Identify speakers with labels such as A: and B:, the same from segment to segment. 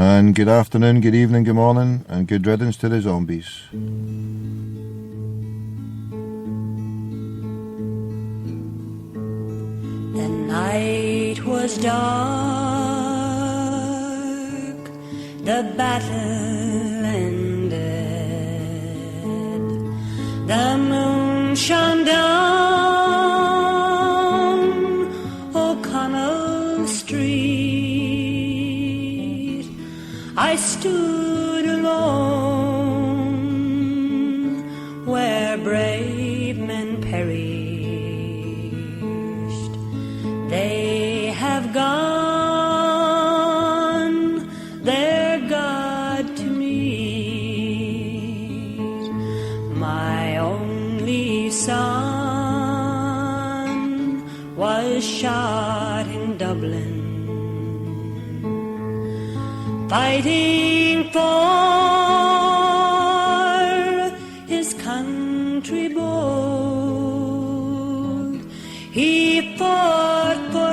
A: And good afternoon, good evening, good morning, and good riddance to the zombies.
B: The night was dark, the battle ended, the moon shone down O'Connell Street. I stood alone where brave men perished. They have gone their God to meet. My only son was shot in Dublin, fighting for his country bold. He fought for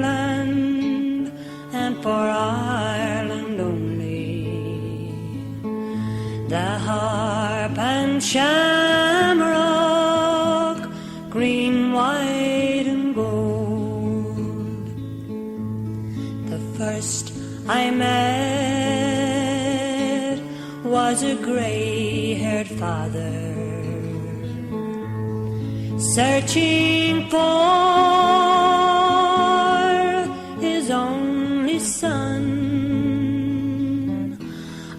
B: Ireland and for Ireland only. The harp and shamrock, green, white and gold. The first I met was a grey-haired father, searching for his only son.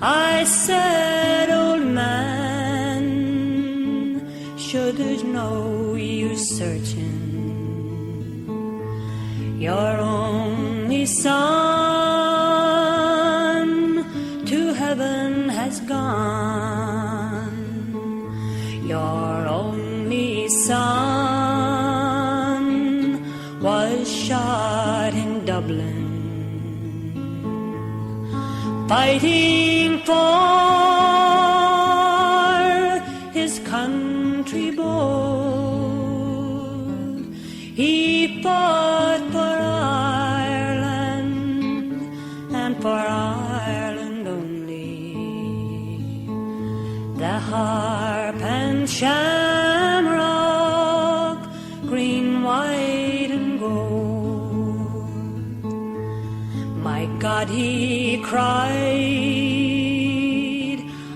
B: I said, old man, sure there's no use searching. Your only son to heaven has gone. Your only son was shot in Dublin, fighting for his country bold. He fought for Ireland and for Ireland only. The harp and shamrock, green, white and gold. My God, he cried,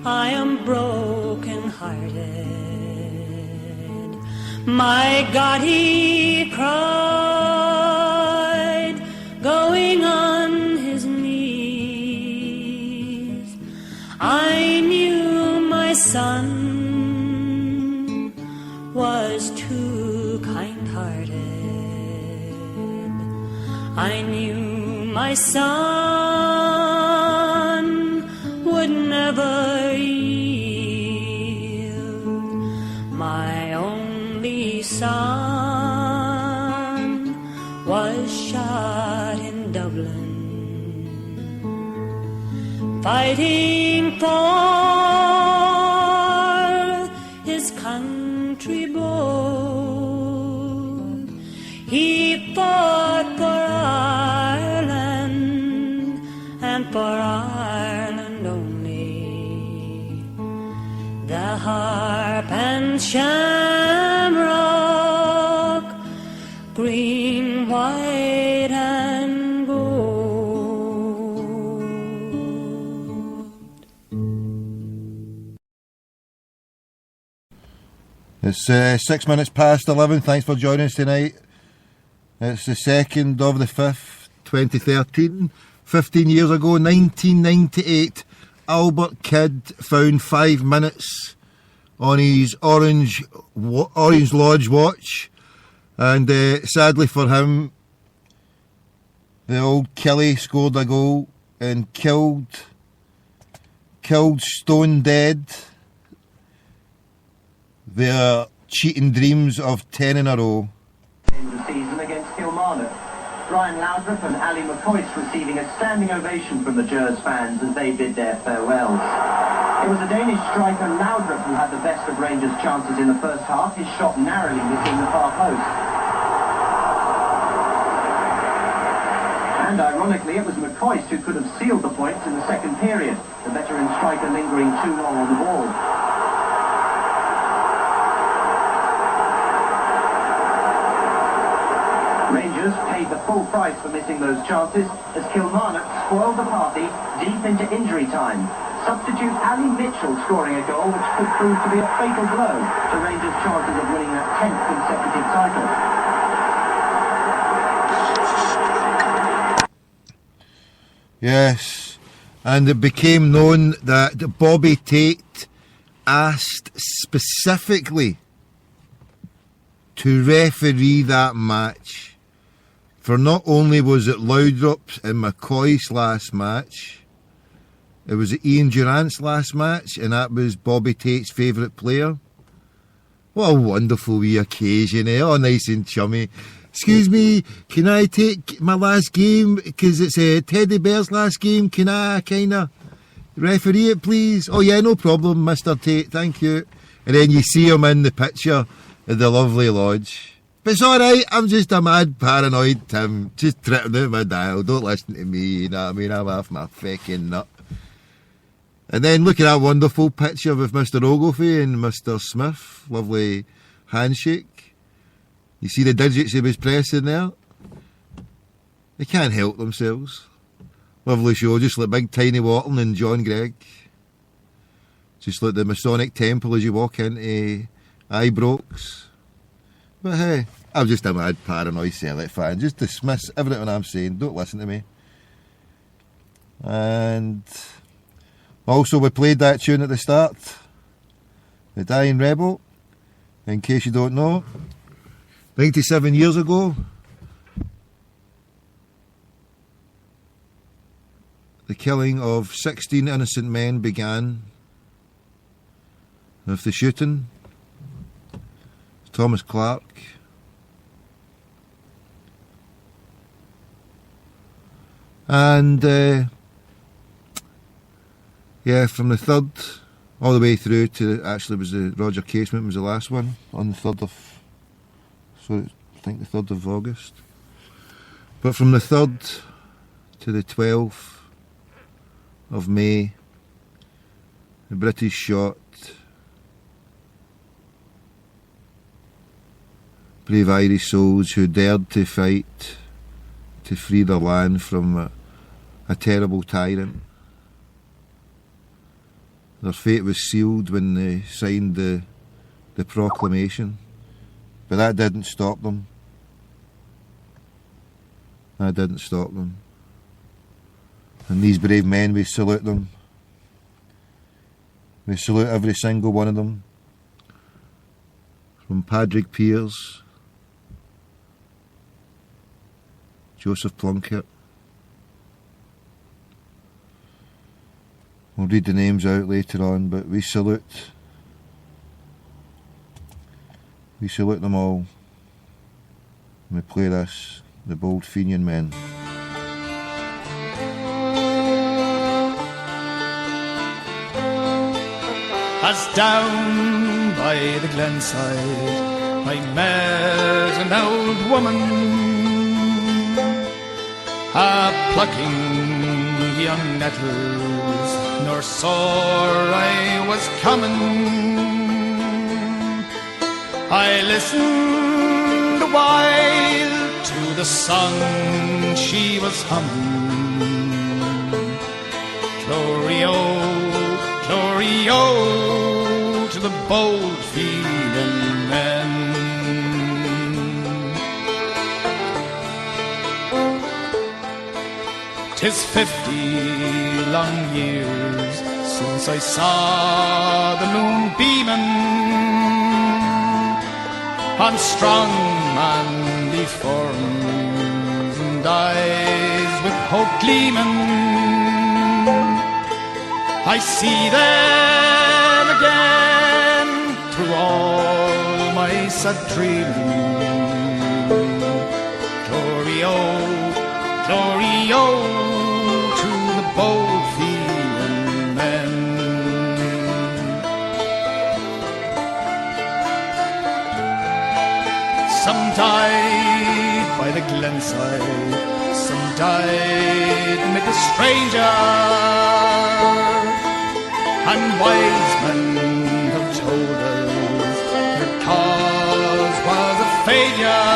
B: I am broken-hearted. My God, he cried, going on his knees. I knew my son was too kind-hearted. I knew my son would never yield. My only son was shot in Dublin, fighting for his country bold. He fought for Ireland and for Ireland only. The harp and shamrock, green, white and gold.
A: It's 6 minutes past 11. Thanks for joining us tonight. It's the 2nd of the 5th, 2013. 15 years ago, 1998, Albert Kidd found 5 minutes on his Orange Lodge watch, and sadly for him, the old Killie scored a goal and killed stone dead their cheating dreams of 10 in a row.
C: In the season against Kilmarnock, Brian Laudrup and Ali McCoist receiving a standing ovation from the Gers fans as they bid their farewells. It was the Danish striker Laudrup who had the best of Rangers' chances in the first half, his shot narrowly missing the far post. And ironically, it was McCoist who could have sealed the points in the second period, the veteran striker lingering too long on the ball. Rangers paid the full price for missing those chances as Kilmarnock spoiled the party deep into injury time. Substitute Ali Mitchell scoring a goal which could prove to be a fatal blow to Rangers' chances of winning that 10th consecutive title.
A: Yes, and it became known that Bobby Tate asked specifically to referee that match. For not only was it Laudrup's and McCoy's last match, it was Ian Durant's last match, and that was Bobby Tate's favourite player. What a wonderful wee occasion, eh? Oh, nice and chummy. Excuse me, can I take my last game, because it's Teddy Bear's last game, can I kind of referee it please? Oh yeah, no problem, Mr. Tate, thank you. And then you see him in the picture at the lovely lodge. But it's alright, I'm just a mad paranoid Tim, just tripping out my dial, don't listen to me, you know what I mean, I'm off my fucking nut. And then look at that wonderful picture with Mr. Ogilvie and Mr. Smith, lovely handshake. You see the digits he was pressing there? They can't help themselves. Lovely show, just like Big Tiny Wharton and John Gregg. Just like the Masonic Temple as you walk into Ibrox. But hey, I'm just a mad paranoid Celtic fan. Just dismiss everything I'm saying, don't listen to me. And also we played that tune at the start. The Dying Rebel, in case you don't know. 97 years ago, the killing of 16 innocent men began with the shooting. Thomas Clark. And yeah, from the 3rd all the way through to, actually was the Roger Casement was the last one on the 3rd of, so I think the 3rd of August. But from the 3rd to the 12th of May, the British shot brave Irish souls who dared to fight to free their land from a terrible tyrant. Their fate was sealed when they signed the proclamation. But that didn't stop them. That didn't stop them. And these brave men, we salute them. We salute every single one of them. From Padraig Pearse, Joseph Plunkett. We'll read the names out later on, but we salute them all. We play this, the Bold Fenian Men.
D: As down by the glenside I met an old woman, plucking young nettles, nor saw I was coming. I listened a while to the song she was humming. Glory-o, glory-o to the bold Fenian men. 'Tis 50 long years since I saw the moon beaming on strong manly forms and eyes with hope gleaming. I see them again through all my sad dreaming. Glory-o, glory-o to the bold Fenian men. Some died by the glenside, some died mid the stranger, and wise men have told us their cause was a failure,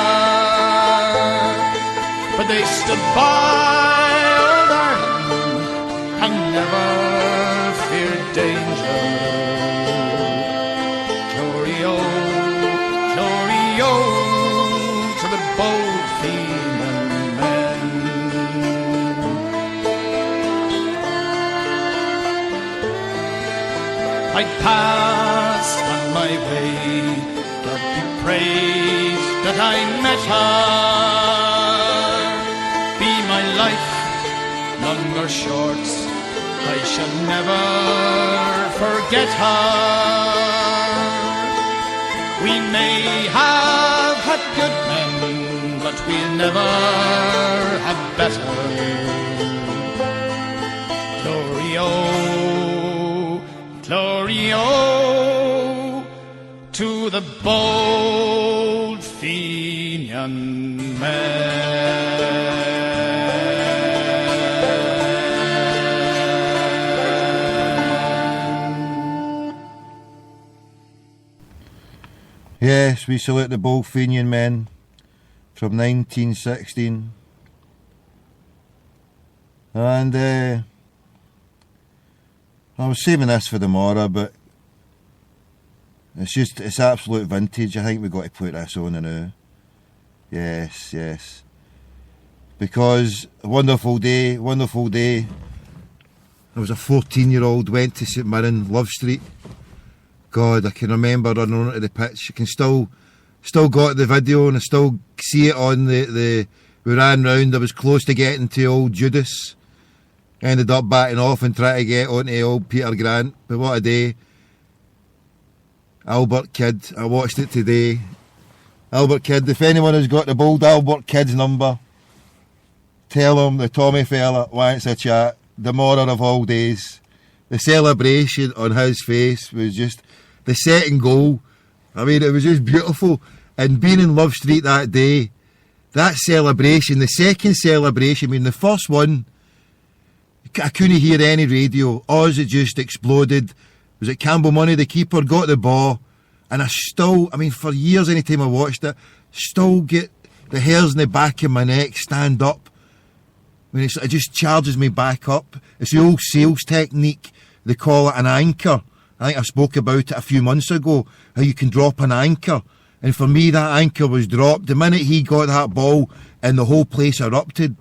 D: but they stood by old Ireland and never feared danger. Glory, oh, to the bold Fenian men. I passed on my way, God be praised that I met her. Be my life long or short, I shall never forget her. We may have had good men, but we'll never have better. Glory, oh, to the bold Fenian men.
A: Yes, we salute the bold Fenian men from 1916. And I was saving this for tomorrow, but it's absolute vintage. I think we've got to put this on now. Yes. Because a wonderful day. I was a 14-year-old, went to St Mirren, Love Street. God, I can remember running onto the pitch. I can still got the video, and I still see it on the we ran round. I was close to getting to old Judas. Ended up backing off and trying to get onto old Peter Grant. But what a day. Albert Kidd, I watched it today. Albert Kidd, if anyone has got the bold Albert Kidd's number, tell him the Tommy fella wants a chat. The morrow of all days. The celebration on his face was just the second goal. I mean, it was just beautiful. And being in Love Street that day, that celebration, the second celebration, I mean, the first one, I couldn't hear any radio. Ours, it just exploded. Was it Campbell Money, the keeper, got the ball. And for years, any time I watched it, still get the hairs in the back of my neck stand up. I mean, it just charges me back up. It's the old sales technique. They call it an anchor. I think I spoke about it a few months ago, how you can drop an anchor. And for me, that anchor was dropped. The minute he got that ball, and the whole place erupted.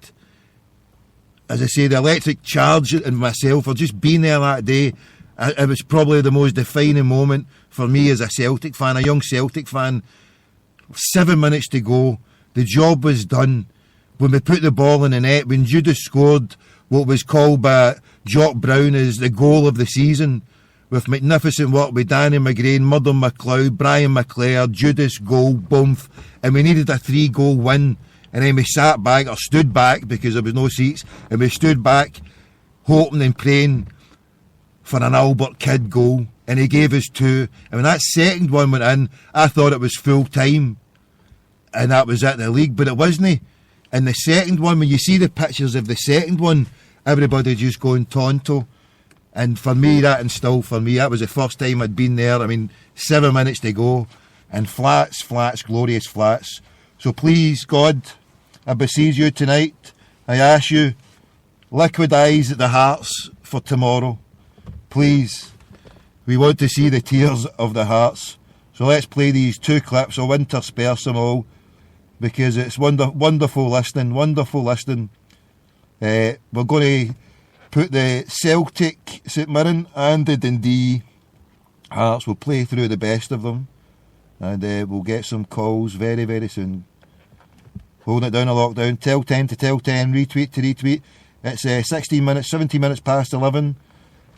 A: As I say, the electric charge in myself for just being there that day, it was probably the most defining moment for me as a Celtic fan, a young Celtic fan. 7 minutes to go. The job was done. When we put the ball in the net, when Judas scored what was called by Jock Brown as the goal of the season, with magnificent work with Danny McGrain, Murdo McLeod, Brian McClare, Judas goal, boomf, and we needed a 3-goal win. And then we sat back, or stood back, because there was no seats, and we stood back, hoping and praying for an Albert Kidd goal, and he gave us 2. And when that second one went in, I thought it was full time, and that was it, the league, but it wasn't. And the second one, when you see the pictures of the second one, everybody just going tonto. And for me, that was the first time I'd been there. I mean, 7 minutes to go, and flats, glorious flats. So please, God, I beseech you tonight, I ask you, liquid eyes at the hearts for tomorrow. Please, we want to see the tears of the hearts. So let's play these 2 clips. I'll intersperse them all, because it's wonderful listening. We're going to put the Celtic, St Mirren and the Dundee Hearts. We'll play through the best of them, and we'll get some calls very, very soon. Holding it down a lockdown. Tell 10 to tell 10, retweet to retweet. It's 17 minutes past 11.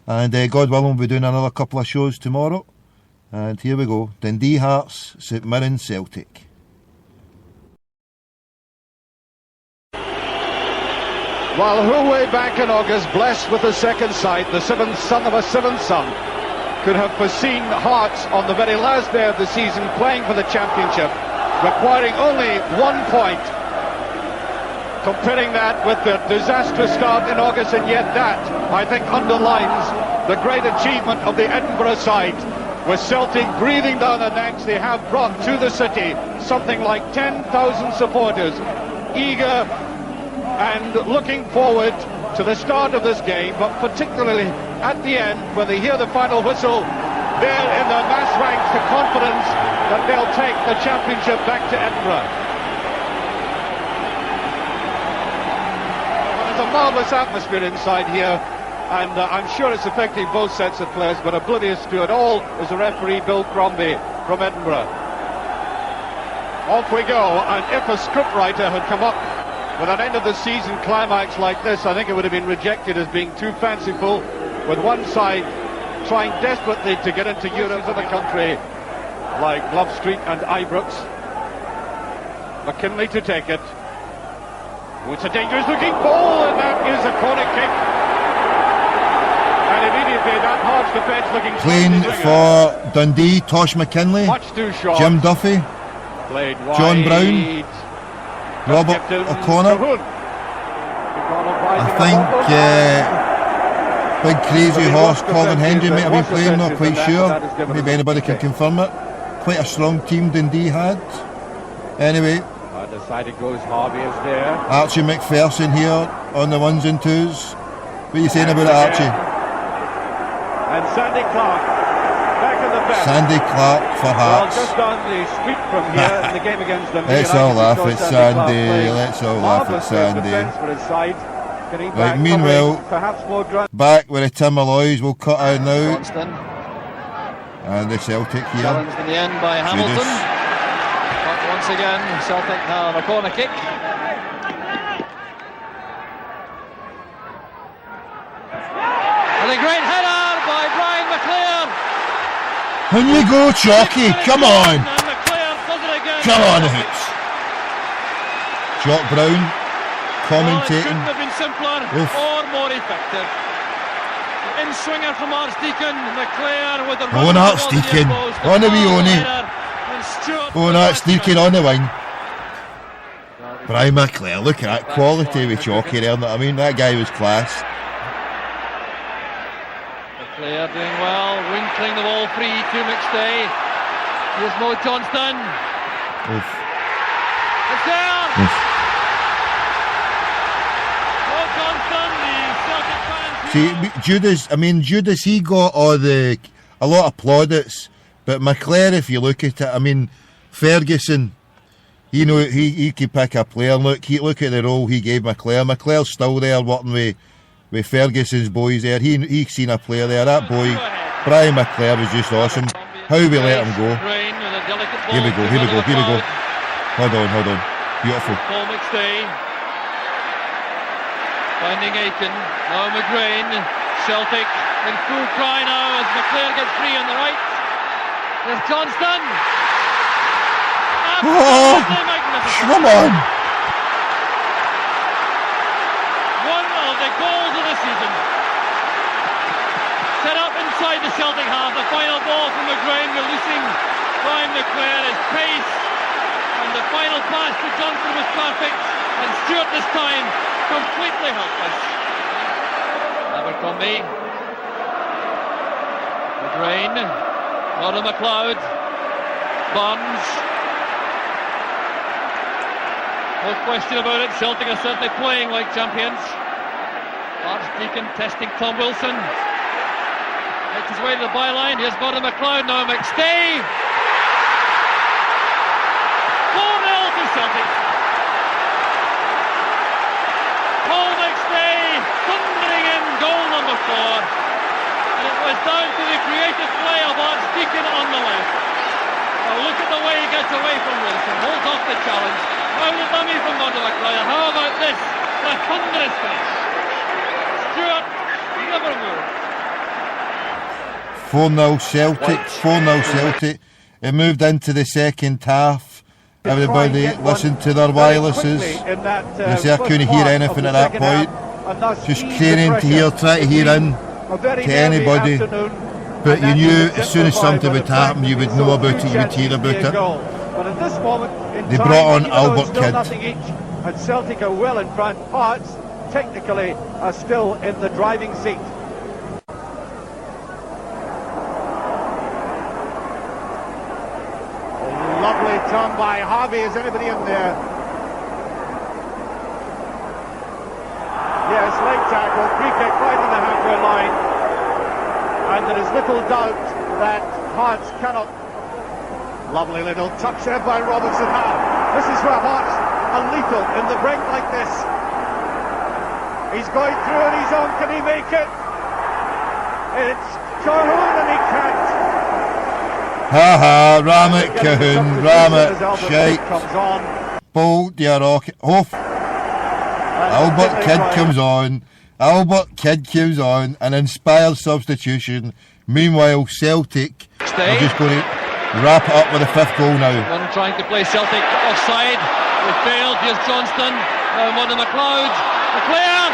A: And God willing, we'll be doing another couple of shows tomorrow. And here we go. Dundee Hearts, St Mirren Celtic.
E: While who way back in August, blessed with a second sight, the seventh son of a seventh son, could have foreseen Hearts on the very last day of the season playing for the championship, requiring only 1 point, Comparing that with the disastrous start in August, and yet that, I think, underlines the great achievement of the Edinburgh side. With Celtic breathing down their necks, they have brought to the city something like 10,000 supporters, eager and looking forward to the start of this game, but particularly at the end, when they hear the final whistle, they're in their mass ranks to confidence that they'll take the championship back to Edinburgh. Well, there's a marvellous atmosphere inside here, and I'm sure it's affecting both sets of players, but oblivious to it all is the referee Bill Crombie from Edinburgh. Off we go, and if a scriptwriter had come up with an end of the season climax like this, I think it would have been rejected as being too fanciful, with one side trying desperately to get into Europe of the country, like Love Street and Ibrox. McKinley to take it. Oh, it's a dangerous looking ball, and that is a corner kick. And immediately that half defence looking
A: Playing for Dundee, Tosh McKinley,
E: much too short.
A: Jim Duffy,
E: Played wide.
A: John Brown, Robert O'Connor. I think big crazy horse Colin Hendry might have been playing, not quite sure. Maybe anybody can confirm it. Quite a strong team Dundee had. Anyway,
E: The side it goes, Harvey is there.
A: Archie McPherson here on the ones and twos. What are you saying about it, Archie?
E: And Sandy Clark back in the bench.
A: Sandy Clark for
E: Well,
A: Hearts.
E: just down the street from here in the game against them.
A: Let's all laugh at Sandy. Let's all laugh at Sandy. Right, meanwhile, back with the Tim Alloys, we'll cut out now. And the Celtic here.
F: Challenged in the end by Hamilton.
A: Judas.
F: But once again, Celtic have a corner kick. And a great header by Brian McClair.
A: On you go, Chalky. Come on.
F: And McClair does it again.
A: Come on, the hoops. Jock Brown
F: Oh, it
A: commentating.
F: couldn't have been simpler
A: Oof.
F: or more effective. In swinger from Archdeacon, McClair with the
A: Oh, and Archdeacon. On the wee Oni. Oh, and Archdeacon on the wing. Brian McClair, look at that quality with Chalky there. I mean, that guy was class.
F: McClair doing well, winkling the ball free to McStay. Here's Mo Johnston.
A: Oof.
F: It's there.
A: Oof.
F: Mo Johnston, the Celtic fans.
A: See, Judas, he got a lot of plaudits, but McClair, if you look at it, I mean, Ferguson, he could pick a player. Look at the role he gave McClair. McClair's still there working with Ferguson's boys there. He seen a player there. That boy, Brian McClair, was just awesome. How we let him go. Here we go. Hold on. Beautiful.
F: Paul McStay. Finding Aiken. Now McGrain. Celtic in full cry now as McClair gets free on the right. There's Johnston.
A: Oh,
F: Absolutely magnificent.
A: come on.
F: One of the goals of the season. Set up inside the Celtic half. The final ball from McGrain releasing Brian McClair. His pace and the final pass to Johnson was perfect. And Stewart this time completely helpless. Abercrombie. McGrain. Not a McLeod. Barnes. No question about it, Celtic are certainly playing like champions. Archdeacon testing Tom Wilson. Makes his way to the byline. Here's Gordon McLeod now. McStay. 4-0 to Celtic. Paul McStay thundering in goal number 4. And it was down to the creative play of Archdeacon on the left. Now look at the way he gets away from Wilson. Holds off the challenge. Now the dummy from Gordon McLeod. How about this? The thunderous finish. Stewart never moved.
A: 4-0 Celtic, 4-0 Celtic. It moved into the second half. Everybody listened to their wirelesses. You see, I couldn't hear anything at that point. Just try to hear in to anybody. But you knew as soon as something would happen, you would know about it, you would hear about it. They brought on Albert Kidd.
E: and Celtic are well in front. Hearts, technically, are still in the driving seat. Lovely turn by Harvey. Is anybody in there? Yes, late tackle, free kick right on the halfway line. And there is little doubt that Hearts cannot. Lovely little touch there by Robinson. Now, this is where Hearts are lethal in the break like this. He's going through on his own. Can he make it? It's Cahoon and he can't.
A: Ha ha, ram it, Cahoon, ram it, shite. Bolt your rocket. Off. Albert Kidd comes on. Albert Kidd comes on. An inspired substitution. Meanwhile, Celtic are just going to wrap it up with the 5th goal now.
F: One trying to play Celtic offside. They failed. Here's Johnston. Now one of McLeod. McLeod.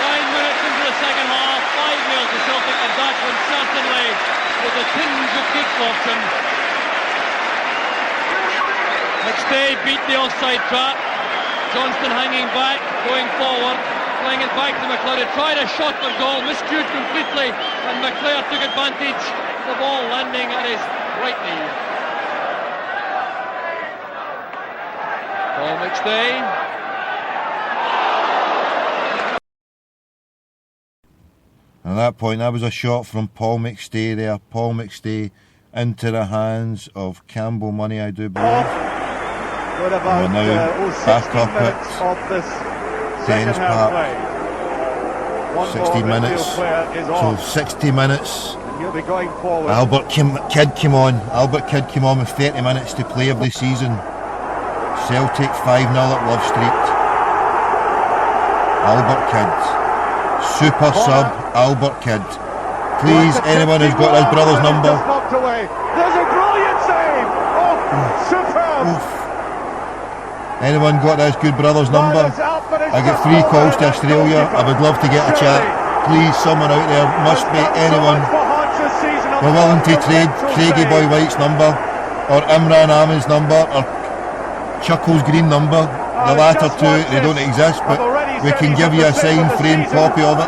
F: 9 minutes into the second half. 5-0 to Celtic, and that one certainly with a tinge of good fortune. McStay beat the offside trap. Johnston hanging back, going forward, playing it back to McLeod. He tried a shot on goal, miscued completely, and McLeod took advantage. The ball landing at his right knee. Paul McStay.
A: At that point, that was a shot from Paul McStay there. Paul McStay into the hands of Campbell Money, I do believe.
E: What about
A: now back up
E: minutes
A: at
E: of this
A: Dens
E: half
A: Park.
E: play?
A: 60 minutes. So 60 minutes.
E: He'll be going forward.
A: Albert Kidd came on. Albert Kidd came on with 30 minutes to play of the season. Celtic 5-0 at Love Street. Albert Kidd. Super sub Albert Kidd. Please, anyone who's got his brother's number.
E: There's a brilliant save. Oh, superb.
A: Oof. Anyone got his good brother's number? I get 3 calls to Australia. I would love to get a chat. Please, someone out there, must be anyone. We're willing to trade Craigie Boy White's number, or Imran Ahmed's number, or Chuckles Green number. The latter two, they don't exist, but we can give you a signed framed copy of it.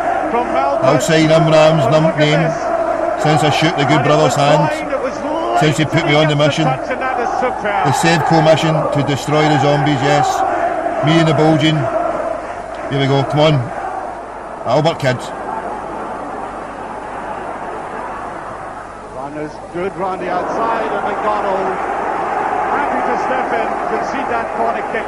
A: I'll sign Imran's name since I shook the good brother's hand, since he put me on the mission. The Sevco mission to destroy the zombies, yes. Me and the Belgian. Here we go, come on. Albert Kidd.
E: Runners, good run the outside, and McDonald happy to step in, concede that corner kick.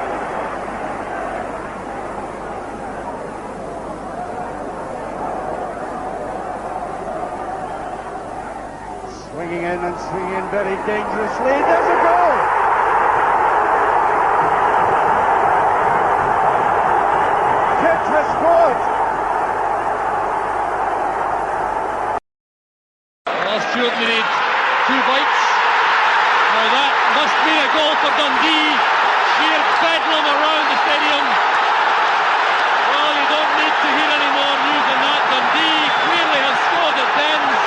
E: Swinging in and swinging very dangerously. There's a goal! Kidd has scored!
F: Well, Stuart needed 2 bites. Now that must be a goal for Dundee. Sheer bedlam around the stadium. Well, you don't need to hear any more news than that. Dundee clearly has scored at Dens.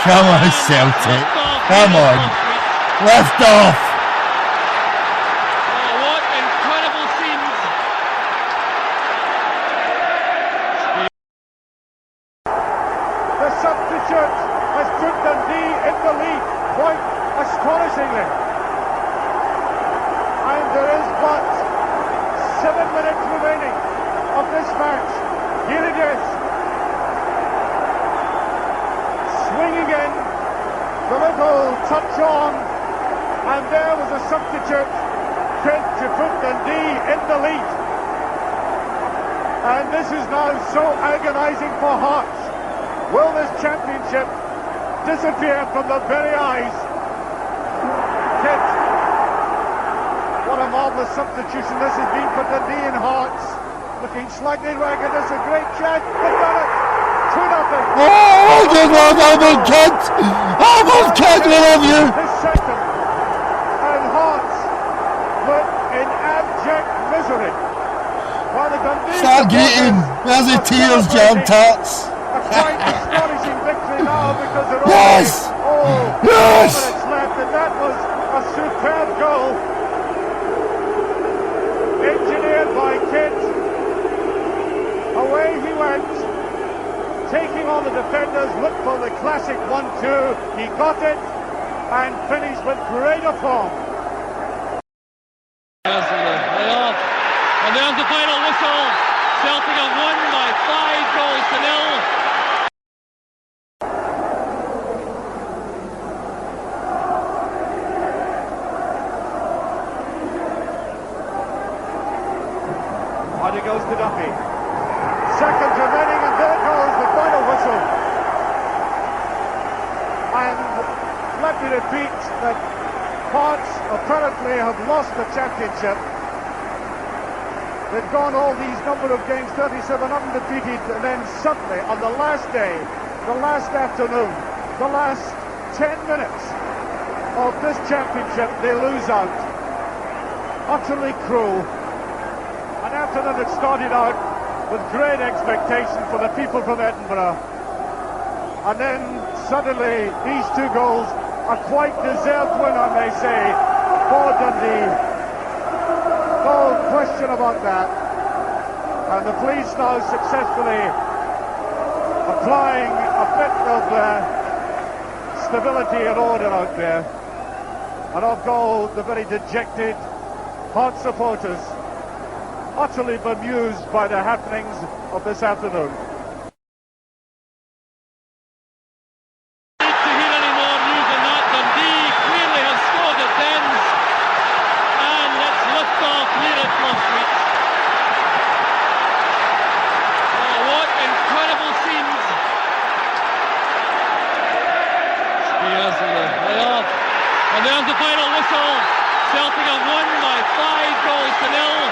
A: Come on, Celtic. Come on. Lift off.
F: Oh, what incredible scenes.
E: The substitute has put Dundee in the lead, quite astonishingly. And there is but 7 minutes remaining of this match. Here it is. Swinging in, the little touch on, and there was a substitute, Kidd, to put Dundee in the lead. And this is now so agonising for Hearts. Will this championship disappear from the very eyes? Kidd, what a marvellous substitution this has been for Dundee and Hearts. Looking slightly ragged, it's a great chance, they've done it! 2-0.
A: Oh, good one, Albert Kidd! Albert Kidd, we love you!
E: His second. And Hearts look in abject misery. While the Dundee
A: Start greeting. Where's the tears, jam tarts?
E: A quite astonishing victory now because they're
A: Yes!
E: only,
A: Yes!
E: 4 minutes left in And that was a superb goal, engineered by Kidd. Away he went, taking on the defenders, looked for the classic 1-2, he got it, and finished with great aplomb.
F: There's the layoff, and there's the final whistle. Celtic have won by 5 goals to 0.
E: And it goes to Duffy. Seconds remaining, and there goes the final whistle. And let me repeat that Hearts apparently have lost the championship. They've gone all these number of games, 37 undefeated, and then suddenly on the last day, the last afternoon, the last 10 minutes of this championship, they lose out. Utterly cruel. An afternoon that started out with great expectation for the people from Edinburgh. And then suddenly these 2 goals, a quite deserved win, I may say, for Dundee. No question about that. And the police now successfully applying a bit of stability and order out there. And off goal, the very dejected Hearts supporters, utterly bemused by the happenings of this afternoon.
F: And there's the final whistle. Celtic have won by 5 goals to 0.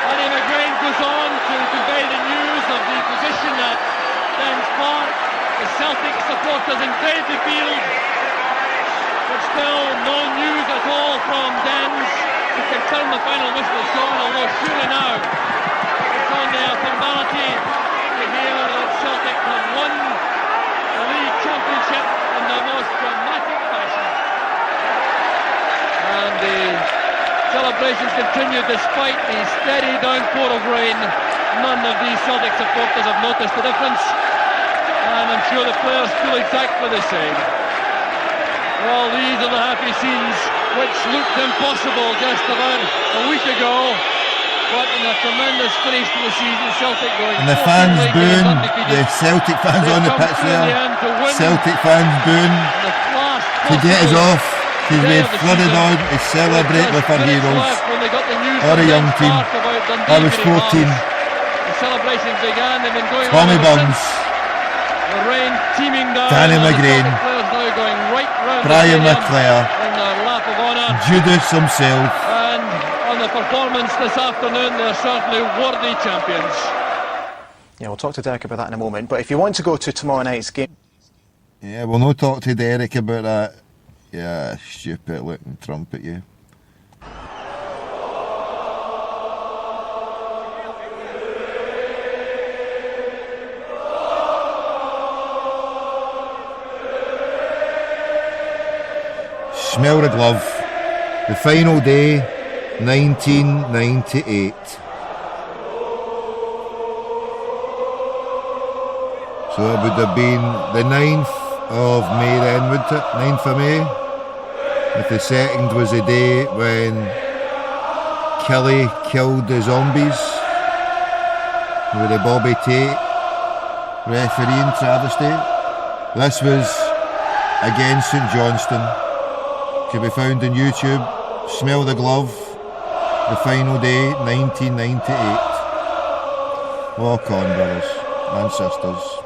F: Paddy McGrain goes on to convey the news of the position at Dens Park. The Celtic supporters invade the field, but still no news at all from Dens to confirm the final whistle is gone, although surely now it's only a formality to hear that Celtic have won the league championship in the most dramatic fashion. And the celebrations continue despite the steady downpour of rain. None of these Celtic supporters have noticed the difference, and I'm sure the players feel exactly the same. Well, these are the happy scenes which looked impossible just about a week ago, but in a tremendous finish to the season, Celtic going.
A: And the fans booing, the Celtic fans on the pitch there, Celtic fans booing to get us off, because we've flooded on to celebrate with our heroes. Or a young team. I was 14.
F: The celebrations began, they've been going
A: Tommy Burns,
F: the rain teeming down,
A: Danny McGrain, Brian McClare, Judas himself.
F: And on the performance this afternoon, they're certainly worthy champions.
G: Yeah, we'll talk to Derek about that in a moment, but if you want to go to tomorrow night's game...
A: Yeah, we'll not talk to Derek about that. Yeah, stupid looking trumpet, you. Smell the glove. The final day, 1998. So it would have been the 9th of May then, wouldn't it? 9th of May. If the 2nd was the day when Kelly killed the zombies with the Bobby Tate refereeing travesty. This was against St Johnstone. Can be found on YouTube. Smell the glove. The final day, 1998. Walk on, brothers and sisters.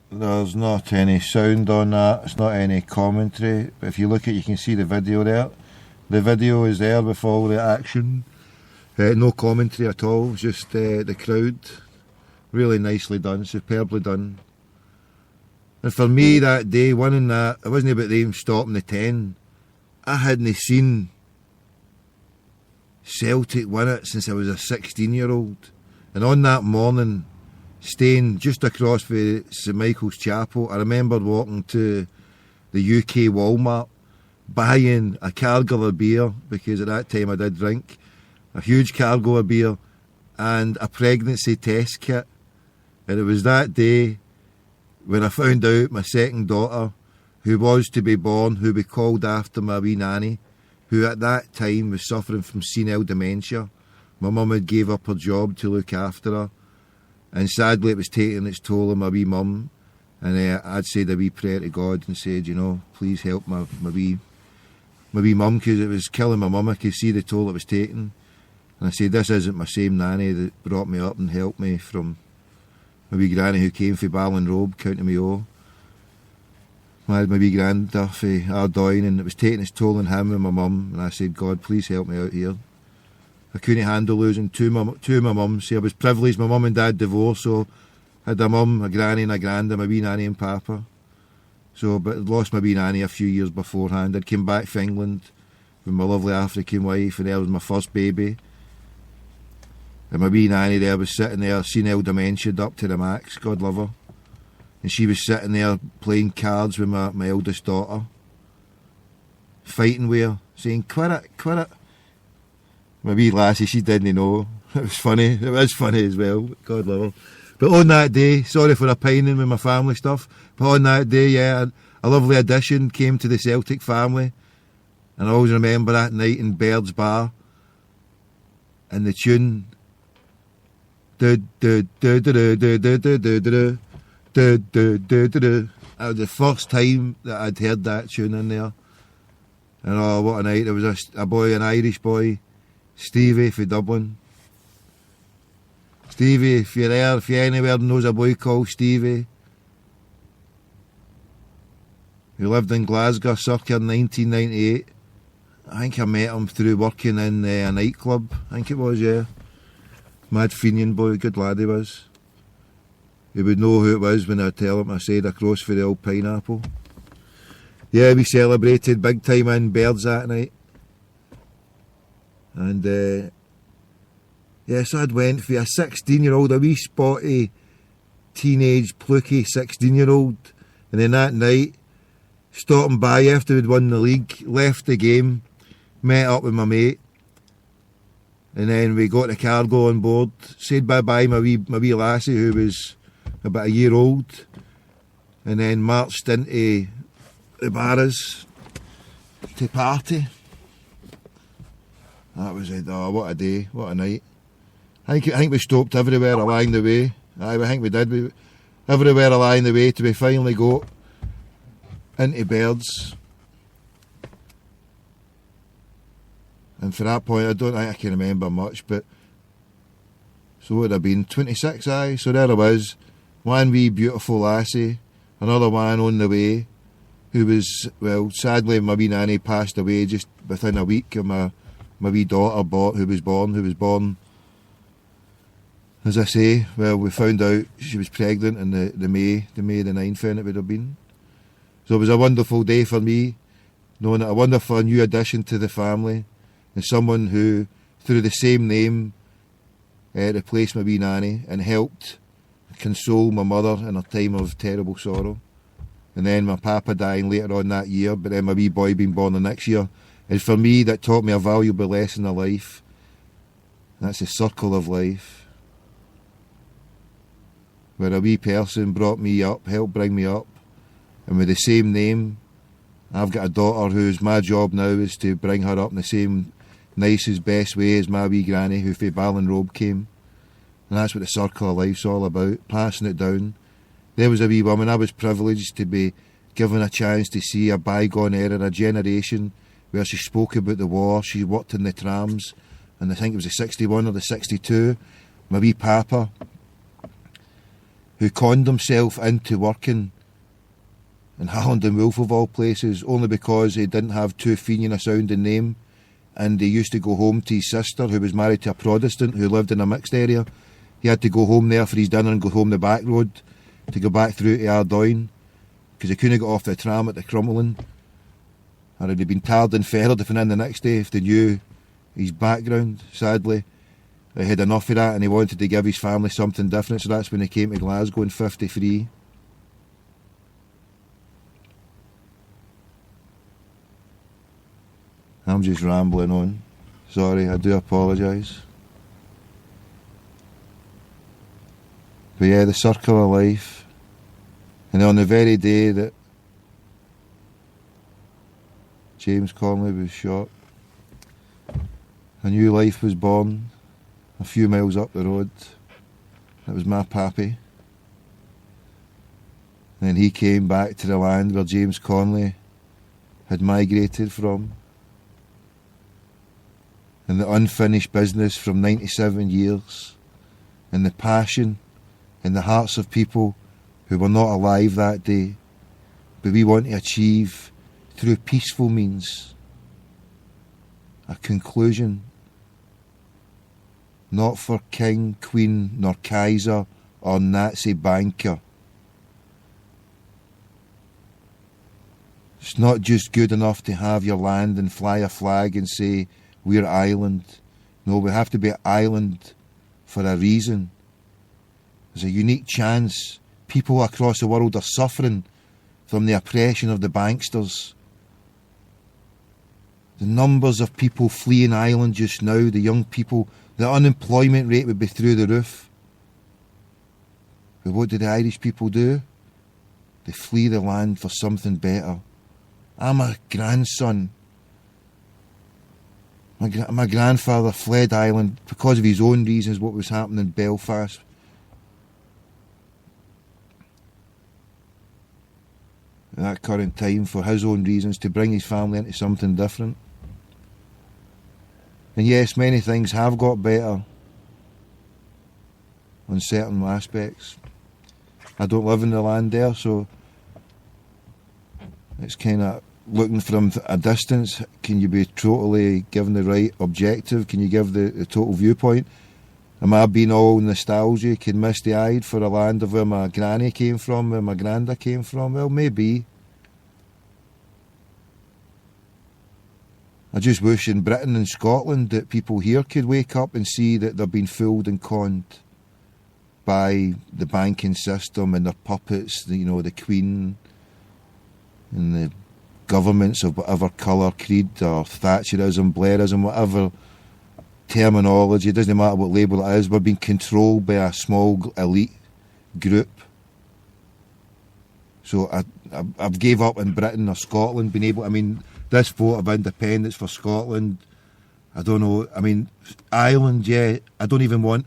A: There's not any sound on that. It's not any commentary. But if you look at it, you can see the video there. The video is there with all the action. No commentary at all. Just the crowd. Really nicely done. Superbly done. And for me that day, winning that, it wasn't about them stopping the 10. I hadn't seen Celtic win it since I was a 16-year-old. And on that morning, staying just across from St Michael's Chapel, I remember walking to the UK Walmart, buying a cargo of beer, because at that time I did drink, a huge cargo of beer, and a pregnancy test kit. And it was that day when I found out my second daughter, who was to be born, who we called after my wee nanny, who at that time was suffering from senile dementia. My mum had gave up her job to look after her, and sadly it was taking its toll on my wee mum. And I'd said a wee prayer to God and said, you know, please help my wee mum, because it was killing my mum. I could see the toll it was taking. And I said, this isn't my same nanny that brought me up and helped me from my wee granny who came from Ballinrobe, County Mayo. I had my wee granda from Ardoyne, and it was taking its toll on him and my mum. And I said, God, please help me out here. I couldn't handle losing two of my mums. See, I was privileged. My mum and dad divorced, so I had a mum, a granny and a granda, my wee nanny and papa. So, but I'd lost my wee nanny a few years beforehand. I'd came back from England with my lovely African wife, and there was my first baby. And my wee nanny there was sitting there, senile dementia up to the max, God love her. And she was sitting there playing cards with my eldest daughter, fighting with her, saying, quit it, quit it. My wee lassie, she didn't know. It was funny. It was funny as well, God love her. But on that day, sorry for opining with my family stuff, but on that day, yeah, a lovely addition came to the Celtic family. And I always remember that night in Baird's Bar, and the tune, that was the first time that I'd heard that tune in there. And oh, what a night. There was a boy, an Irish boy, Stevie from Dublin. Stevie, if you're there, if you're anywhere knows a boy called Stevie, who lived in Glasgow circa 1998. I think I met him through working in a nightclub, I think it was, yeah. Mad Fenian boy, good lad he was. He would know who it was when I tell him I said across for the old pineapple. Yeah, we celebrated big time in Baird's that night. And yeah, so I'd went for a 16-year-old, a wee spotty, teenage, plucky 16-year-old. And then that night, stopping by after we'd won the league, left the game, met up with my mate. And then we got the cargo on board, said bye-bye my wee lassie who was about a year old, and then marched into the Barras to party. That was it. Oh, what a day, what a night. I think we stopped everywhere along the way. I think we did. Everywhere along the way till we finally got into Baird's. And for that point, I don't think I can remember much, but so it would have been 26, aye. So there I was, one wee beautiful lassie, another one on the way, who was, well, sadly my wee nanny passed away just within a week of my wee daughter who was born, as I say. Well, we found out she was pregnant in the May the 9th, and it would have been. So it was a wonderful day for me, knowing that a wonderful new addition to the family, and someone who, through the same name, replaced my wee nanny and helped console my mother in her time of terrible sorrow. And then my papa dying later on that year, but then my wee boy being born the next year. And for me, that taught me a valuable lesson of life. That's the circle of life, where a wee person brought me up, helped bring me up, and with the same name, I've got a daughter whose my job now is to bring her up in the same nicest, best way as my wee granny who from Ballinrobe came. And that's what the circle of life's all about, passing it down. There was a wee woman, I was privileged to be given a chance to see a bygone era, a generation where she spoke about the war. She worked in the trams, and I think it was the 61 or the 62. My wee papa, who conned himself into working in Holland and Wolf of all places, only because he didn't have too Fenian a sounding name, and he used to go home to his sister, who was married to a Protestant who lived in a mixed area. He had to go home there for his dinner and go home the back road to go back through to Ardoyne, because he couldn't get off the tram at the Crumlin. Or he'd have been tired and ferred if he in the next day if they knew his background. Sadly, he had enough of that and he wanted to give his family something different, so that's when he came to Glasgow in 53. I'm just rambling on. Sorry, I do apologise. But yeah, the circle of life. And on the very day that James Connolly was shot, a new life was born a few miles up the road. It was my pappy. And then he came back to the land where James Connolly had migrated from. And the unfinished business from 97 years, and the passion in the hearts of people who were not alive that day, but we want to achieve through peaceful means a conclusion, not for king, queen, nor Kaiser or Nazi banker. It's not just good enough to have your land and fly a flag and say we're Ireland. No, we have to be Ireland for a reason. There's a unique chance. People across the world are suffering from the oppression of the banksters. The numbers of people fleeing Ireland just now, the young people, the unemployment rate would be through the roof. But what did the Irish people do? They flee the land for something better. I'm a grandson. My grandfather fled Ireland because of his own reasons, what was happening in Belfast. At that current time, for his own reasons, to bring his family into something different. And yes, many things have got better on certain aspects. I don't live in the land there, so it's kind of looking from a distance. Can you be totally given the right objective? Can you give the total viewpoint? Am I being all nostalgic and misty-eyed for a land of where my granny came from, where my granda came from? Well, maybe. I just wish in Britain and Scotland that people here could wake up and see that they're being fooled and conned by the banking system and their puppets, the Queen and the governments of whatever colour, creed or Thatcherism, Blairism, whatever terminology, it doesn't matter what label it is, we're being controlled by a small elite group. So I've gave up in Britain or Scotland, being able, this vote of independence for Scotland, I don't know, Ireland, yeah, I don't even want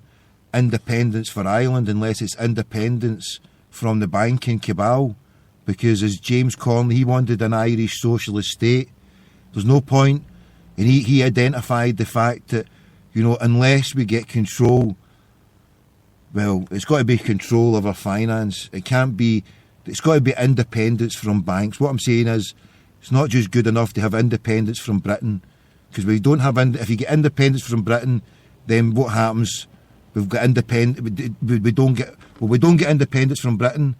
A: independence for Ireland unless it's independence from the banking cabal, because as James Connolly, he wanted an Irish socialist state. There's no point, and he identified the fact that, unless we get control, well, it's got to be control of our finance. It's got to be independence from banks. What I'm saying is, it's not just good enough to have independence from Britain, because we don't have. If you get independence from Britain, then what happens? We've got we don't get independence from Britain,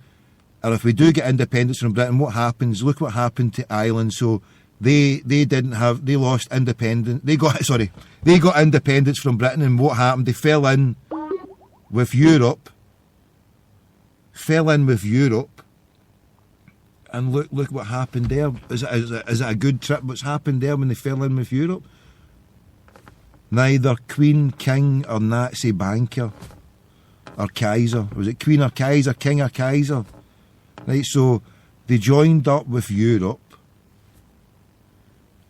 A: or if we do get independence from Britain, what happens? Look what happened to Ireland. So they lost independence. They got independence from Britain, and what happened? They fell in with Europe. And look what happened there. Is it a good trip what's happened there when they fell in with Europe? Neither Queen, King or Nazi banker or Kaiser. Was it Queen or Kaiser, King or Kaiser? Right, so they joined up with Europe.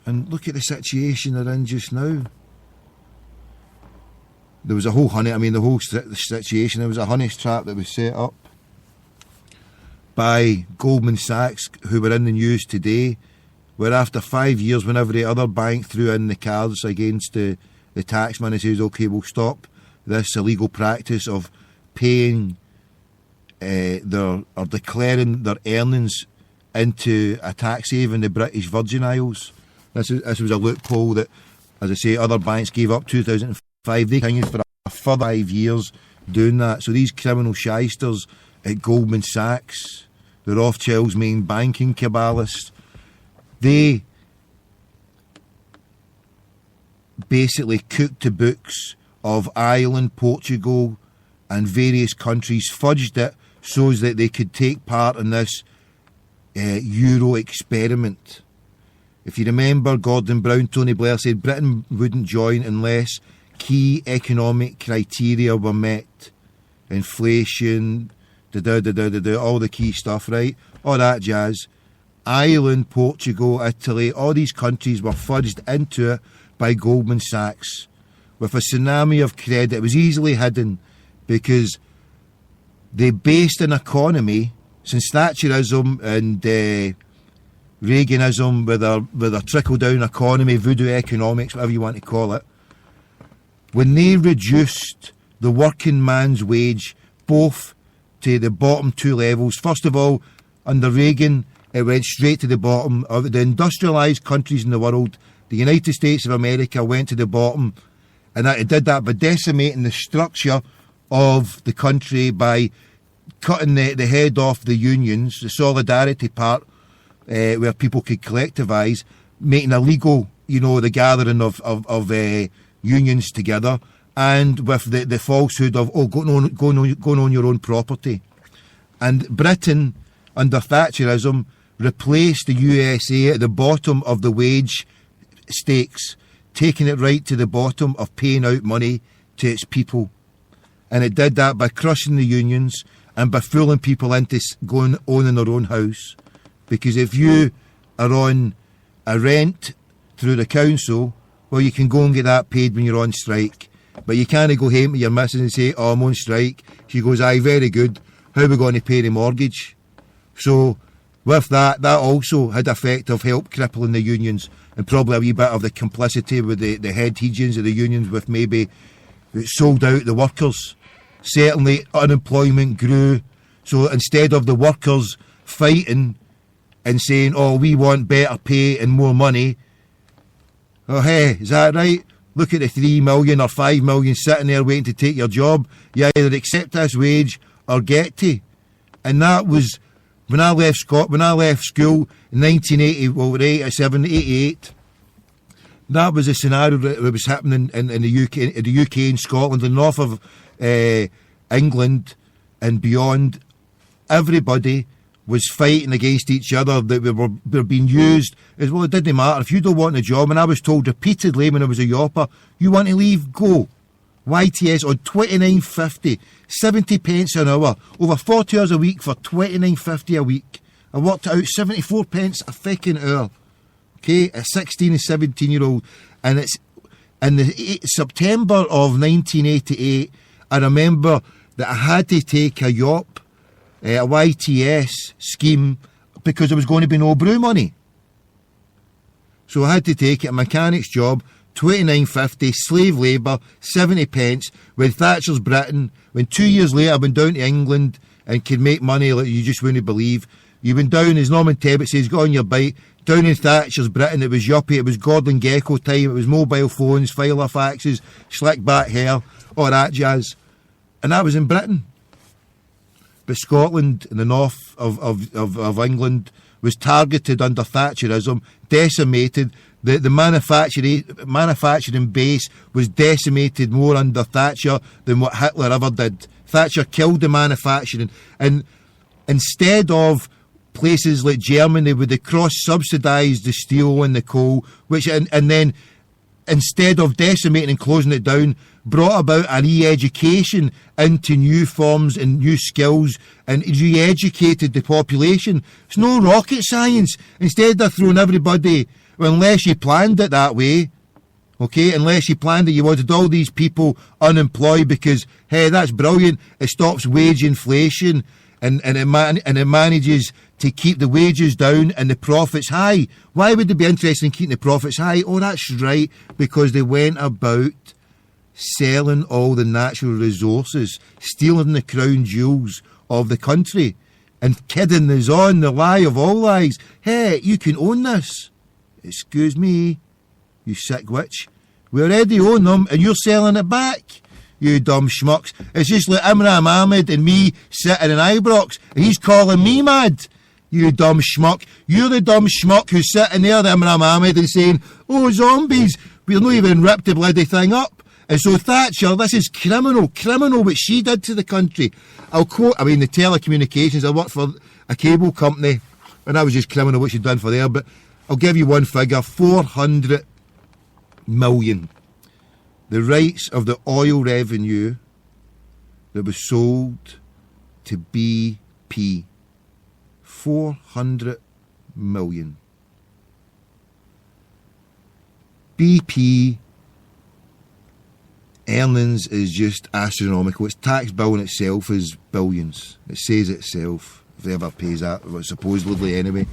A: And look at the situation they're in just now. There was a whole situation, there was a honey trap that was set up by Goldman Sachs, who were in the news today, where after 5 years, when every other bank threw in the cards against the taxman and says, okay, we'll stop this illegal practice of paying are declaring their earnings into a tax haven, the British Virgin Isles. This was a loophole that, as I say, other banks gave up 2005. They continued for a further 5 years doing that. So these criminal shysters at Goldman Sachs, the Rothschilds' main banking cabbalists, they basically cooked the books of Ireland, Portugal and various countries, fudged it so that they could take part in this Euro experiment. If you remember, Gordon Brown, Tony Blair said Britain wouldn't join unless key economic criteria were met. Inflation, all the key stuff, right? All that jazz. Ireland, Portugal, Italy, all these countries were fudged into it by Goldman Sachs with a tsunami of credit. It was easily hidden because they based an economy, since Thatcherism and Reaganism with a trickle-down economy, voodoo economics, whatever you want to call it, when they reduced the working man's wage both to the bottom two levels. First of all, under Reagan, it went straight to the bottom. Of the industrialised countries in the world, the United States of America went to the bottom, and it did that by decimating the structure of the country by cutting the head off the unions, the solidarity part, where people could collectivise, making illegal, the gathering of unions together, and with the falsehood of going on your own property. And Britain, under Thatcherism, replaced the USA at the bottom of the wage stakes, taking it right to the bottom of paying out money to its people. And it did that by crushing the unions and by fooling people into owning their own house. Because if you are on a rent through the council, well, you can go and get that paid when you're on strike. But you can't go home to your missus and say, oh, I'm on strike. She goes, aye, very good. How are we going to pay the mortgage? So with that also had the effect of help crippling the unions, and probably a wee bit of the complicity with the head teachings of the unions with maybe sold out the workers. Certainly unemployment grew. So instead of the workers fighting and saying, oh, we want better pay and more money, oh, hey, is that right? Look at the 3 million or 5 million sitting there waiting to take your job. You either accept this wage or get to. And that was when I left school in 1987, 88. That was a scenario that was happening in the UK and Scotland, and north of England and beyond. Everybody was fighting against each other, that we were being used as well. It didn't matter if you don't want a job, and I was told repeatedly when I was a yopper, you want to leave, go. YTS on £29.50, 70 pence an hour, over 40 hours a week for £29.50 a week. I worked out 74 pence a fucking hour. Okay, a 16 and 17-year-old, and it's in the September of 1988. I remember that I had to take a YOP, a YTS scheme, because there was going to be no brew money. So I had to take it, a mechanic's job, £29.50, slave labour, 70 pence, with Thatcher's Britain, when 2 years later I went down to England and could make money like you just wouldn't believe. You went down, as Norman Tebbit says, got on your bike, down in Thatcher's Britain, it was yuppie, it was Gordon Gekko time, it was mobile phones, filer faxes, slick back hair, all that jazz. And that was in Britain. But Scotland, in the north of England, was targeted under Thatcherism, decimated. The manufacturing base was decimated more under Thatcher than what Hitler ever did. Thatcher killed the manufacturing, and instead of places like Germany where they cross-subsidised the steel and the coal, and then instead of decimating and closing it down, brought about a re-education into new forms and new skills and re-educated the population. It's no rocket science. Instead they're throwing everybody, well, unless you planned it that way, okay, unless you planned it, you wanted all these people unemployed because, hey, that's brilliant, it stops wage inflation and it manages to keep the wages down and the profits high. Why would they be interested in keeping the profits high? Oh, that's right, because they went about selling all the natural resources, stealing the crown jewels, of the country and kidding us on, the lie of all lies. Hey, you can own this. Excuse me, you sick witch. We already own them and you're selling it back. You dumb schmucks. It's just like Imran Ahmed and me sitting in Ibrox and he's calling me mad. You dumb schmuck. You're the dumb schmuck who's sitting there, Imran Ahmed, and saying, oh, zombies. We've not even ripped the bloody thing up. And so Thatcher, this is criminal what she did to the country. I'll quote, the telecommunications, I worked for a cable company, and that was just criminal what she'd done for there, but I'll give you one figure, 400 million. The rights of the oil revenue that was sold to BP. 400 million. BP earnings is just astronomical. Its tax bill in itself is billions. It says itself, if it ever pays that, well, supposedly anyway.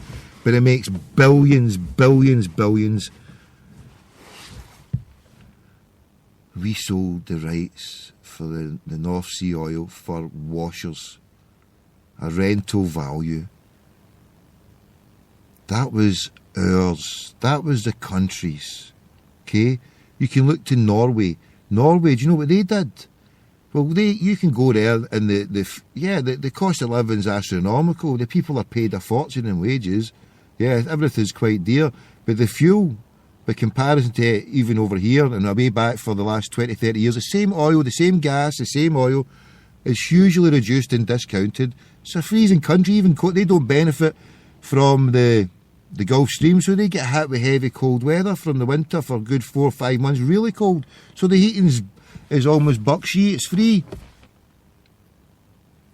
A: But it makes billions. We sold the rights for the North Sea oil for washers. A rental value. That was ours. That was the country's. Okay? You can look to Norway. Norway, do you know what they did? Well, you can go there and the cost of living is astronomical. The people are paid a fortune in wages. Yeah, everything's quite dear. But the fuel, by comparison to even over here and way back for the last 20, 30 years, the same oil, the same gas, the same oil is hugely reduced and discounted. It's a freezing country. Even they don't benefit from the Gulf Stream, so they get hit with heavy cold weather from the winter for a good 4 or 5 months, really cold. So the heating is almost buckshy, it's free.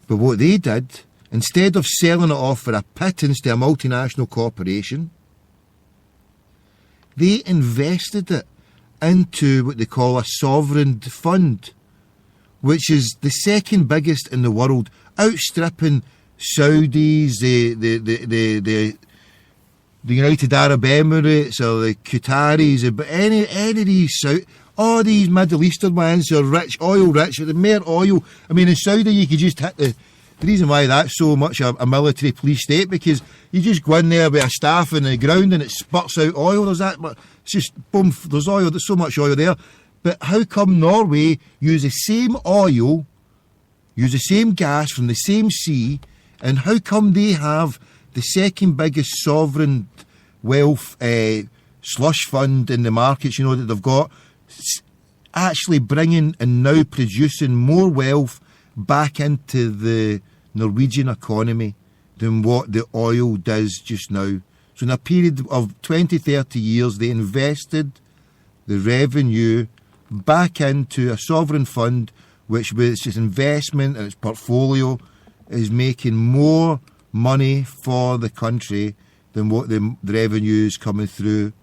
A: But what they did, instead of selling it off for a pittance to a multinational corporation, they invested it into what they call a sovereign fund, which is the second biggest in the world, outstripping Saudis, the United Arab Emirates or the Qataris, but any of these all these Middle Eastern ones who are rich, oil rich, with the mere oil. In Saudi you could just hit the reason why that's so much a military police state, because you just go in there with a staff in the ground and it spurts out oil. It's just boom, there's oil, there's so much oil there. But how come Norway use the same oil, use the same gas from the same sea, and how come they have the second biggest sovereign wealth slush fund in the markets, that they've got, actually bringing and now producing more wealth back into the Norwegian economy than what the oil does just now. So in a period of 20, 30 years, they invested the revenue back into a sovereign fund, which with its investment and its portfolio is making more money for the country than what the revenue is coming through,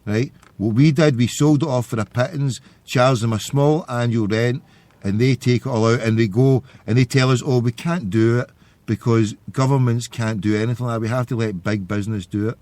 A: right? What we did, we sold it off for a pittance, charged them a small annual rent, and they take it all out, and they go and they tell us, oh, we can't do it because governments can't do anything like that. We have to let big business do it.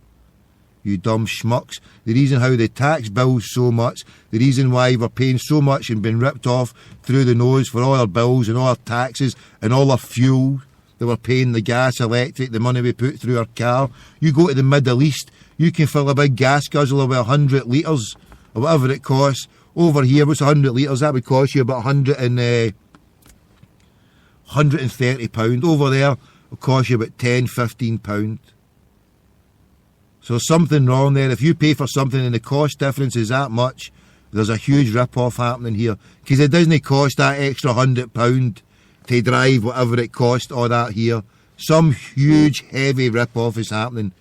A: You dumb schmucks. The reason how the tax bill's so much, the reason why we're paying so much and been ripped off through the nose for all our bills and all our taxes and all our fuel that we're paying, the gas, electric, the money we put through our car. You go to the Middle East, you can fill a big gas guzzler with 100 litres or whatever it costs. Over here, what's 100 litres? That would cost you about £130. Over there, it'll cost you about £10, £15. So there's something wrong there. If you pay for something and the cost difference is that much, there's a huge rip-off happening here. Because it doesn't cost that extra £100 to drive whatever it costs all that here. Some huge, heavy rip-off is happening.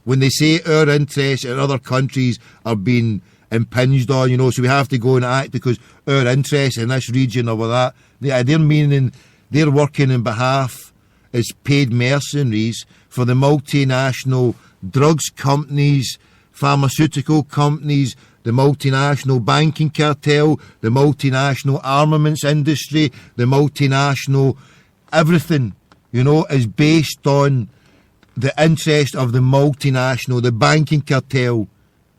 A: When they say our interests in other countries are being impinged on, so we have to go and act because our interests in this region or with that, they're meaning they're working on behalf as paid mercenaries for the multinational drugs companies, pharmaceutical companies, the multinational banking cartel, the multinational armaments industry, the multinational everything, is based on the interest of the multinational, the banking cartel,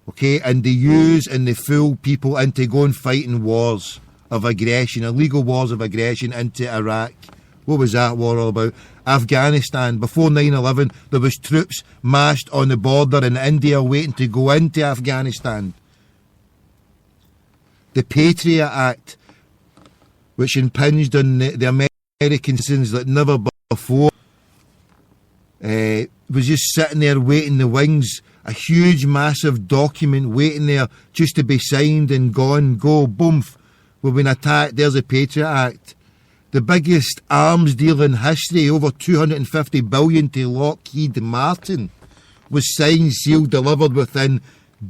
A: okay? And they use and they fool people into going fighting wars of aggression, illegal wars of aggression into Iraq, What was that war all about? Afghanistan. Before 9/11, there was troops massed on the border in India waiting to go into Afghanistan. The Patriot Act, which impinged on the American citizens like never before, was just sitting there waiting in the wings. A huge, massive document waiting there just to be signed and gone, go, boom. We've been attacked. There's the Patriot Act. The biggest arms deal in history, over $250 billion to Lockheed Martin, was signed, sealed, delivered within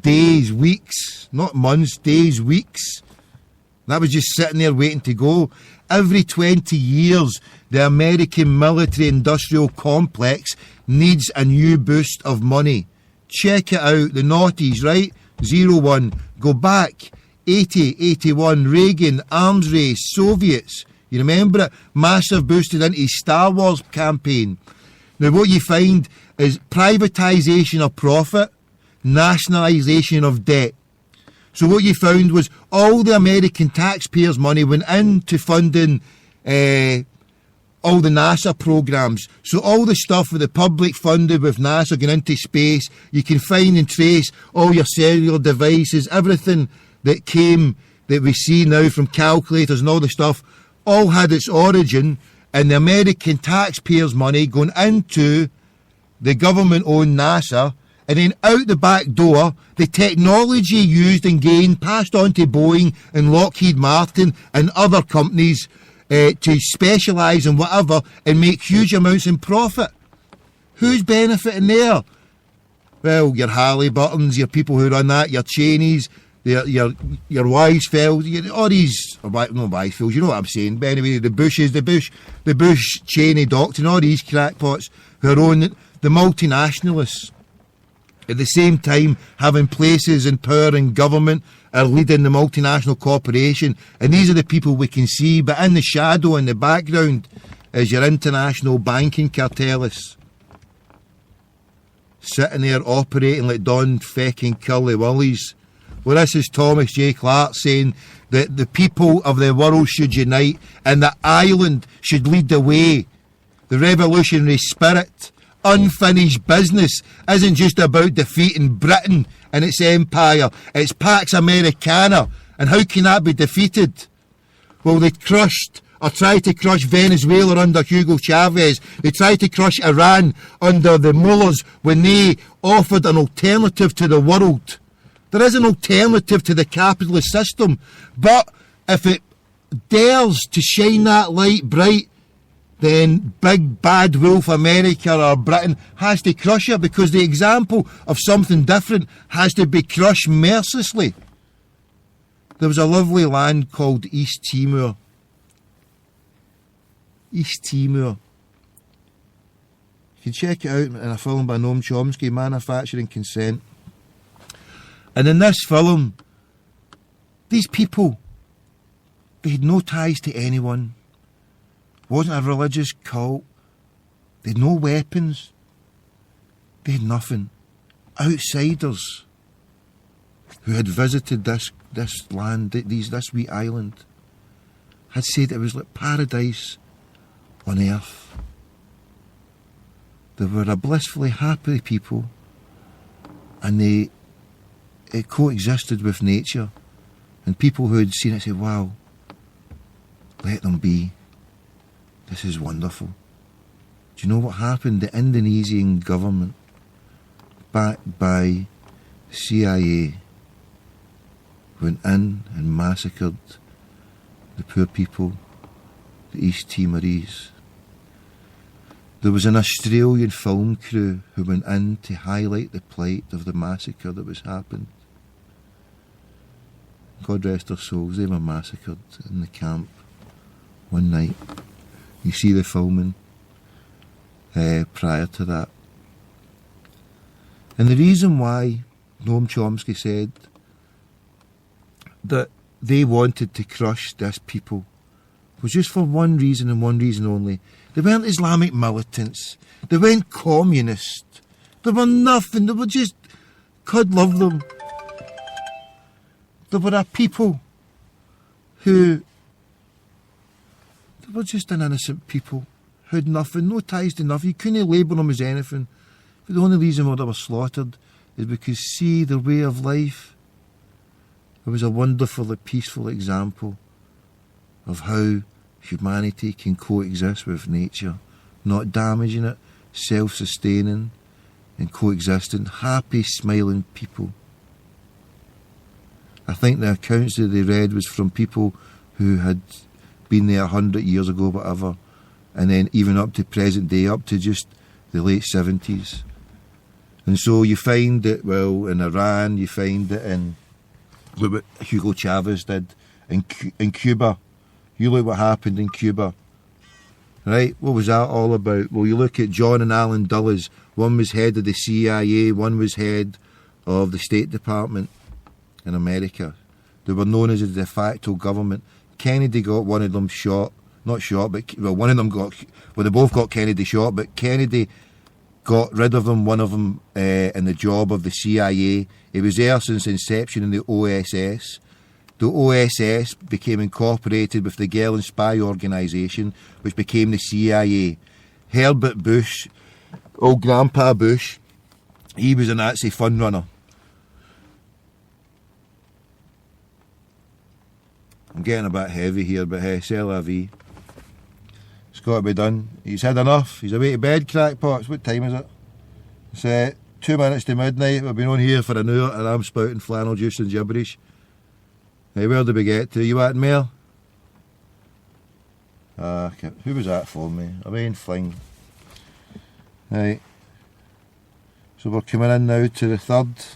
A: days, weeks, not months, days, weeks. That was just sitting there waiting to go. Every 20 years, the American military-industrial complex needs a new boost of money. Check it out, the noughties, right? 01. Go back. 80, 81, Reagan, arms race, Soviets. You remember it? Massive boosted into his Star Wars campaign. Now what you find is privatisation of profit, nationalisation of debt. So what you found was all the American taxpayers' money went into funding all the NASA programs. So all the stuff with the public funded with NASA going into space, you can find and trace all your cellular devices, everything that came, that we see now from calculators and all the stuff, all had its origin in the American taxpayers' money going into the government-owned NASA, and then out the back door, the technology used and gained, passed on to Boeing and Lockheed Martin and other companies to specialise in whatever and make huge amounts in profit. Who's benefiting there? Well, your Halliburtons, your people who run that, your Cheneys, your Weisfelds, all these, no Weisfelds, you know what I'm saying. But anyway, the Bushes, the Bush, Cheney doctrine, all these crackpots who are on the multinationalists. At the same time, having places in power in government are leading the multinational corporation. And these are the people we can see, but in the shadow, in the background, is your international banking cartelists. Sitting there operating like Don fecking Curly Willies. Well, this is Thomas J. Clark saying that the people of the world should unite and that Ireland should lead the way. The revolutionary spirit, unfinished business, isn't just about defeating Britain and its empire. It's Pax Americana. And how can that be defeated? Well, they crushed or tried to crush Venezuela under Hugo Chavez. They tried to crush Iran under the mullahs when they offered an alternative to the world. There is an alternative to the capitalist system, but if it dares to shine that light bright, then big bad wolf America or Britain has to crush it, because the example of something different has to be crushed mercilessly. There was a lovely land called East Timor. East Timor. You can check it out in a film by Noam Chomsky, Manufacturing Consent. And in this film, these people, they had no ties to anyone. Wasn't a religious cult. They had no weapons. They had nothing. Outsiders who had visited this land, this wee island, had said it was like paradise on earth. They were a blissfully happy people, and it coexisted with nature. And people who had seen it said, wow, let them be. This is wonderful. Do you know what happened? The Indonesian government, backed by the CIA, went in and massacred the poor people, the East Timorese. There was an Australian film crew who went in to highlight the plight of the massacre that was happened. God rest their souls, they were massacred in the camp one night. You see the filming prior to that. And the reason why Noam Chomsky said that they wanted to crush this people was just for one reason and one reason only. They weren't Islamic militants. They weren't communist. They were nothing. They were just, God love them. They were a people who They were just an innocent people who had nothing, no ties to nothing. You couldn't label them as anything. But the only reason why they were slaughtered is because, see, their way of life, it was a wonderful, peaceful example of how humanity can coexist with nature, not damaging it, self-sustaining and coexisting, happy, smiling people. I think the accounts that they read was from people who had been there 100 years ago, whatever, and then even up to present day, up to just the late 70s. And so you find it, well, in Iran, you find it in, look what Hugo Chavez did in Cuba. You look what happened in Cuba. Right, what was that all about? Well, you look at John and Alan Dulles. One was head of the CIA, one was head of the State Department in America. They were known as the de facto government. Kennedy got one of them shot. Not shot, but, well, one of them got, well, they both got Kennedy shot, but Kennedy got rid of them, one of them, in the job of the CIA. He was there since inception in the OSS. The OSS became incorporated with the Girl and Spy Organisation, which became the CIA. Herbert Bush, old Grandpa Bush, he was a Nazi fund runner. I'm getting a bit heavy here, but hey, c'est la vie. It's got to be done. He's had enough. He's away to bed, crackpots. What time is it? It's 2 minutes to midnight. We've been on here for an hour and I'm spouting flannel juice and gibberish. Hey, where did we get to? You at mail? Who was that for me? Away in fling. Right. So we're coming in now to the 3rd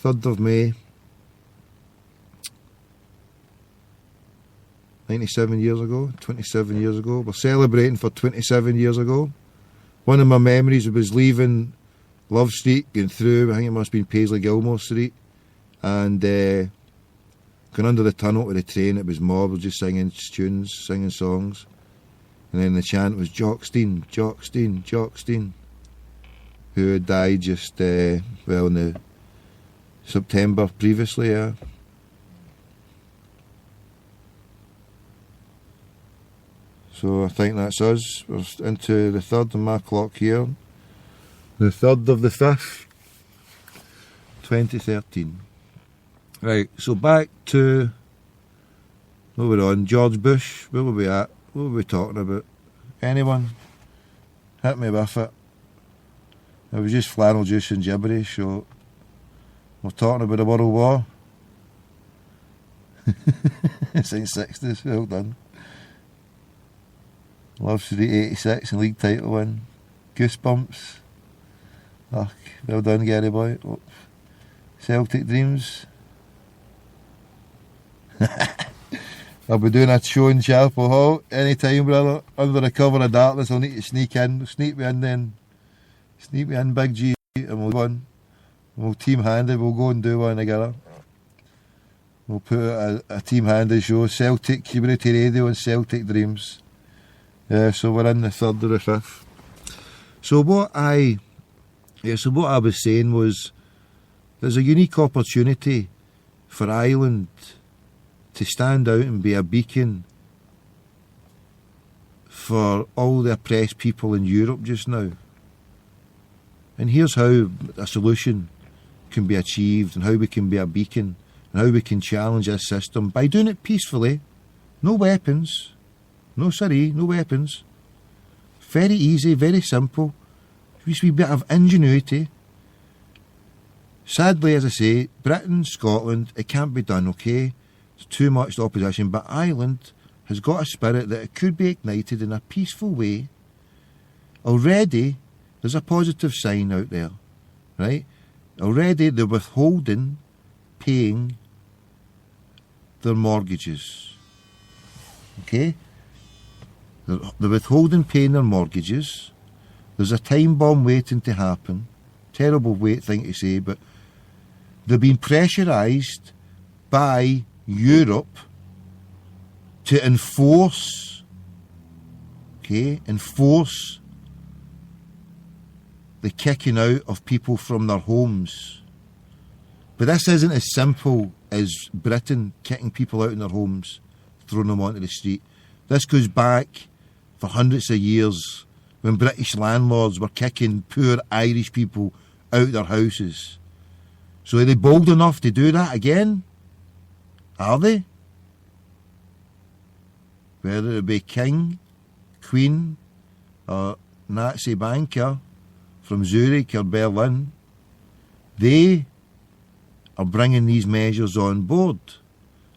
A: of May. 97 years ago, 27 years ago. We're celebrating for 27 years ago. One of my memories was leaving Love Street, going through, I think it must have been Paisley Gilmore Street, and going under the tunnel to the train. It was mob, just singing tunes, singing songs. And then the chant was Jockstein, Jockstein, Jockstein, who had died just, in the September previously, yeah. So I think that's us. We're into the 3rd on my clock here. The 3rd of the 5th, 2013. Right, so back to, what were we on? George Bush. Where were we at? What were we talking about? Anyone? Hit me with it. It was just flannel juice and gibberish, so we're talking about a world war. Since 60s, well done. Love Street 86 and league title win. Goosebumps. Oh, well done, Gary boy. Oh. Celtic dreams. I'll be doing a show in Chapel Hall anytime, brother. Under the cover of darkness, I'll need to sneak in. Sneak me in then. Sneak me in, Big G, and we'll go on. We'll team-handed, we'll go and do one together. We'll put a team-handed show. Celtic Community Radio and Celtic Dreams. Yeah, so we're in the 3rd or the 5th. So what I was saying was, there's a unique opportunity for Ireland to stand out and be a beacon for all the oppressed people in Europe just now. And here's how a solution can be achieved, and how we can be a beacon, and how we can challenge this system by doing it peacefully. No weapons. No sorry, no weapons. Very easy, very simple. Just a bit of ingenuity. Sadly, as I say, Britain, Scotland, it can't be done, okay? It's too much opposition, but Ireland has got a spirit that it could be ignited in a peaceful way. Already, there's a positive sign out there, right? Already, they're withholding paying their mortgages, okay? They're withholding paying their mortgages. There's a time bomb waiting to happen. Terrible thing to say, but they're being pressurised by Europe to enforce the kicking out of people from their homes. But this isn't as simple as Britain kicking people out in their homes, throwing them onto the street. This goes back for hundreds of years when British landlords were kicking poor Irish people out their houses. So are they bold enough to do that again? Are they? Whether it be king, queen, or Nazi banker from Zurich or Berlin, they are bringing these measures on board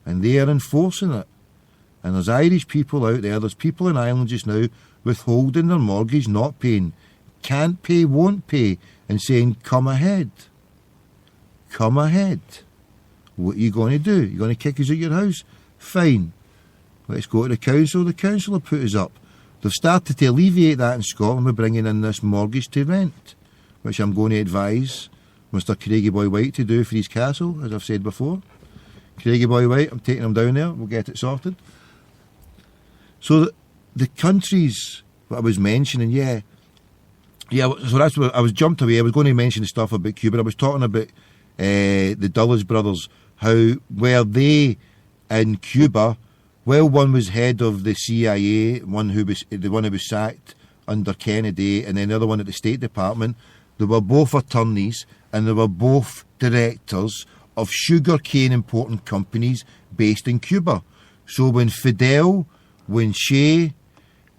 A: and they are enforcing it. And there's Irish people out there, there's people in Ireland just now withholding their mortgage, not paying, can't pay, won't pay, and saying, come ahead. Come ahead. What are you going to do? You're going to kick us out your house? Fine. Let's go to the council. The council will put us up. They've started to alleviate that in Scotland by bringing in this mortgage to rent, which I'm going to advise Mr. Craigie Boy White to do for his castle, as I've said before. Craigie Boy White, I'm taking him down there. We'll get it sorted. So the countries that I was mentioning, yeah. So that's what I was jumped away. I was going to mention the stuff about Cuba. I was talking about the Dulles brothers. How were they in Cuba? Well, one was head of the CIA, the one who was sacked under Kennedy, and then the other one at the State Department. They were both attorneys, and they were both directors of sugarcane importing companies based in Cuba. So when Fidel, when Che,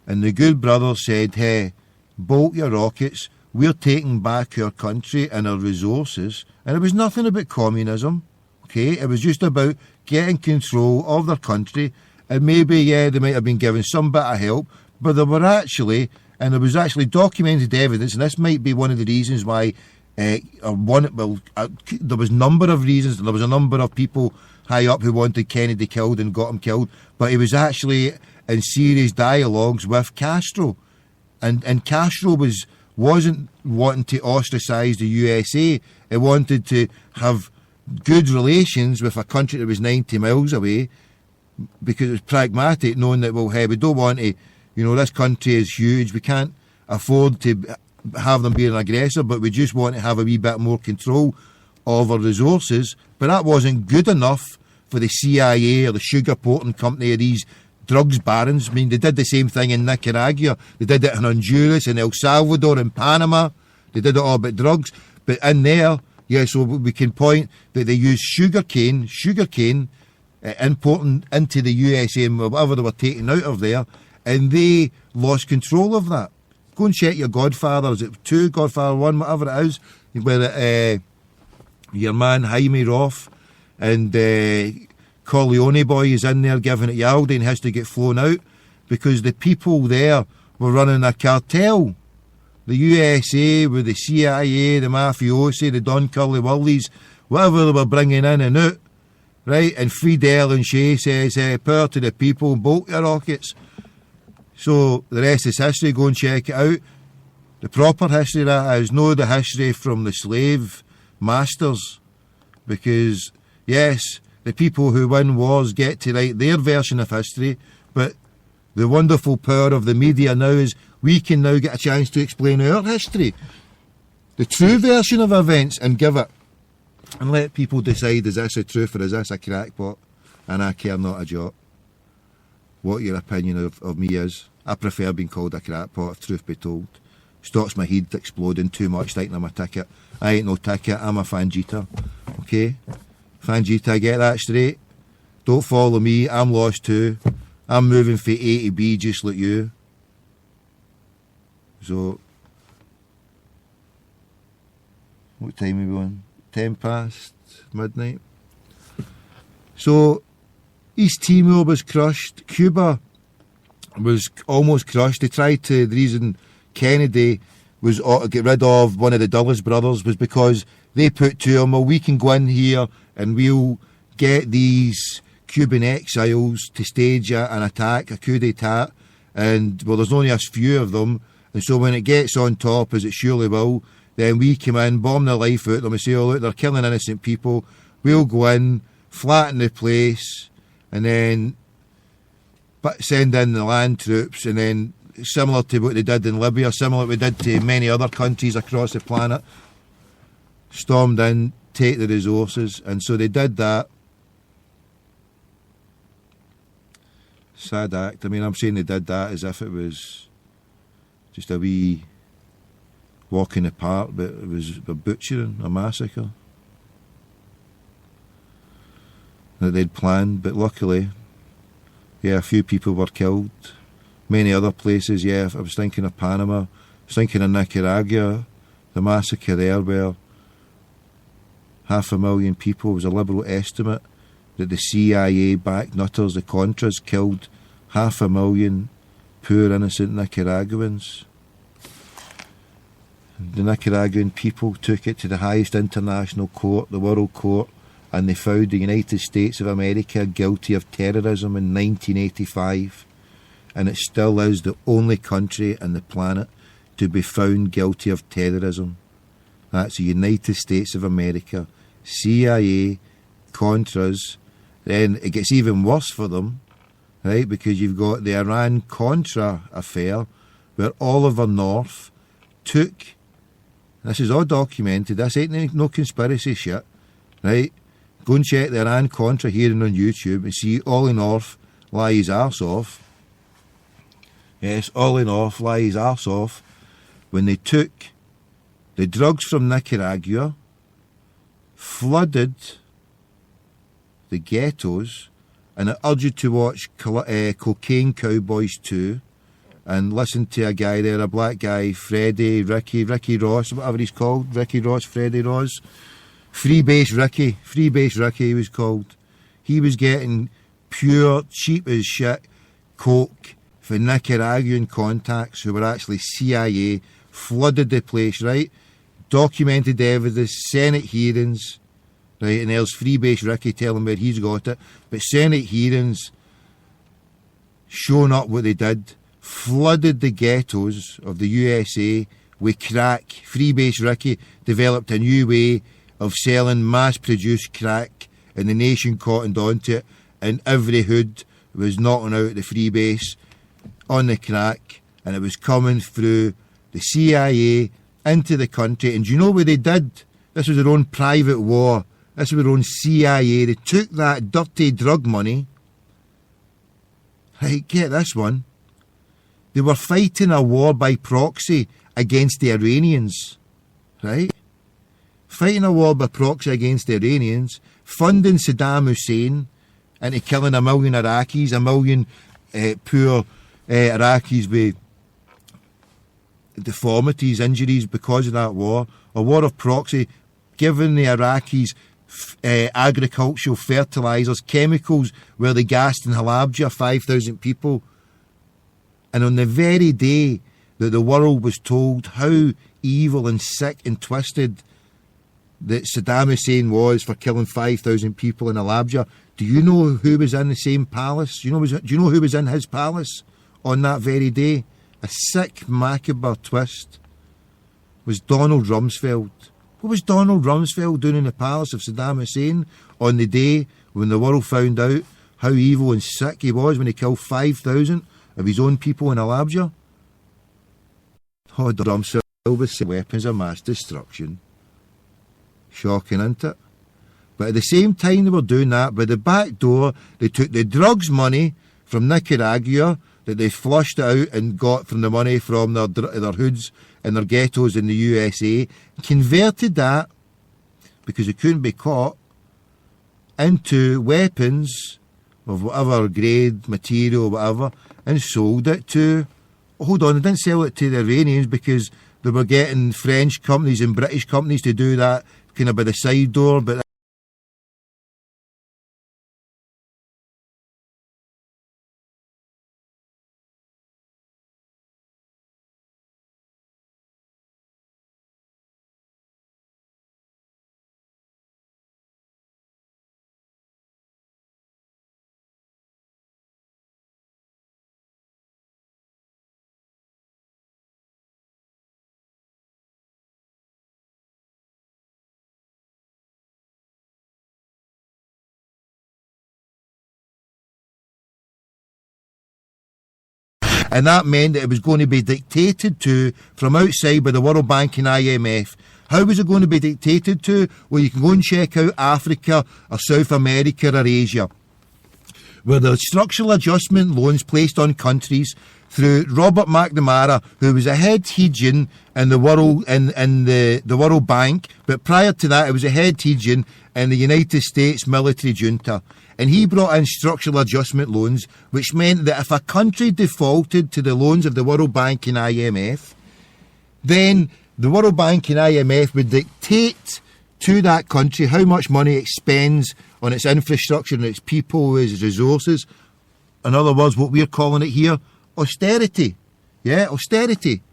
A: and the good brothers said, hey, bolt your rockets, we're taking back our country and our resources, and it was nothing about communism, okay? It was just about getting control of their country, and maybe, yeah, they might have been given some bit of help, but there was actually documented evidence, and this might be one of the reasons why, there was a number of reasons, there was a number of people high up who wanted Kennedy killed and got him killed, but he was actually in serious dialogues with Castro, and Castro wasn't wanting to ostracise the USA. It wanted to have good relations with a country that was 90 miles away, because it was pragmatic, knowing that, well, hey, we don't want to, this country is huge, we can't afford to have them be an aggressor, but we just want to have a wee bit more control of our resources. But that wasn't good enough for the CIA or the sugar porting company or these drugs barons. I mean, they did the same thing in Nicaragua, they did it in Honduras, in El Salvador, in Panama, they did it all about drugs. But in there, yeah, so we can point that they used sugarcane, importing into the USA and whatever they were taking out of there, and they lost control of that. Go and check your Godfather, is it 2, Godfather 1, whatever it is, where your man Jaime Roth and Corleone boy is in there giving it Yaldi and has to get flown out because the people there were running a cartel. The USA with the CIA, the mafiosi, the Don Curly Willies, whatever they were bringing in and out, right? And Fidel and Che says, power to the people, bolt your rockets. So the rest is history, go and check it out. The proper history, that is, know the history from the slave masters. Because, yes, the people who win wars get to write their version of history, but the wonderful power of the media now is we can now get a chance to explain our history, the true version of events, and give it, and let people decide, is this a truth or is this a crackpot? And I care not a jot what your opinion of me is. I prefer being called a crackpot, if truth be told. Stops my head exploding too much thinking I'm a ticket. I ain't no ticket, I'm a Fangita. Okay? Fangita, get that straight. Don't follow me, I'm lost too. I'm moving from A to B just like you. So, what time are we on? 10 past midnight. So, East Timor was crushed. Cuba was almost crushed. They tried to, the reason Kennedy was to get rid of one of the Dulles brothers was because they put to him, well, we can go in here and we'll get these Cuban exiles to stage an attack, a coup d'etat, and, well, there's only a few of them, and so when it gets on top, as it surely will, then we come in, bomb their life out of them and say, oh, look, they're killing innocent people. We'll go in, flatten the place, and then send in the land troops, and then similar to what they did in Libya, similar to what we did to many other countries across the planet, stormed in, take the resources, and so they did that. Sad act. I mean, I'm saying they did that as if it was just a wee walk in the park, but it was a butchering, a massacre that they'd planned. But luckily, yeah, a few people were killed. Many other places, yeah, I was thinking of Panama, I was thinking of Nicaragua, the massacre there where 500,000 people was a liberal estimate that the CIA-backed nutters, the Contras, killed 500,000 poor innocent Nicaraguans. The Nicaraguan people took it to the highest international court, the World Court, and they found the United States of America guilty of terrorism in 1985. And it still is the only country on the planet to be found guilty of terrorism. That's the United States of America. CIA, Contras. Then it gets even worse for them, right? Because you've got the Iran-Contra affair where Oliver North took, this is all documented, this ain't no conspiracy shit, right? Go and check the Iran-Contra hearing on YouTube and see Ollie North lie his arse off. Yes, Ollie North lie his arse off when they took the drugs from Nicaragua, flooded the ghettos, and I urge you to watch Cocaine Cowboys 2 and listen to a guy there, a black guy, Ricky Ross, whatever he's called, Ricky Ross, Freddie Ross, Freebase Ricky he was called. He was getting pure, cheap as shit coke for Nicaraguan contacts who were actually CIA, flooded the place, right? Documented evidence, Senate hearings, right? And there's Freebase Ricky telling where he's got it. But Senate hearings showing up what they did, flooded the ghettos of the USA with crack. Freebase Ricky developed a new way of selling mass-produced crack, and the nation cottoned onto it, and every hood was knocking out the freebase on the crack, and it was coming through the CIA into the country. And do you know what they did? This was their own private war. This was their own CIA. They took that dirty drug money. Right, get this one. They were fighting a war by proxy against the Iranians. Right? Fighting a war by proxy against the Iranians, funding Saddam Hussein into killing 1 million Iraqis, 1 million poor Iraqis with deformities, injuries because of that war. A war of proxy, giving the Iraqis agricultural fertilisers, chemicals where they gassed in Halabja 5,000 people. And on the very day that the world was told how evil and sick and twisted that Saddam Hussein was for killing 5,000 people in Halabja, do you know who was in the same palace? Do you know who was in his palace on that very day? A sick, macabre twist was Donald Rumsfeld. What was Donald Rumsfeld doing in the palace of Saddam Hussein on the day when the world found out how evil and sick he was when he killed 5,000 of his own people in Halabja? Oh, Rumsfeld was weapons of mass destruction. Shocking, isn't it? But at the same time they were doing that, by the back door, they took the drugs money from Nicaragua that they flushed out and got from the money from their hoods and their ghettos in the USA, converted that, because it couldn't be caught, into weapons of whatever grade, material, whatever, and sold it to, hold on, they didn't sell it to the Iranians because they were getting French companies and British companies to do that kind of by the side door, but and that meant that it was going to be dictated to from outside by the World Bank and IMF. How was it going to be dictated to? Well, you can go and check out Africa or South America or Asia. were the structural adjustment loans placed on countries through Robert McNamara, who was a head Hegian in the World in the World Bank, but prior to that, it was a head Hegian in the United States military junta. And he brought in structural adjustment loans, which meant that if a country defaulted to the loans of the World Bank and IMF, then the World Bank and IMF would dictate to that country how much money it spends on its infrastructure and its people, its resources. In other words, what we're calling it here, austerity. Yeah, austerity.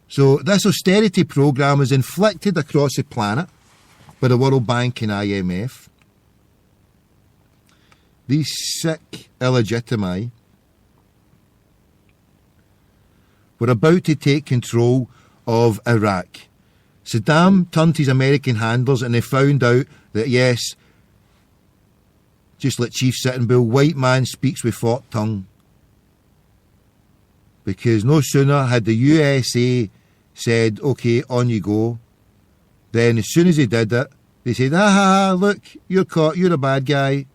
A: So this austerity programme is inflicted across the planet by the World Bank and IMF. These sick illegitimi were about to take control of Iraq. Saddam turned to his American handlers and they found out that, yes, just like Chief Sitting Bull, white man speaks with forked tongue. Because no sooner had the USA said, OK, on you go, then as soon as they did it, they said, look, you're caught, you're a bad guy.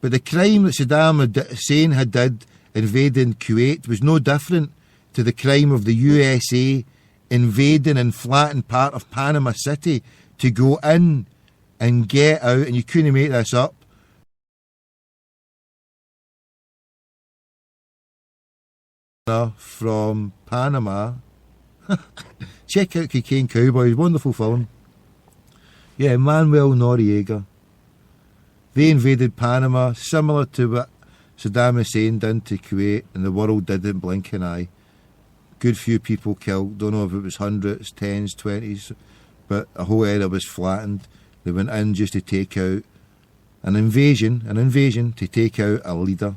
A: But the crime that Saddam Hussein had did invading Kuwait was no different to the crime of the USA invading and flattening part of Panama City to go in and get out, and you couldn't make this up. From Panama. Check out Cocaine Cowboys, wonderful film. Yeah, Manuel Noriega. They invaded Panama, similar to what Saddam Hussein did to Kuwait, and the world didn't blink an eye. Good few people killed, don't know if it was hundreds, tens, 20s, but a whole area was flattened. They went in just to take out an invasion to take out a leader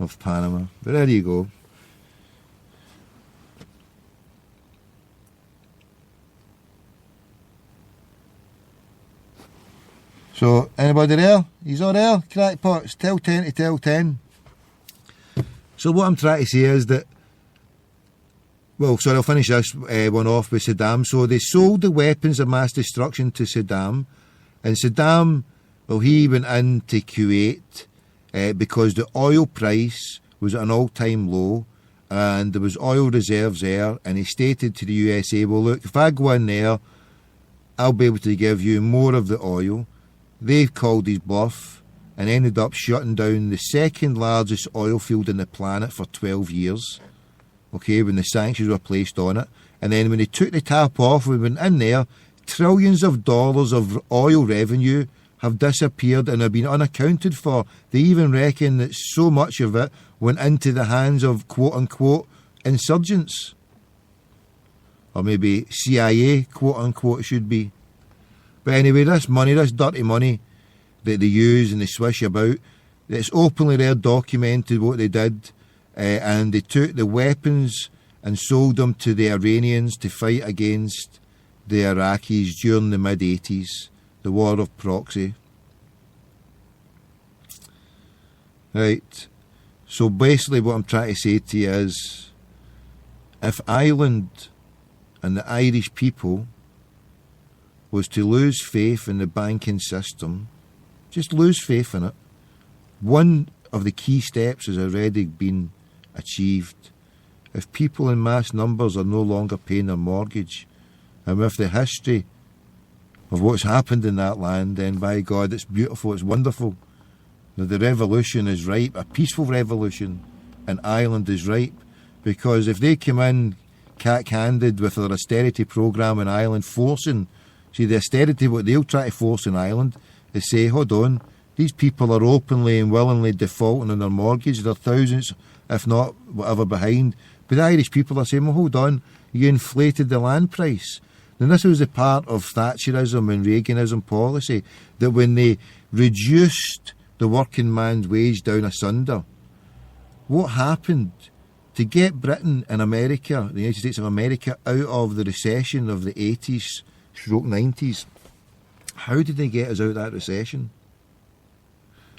A: of Panama. But there you go. So, anybody there? He's all there? Crackpots, tell 10 to tell 10. So what I'm trying to say is that, well, sorry, I'll finish this one off with Saddam. So they sold the weapons of mass destruction to Saddam, and Saddam, well, he went into Kuwait because the oil price was at an all-time low, and there was oil reserves there, and he stated to the USA, well, look, if I go in there, I'll be able to give you more of the oil. They called his bluff and ended up shutting down the second largest oil field in the planet for 12 years, okay, when the sanctions were placed on it. And then when they took the tap off, we went in there, trillions of dollars of oil revenue have disappeared and have been unaccounted for. They even reckon that so much of it went into the hands of quote-unquote insurgents. Or maybe CIA, quote-unquote, should be. But anyway, this money, this dirty money that they use and they swish about, it's openly there documented what they did, and they took the weapons and sold them to the Iranians to fight against the Iraqis during the mid-80s, the war of proxy. Right, so basically what I'm trying to say to you is, if Ireland and the Irish people was to lose faith in the banking system, just lose faith in it, one of the key steps has already been achieved. If people in mass numbers are no longer paying their mortgage, and with the history of what's happened in that land, then by God, it's beautiful, it's wonderful. The revolution is ripe, a peaceful revolution in Ireland is ripe, because if they come in cack-handed with their austerity programme in Ireland, forcing, see, the austerity, what they'll try to force in Ireland is say, hold on, these people are openly and willingly defaulting on their mortgage, they're thousands, if not whatever, behind. But the Irish people are saying, well, hold on, you inflated the land price. And this was a part of Thatcherism and Reaganism policy, that when they reduced the working man's wage down asunder, what happened? To get Britain and America, the United States of America, out of the recession of the 80s, stroke 90s, how did they get us out of that recession?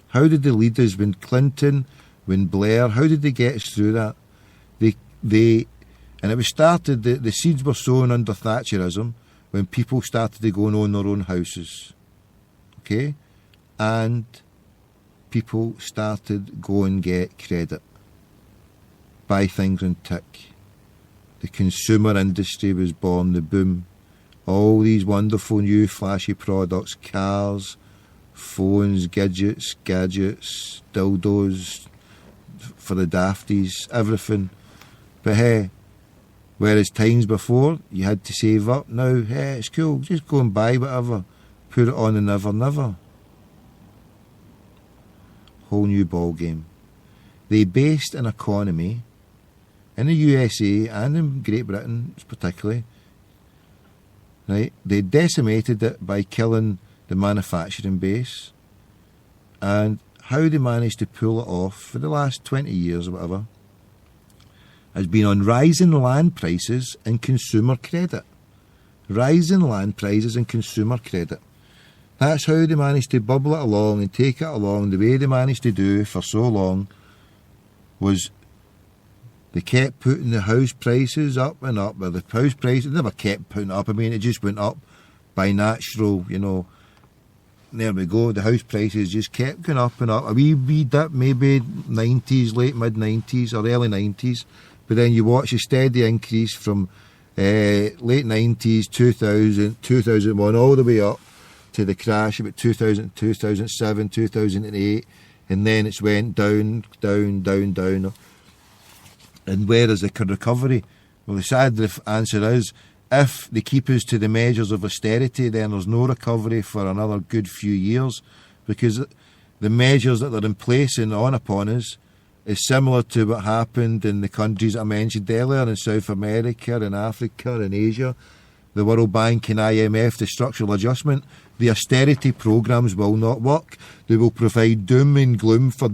A: How did the leaders, when Clinton, when Blair, how did they get us through that? And it was started, the seeds were sown under Thatcherism when people started to go and own their own houses. Okay? And people started go and get credit, buy things on tick. The consumer industry was born, the boom. All these wonderful new flashy products, cars, phones, gadgets, dildos for the dafties, everything. But hey, whereas times before you had to save up, now hey, it's cool, just go and buy whatever, put it on and never. Whole new ball game. They based an economy in the USA and in Great Britain particularly, right? They decimated it by killing the manufacturing base, and how they managed to pull it off for the last 20 years or whatever has been on rising land prices and consumer credit. Rising land prices and consumer credit. That's how they managed to bubble it along and take it along the way they managed to do for so long. Was they kept putting the house prices up and up, or the house prices never kept putting up. I mean, it just went up by natural, there we go, the house prices just kept going up and up. A wee dip, maybe 90s, late mid-90s or early 90s, but then you watch a steady increase from late 90s, 2000, 2001, all the way up to the crash about 2000, 2007, 2008, and then it's went down. And where is the recovery? Well, the sad answer is, if they keep us to the measures of austerity, then there's no recovery for another good few years, because the measures that they're in place and on upon us is similar to what happened in the countries I mentioned earlier, in South America, in Africa, in Asia, the World Bank and IMF, the structural adjustment. The austerity programmes will not work. They will provide doom and gloom for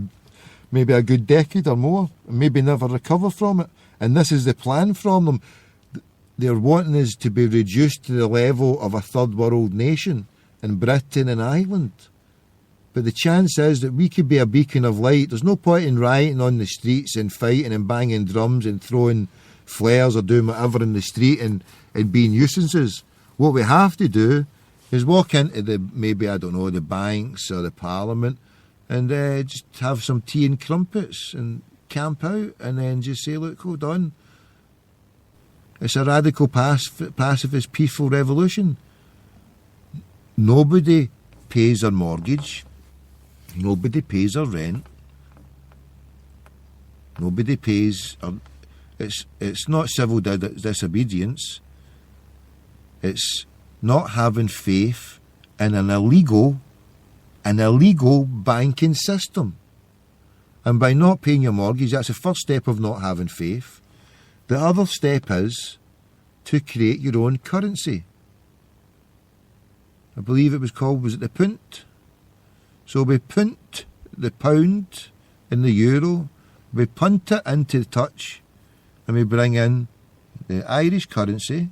A: maybe a good decade or more, and maybe never recover from it. And this is the plan from them. They're wanting us to be reduced to the level of a third world nation in Britain and Ireland. But the chance is that we could be a beacon of light. There's no point in rioting on the streets and fighting and banging drums and throwing flares or doing whatever in the street and being nuisances. What we have to do is walk into the banks or the parliament and just have some tea and crumpets and camp out and then just say, look, hold on. It's a radical pacifist peaceful revolution. Nobody pays their mortgage. Nobody pays their rent. Nobody pays... It's not civil disobedience. It's not having faith in an illegal banking system. And by not paying your mortgage, that's the first step of not having faith. The other step is to create your own currency. I believe it was the punt? So we punt the pound and the euro, we punt it into the touch, and we bring in the Irish currency,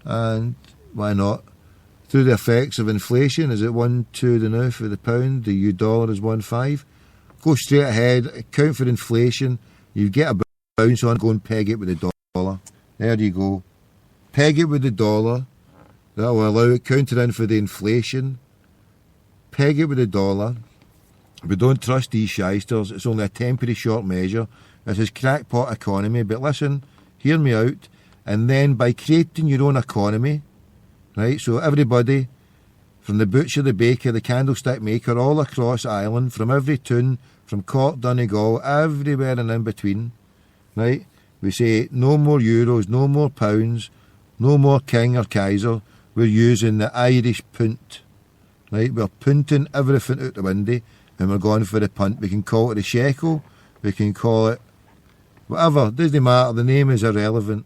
A: and why not? Through the effects of inflation, is it 1.2 now for the pound? The US dollar is 1.5. Go straight ahead, account for inflation. You get a bounce on, go and peg it with the dollar. There you go. Peg it with the dollar. That will allow it, counter in for the inflation. Peg it with the dollar. We don't trust these shysters. It's only a temporary short measure. This is crackpot economy. But listen, hear me out. And then by creating your own economy, right, so everybody, from the butcher, the baker, the candlestick maker, all across Ireland, from every town, from Cork, Donegal, everywhere and in between, right, we say no more euros, no more pounds, no more king or kaiser. We're using the Irish punt, right? We're punting everything out the window and we're going for the punt. We can call it a shekel, we can call it whatever, doesn't matter, the name is irrelevant.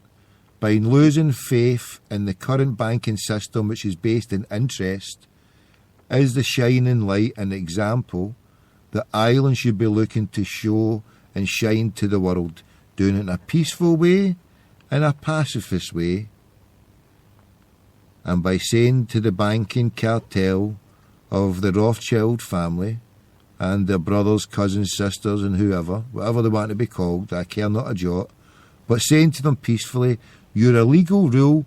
A: By losing faith in the current banking system, which is based in interest, is the shining light and example that Ireland should be looking to show and shine to the world, doing it in a peaceful way, in a pacifist way, and by saying to the banking cartel of the Rothschild family and their brothers, cousins, sisters and whoever, whatever they want to be called, I care not a jot, but saying to them peacefully, your illegal rule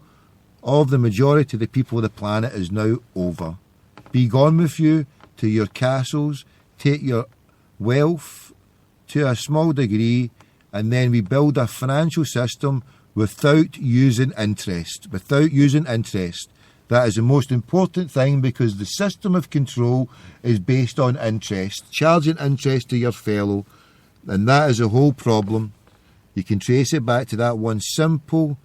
A: of the majority of the people of the planet is now over. Be gone with you to your castles, take your wealth to a small degree, and then we build a financial system without using interest. Without using interest. That is the most important thing, because the system of control is based on interest, charging interest to your fellow, and that is the whole problem. You can trace it back to that one simple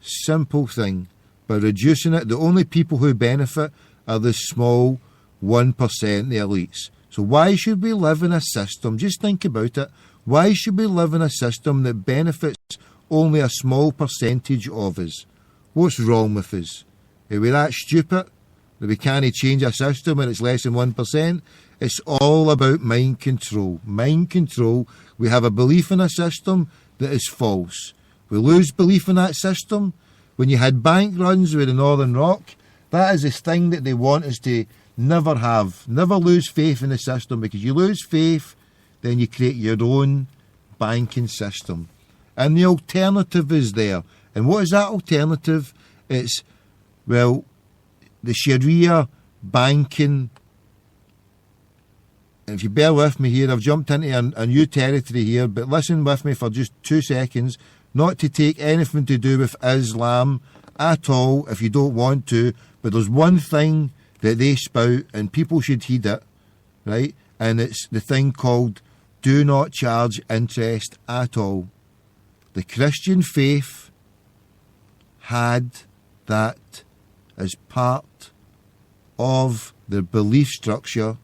A: thing. By reducing it, the only people who benefit are the small 1%, the elites. So why should we live in a system, just think about it, why should we live in a system that benefits only a small percentage of us? What's wrong with us? Are we that stupid that we can't change a system when it's less than 1%? It's all about mind control. Mind control. We have a belief in a system that is false. We lose belief in that system. When you had bank runs with the Northern Rock, that is the thing that they want us to never have. Never lose faith in the system, because you lose faith, then you create your own banking system. And the alternative is there. And what is that alternative? It's, well, the Sharia banking. And if you bear with me here, I've jumped into a new territory here, but listen with me for just 2 seconds, not to take anything to do with Islam at all if you don't want to, but there's one thing that they spout and people should heed it, right? And it's the thing called do not charge interest at all. The Christian faith had that as part of their belief structure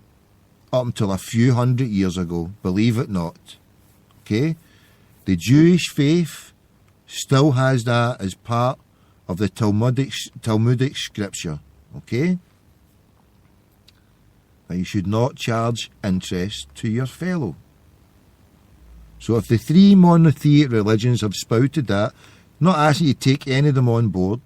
A: up until a few hundred years ago, believe it not. Okay? The Jewish faith still has that as part of the Talmudic scripture. Okay? Now you should not charge interest to your fellow. So if the 3 monotheistic religions have spouted that, not asking you to take any of them on board,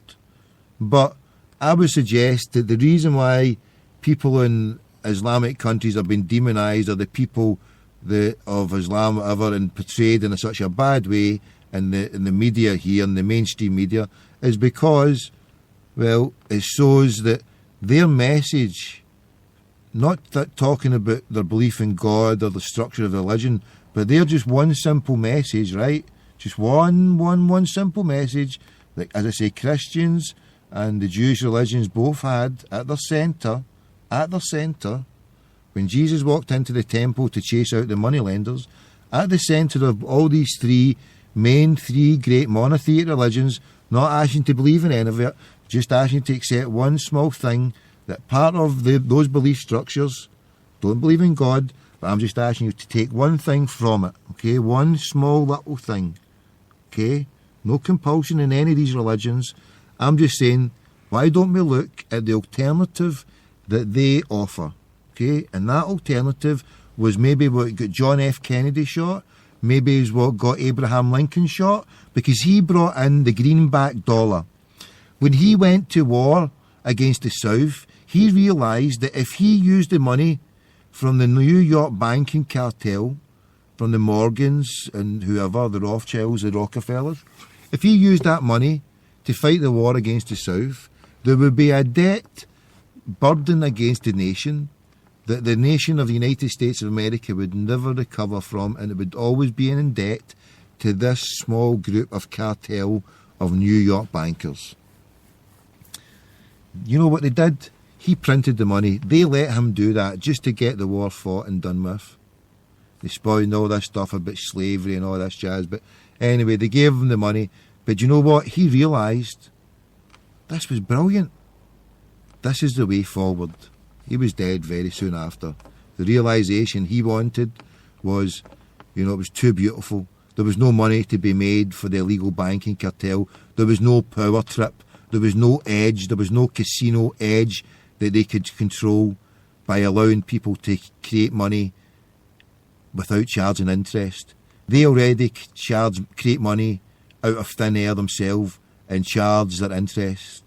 A: but I would suggest that the reason why people in Islamic countries have been demonised, or the people of Islam, whatever, and portrayed in such a bad way in the media here, in the mainstream media, is because, well, it shows that their message, not that talking about their belief in God or the structure of religion, but they're just one simple message, right? Just one simple message, like, as I say, Christians and the Jewish religions both had at their centre, when Jesus walked into the temple to chase out the moneylenders, at the centre of all these three great monotheistic religions, not asking to believe in any of it, just asking to accept one small thing, that part of those belief structures, don't believe in God, but I'm just asking you to take one thing from it, okay? One small little thing, okay? No compulsion in any of these religions. I'm just saying, why don't we look at the alternative that they offer, okay? And that alternative was maybe what got John F. Kennedy shot, maybe is what got Abraham Lincoln shot, because he brought in the greenback dollar. When he went to war against the South, he realised that if he used the money from the New York banking cartel, from the Morgans and whoever, the Rothschilds, the Rockefellers, if he used that money to fight the war against the South, there would be a debt burden against the nation that the nation of the United States of America would never recover from, and it would always be in debt to this small group of cartel of New York bankers. You know what they did? He printed the money. They let him do that just to get the war fought and done with. They spoiled all this stuff about slavery and all this jazz. But anyway, they gave him the money. But you know what? He realised this was brilliant. This is the way forward. He was dead very soon after. The realisation he wanted was, it was too beautiful. There was no money to be made for the illegal banking cartel. There was no power trip. There was no edge. There was no casino edge that they could control by allowing people to create money without charging interest. They already create money out of thin air themselves and charge their interest.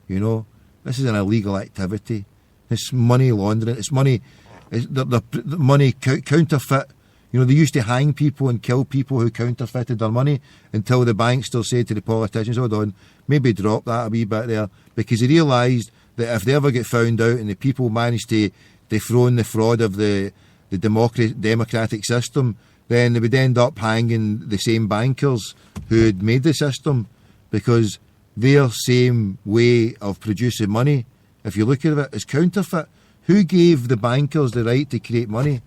A: This is an illegal activity. It's money laundering. It's money. The money counterfeit. You know, they used to hang people and kill people who counterfeited their money until the banks still said to the politicians, hold on, maybe drop that a wee bit there, because they realised that if they ever get found out and the people managed to dethrone the fraud of the democratic system, then they would end up hanging the same bankers who had made the system, because their same way of producing money, if you look at it, is counterfeit. Who gave the bankers the right to create money?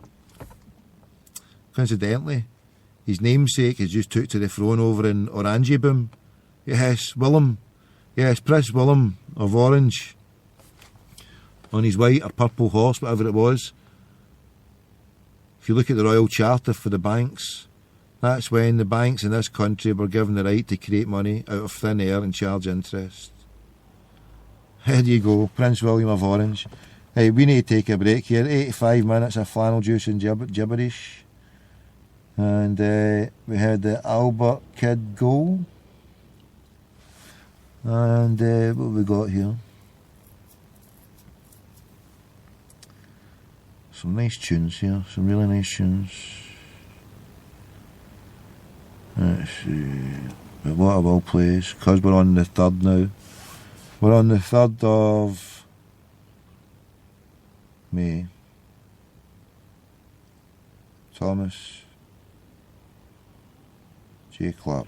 A: Coincidentally, his namesake has just took to the throne over in Orangeboom. Yes, Willem. Yes, Prince Willem of Orange. On his white or purple horse, whatever it was. If you look at the Royal Charter for the banks, that's when the banks in this country were given the right to create money out of thin air and charge interest. There you go, Prince William of Orange. Hey, we need to take a break here. 85 minutes of flannel juice and gibberish. And we had the Albert Kid goal. And what have we got here? Some nice tunes here, some really nice tunes. Let's see. But what of all plays? Because we're on the 3rd now. We're on the 3rd of May. Thomas J. Clark.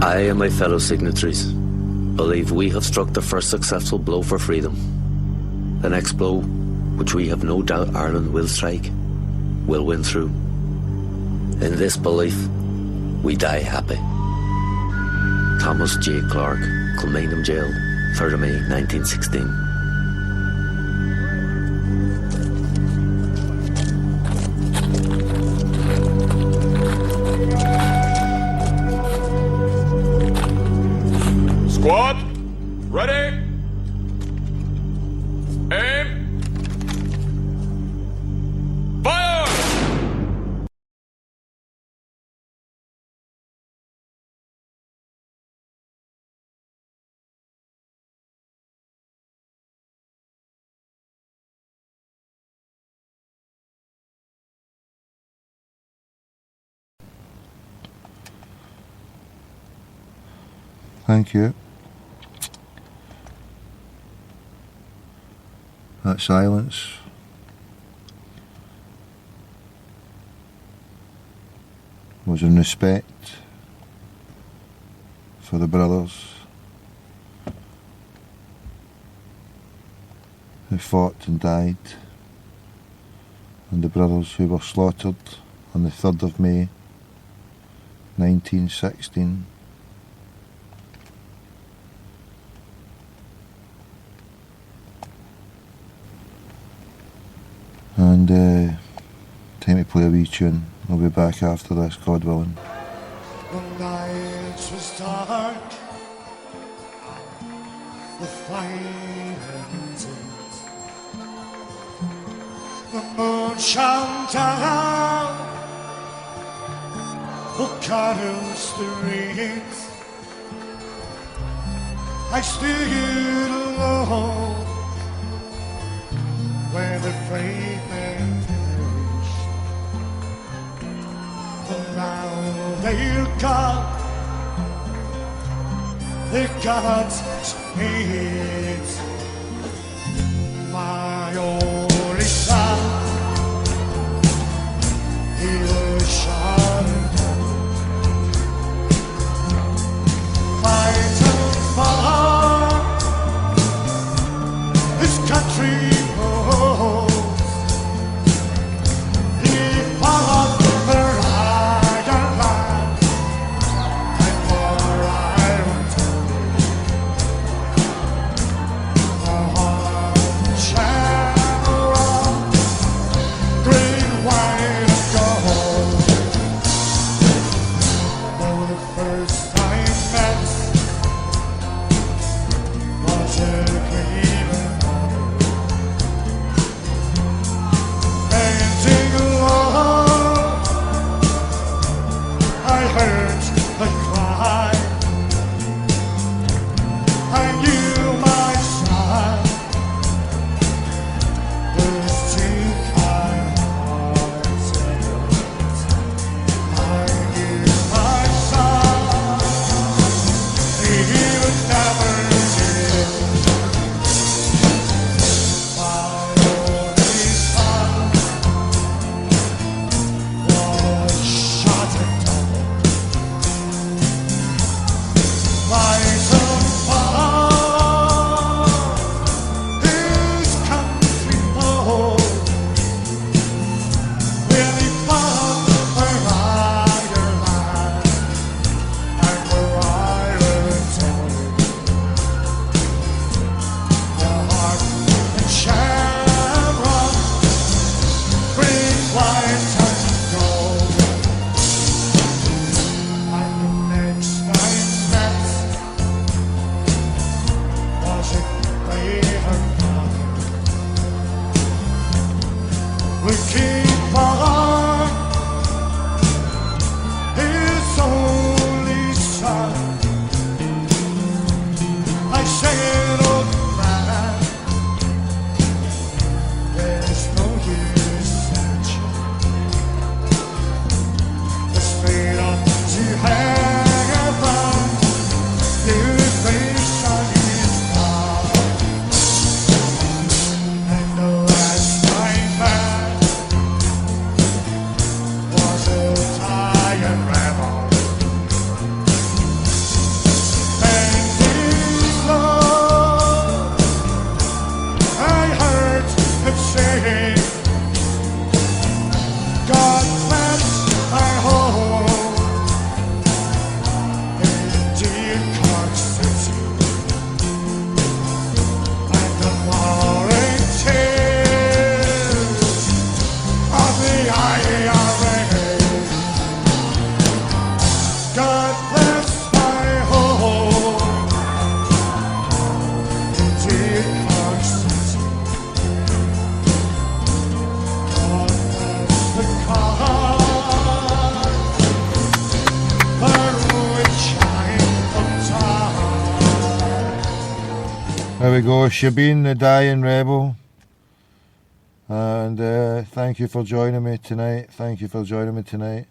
H: I and my fellow signatories believe we have struck the first successful blow for freedom. The next blow, which we have no doubt Ireland will strike, will win through. In this belief, we die happy. Thomas J. Clark, Kilmainham Jail, 3rd of May 1916.
I: Squad, ready, aim, fire!
A: Thank you. That silence was in respect for the brothers who fought and died, and the brothers who were slaughtered on the 3rd of May 1916. And time to play a wee tune. I'll be back after this, God willing.
J: The night was dark, the fight ended. The moon shone down the garden streets. I stood alone where the brave men perished. For now they're gone, their gods needs. My only son, he was shot and fighting for his country. He fought for Ireland and for Ireland. The hard shamrock, green, white, and gold. For the first time met was a green and painting alone. I heard the cry. I knew my son was too kind-hearted. I knew my son, he would never give. My only son was shot and doubled. Fighting for his country home. When he fought for Ireland and for Ireland's own. The heart and shamrock, green, white, and gold. And the next I met was a brave and brother. We keep on his only son. I said, old man, there's no use searching. It's straight up to heaven. You face on his path. And the last time back was a tired rebel. And his love, I heard him say, God bless our home in dear Cork City. And the roaring tears of the IRA. God bless my home in dear Cork City. God bless the cause for which I'm tired.
A: There we go, Shabeen, the dying rebel. And thank you for joining me tonight. Thank you for joining me tonight.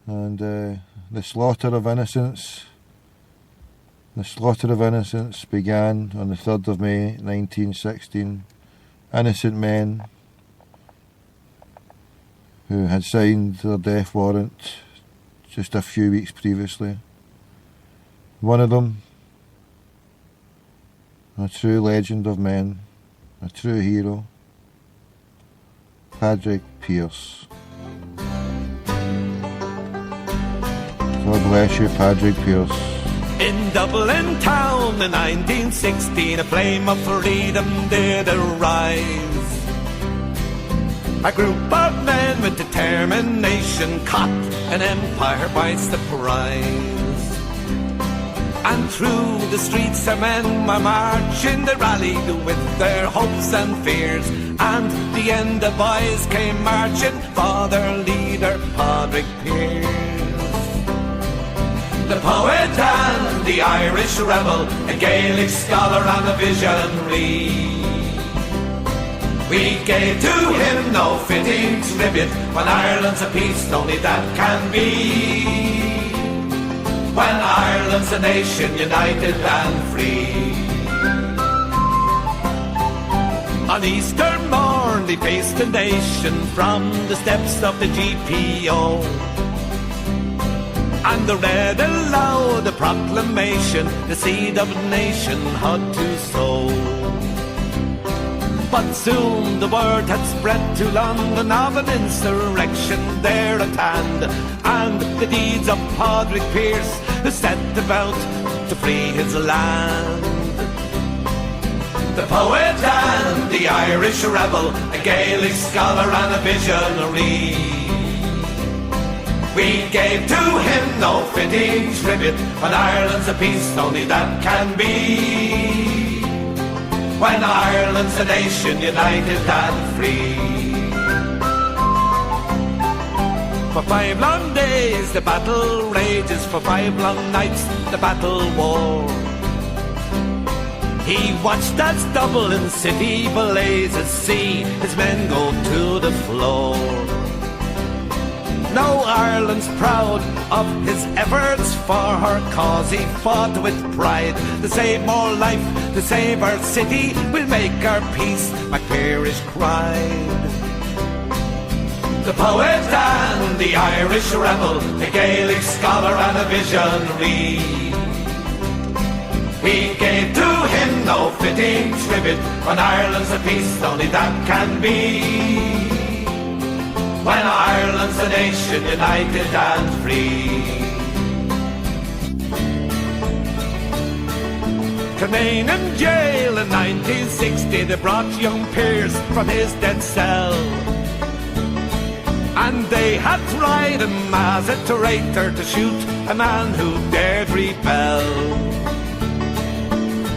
A: And the slaughter of innocents. The slaughter of innocents began on the 3rd of May 1916. Innocent men who had signed their death warrant just a few weeks previously. One of them, a true legend of men, a true hero, Patrick Pearse. God bless you, Patrick Pearse.
K: In Dublin town in 1916, a flame of freedom did arise. A group of men with determination caught an empire by surprise. And through the streets our men were marching, they rallied with their hopes and fears. And the end the boys came marching for their leader, Patrick Pearse. The poet and the Irish rebel, a Gaelic scholar and a visionary. We gave to him no fitting tribute, when Ireland's a peace, only that can be. when Ireland's a nation united and free. On Easter morn they faced the nation from the steps of the GPO, and they read aloud the proclamation the seed of a nation had to sow. But soon the word had spread to London of an insurrection there at hand, and the deeds of Padraig Pearse, who set about to free his land. The poet and the Irish rebel, a Gaelic scholar and a visionary, we gave to him no fitting tribute, when Ireland's a peace only that can be, when Ireland's a nation united and free. For 5 long days the battle rages, for 5 long nights the battle war. He watched as Dublin city blazes, see his men go to the floor. Now Ireland's proud of his efforts for her cause. He fought with pride to save more life, to save our city. We'll make our peace, MacPearish cried. The poet and the Irish rebel, the Gaelic scholar and a visionary, we gave to him no fitting tribute, when Ireland's a peace only that can be, when Ireland's a nation united and free. Canaan in jail in 1960, they brought young Pearse from his dead cell, and they had tried him as a traitor to shoot a man who dared rebel.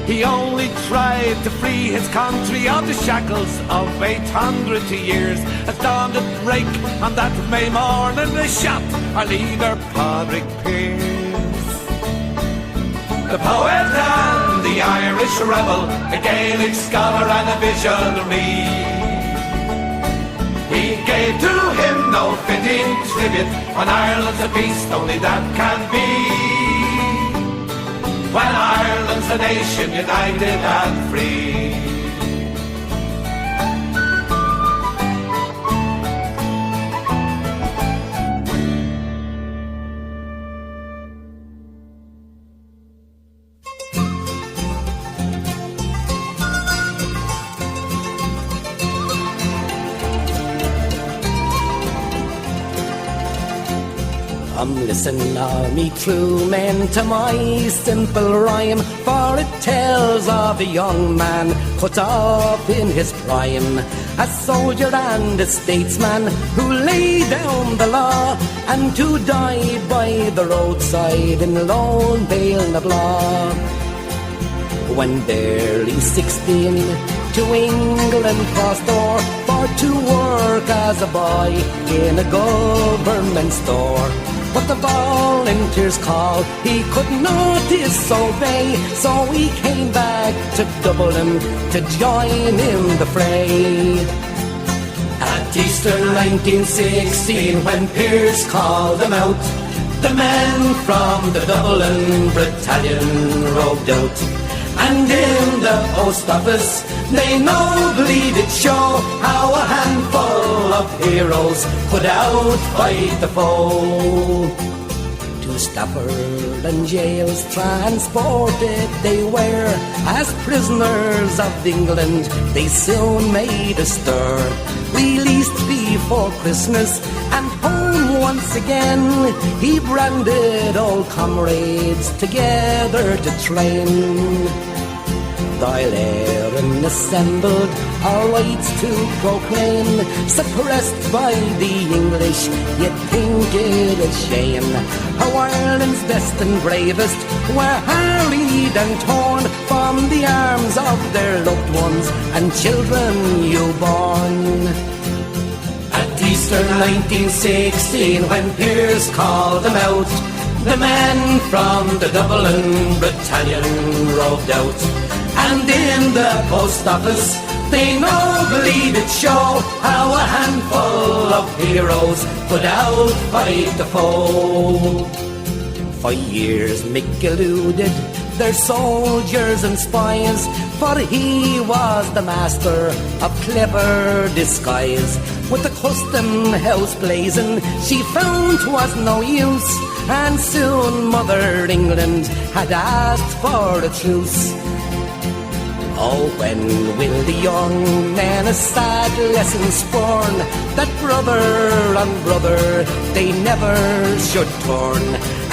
K: He only tried to free his country of the shackles of 800 years. As dawn did break on that May morning, they shot our leader, Padraig Pearse. The poet and the Irish rebel, a Gaelic scholar and a visionary, we gave to him no fitting tribute, when Ireland's a peace only that can be, when Ireland's a nation united and free.
L: Listen all me true men to my simple rhyme, for it tells of a young man cut off in his prime, a soldier and a statesman who laid down the law, and who died by the roadside in lone Ballinablaw. When barely 16, to England crossed o'er for to work as a boy in a government store. But the volunteers call he could not disobey, so he came back to Dublin to join in the fray. At Easter 1916, when Pearse called them out, the men from the Dublin battalion roved out. And in the post office they nobly did show how a handful of heroes could outfight the foe. To Stafford and jails transported they were, as prisoners of England they soon made a stir. Released before Christmas and home once again, he branded old comrades together to train. While Erin assembled our rights to proclaim, suppressed by the English, yet think it a shame how Ireland's best and bravest were harried and torn from the arms of their loved ones and children newborn. At Easter 1916, when Pearse called them out, the men from the Dublin battalion roved out. And in the post office they nobly did show how a handful of heroes could outfight the foe. For years Mick eluded their soldiers and spies, for he was the master of clever disguise. With the custom house blazing, she found 'twas no use, and soon Mother England had asked for a truce. Oh, when will the young men a sad lesson scorn, that brother on brother they never should turn?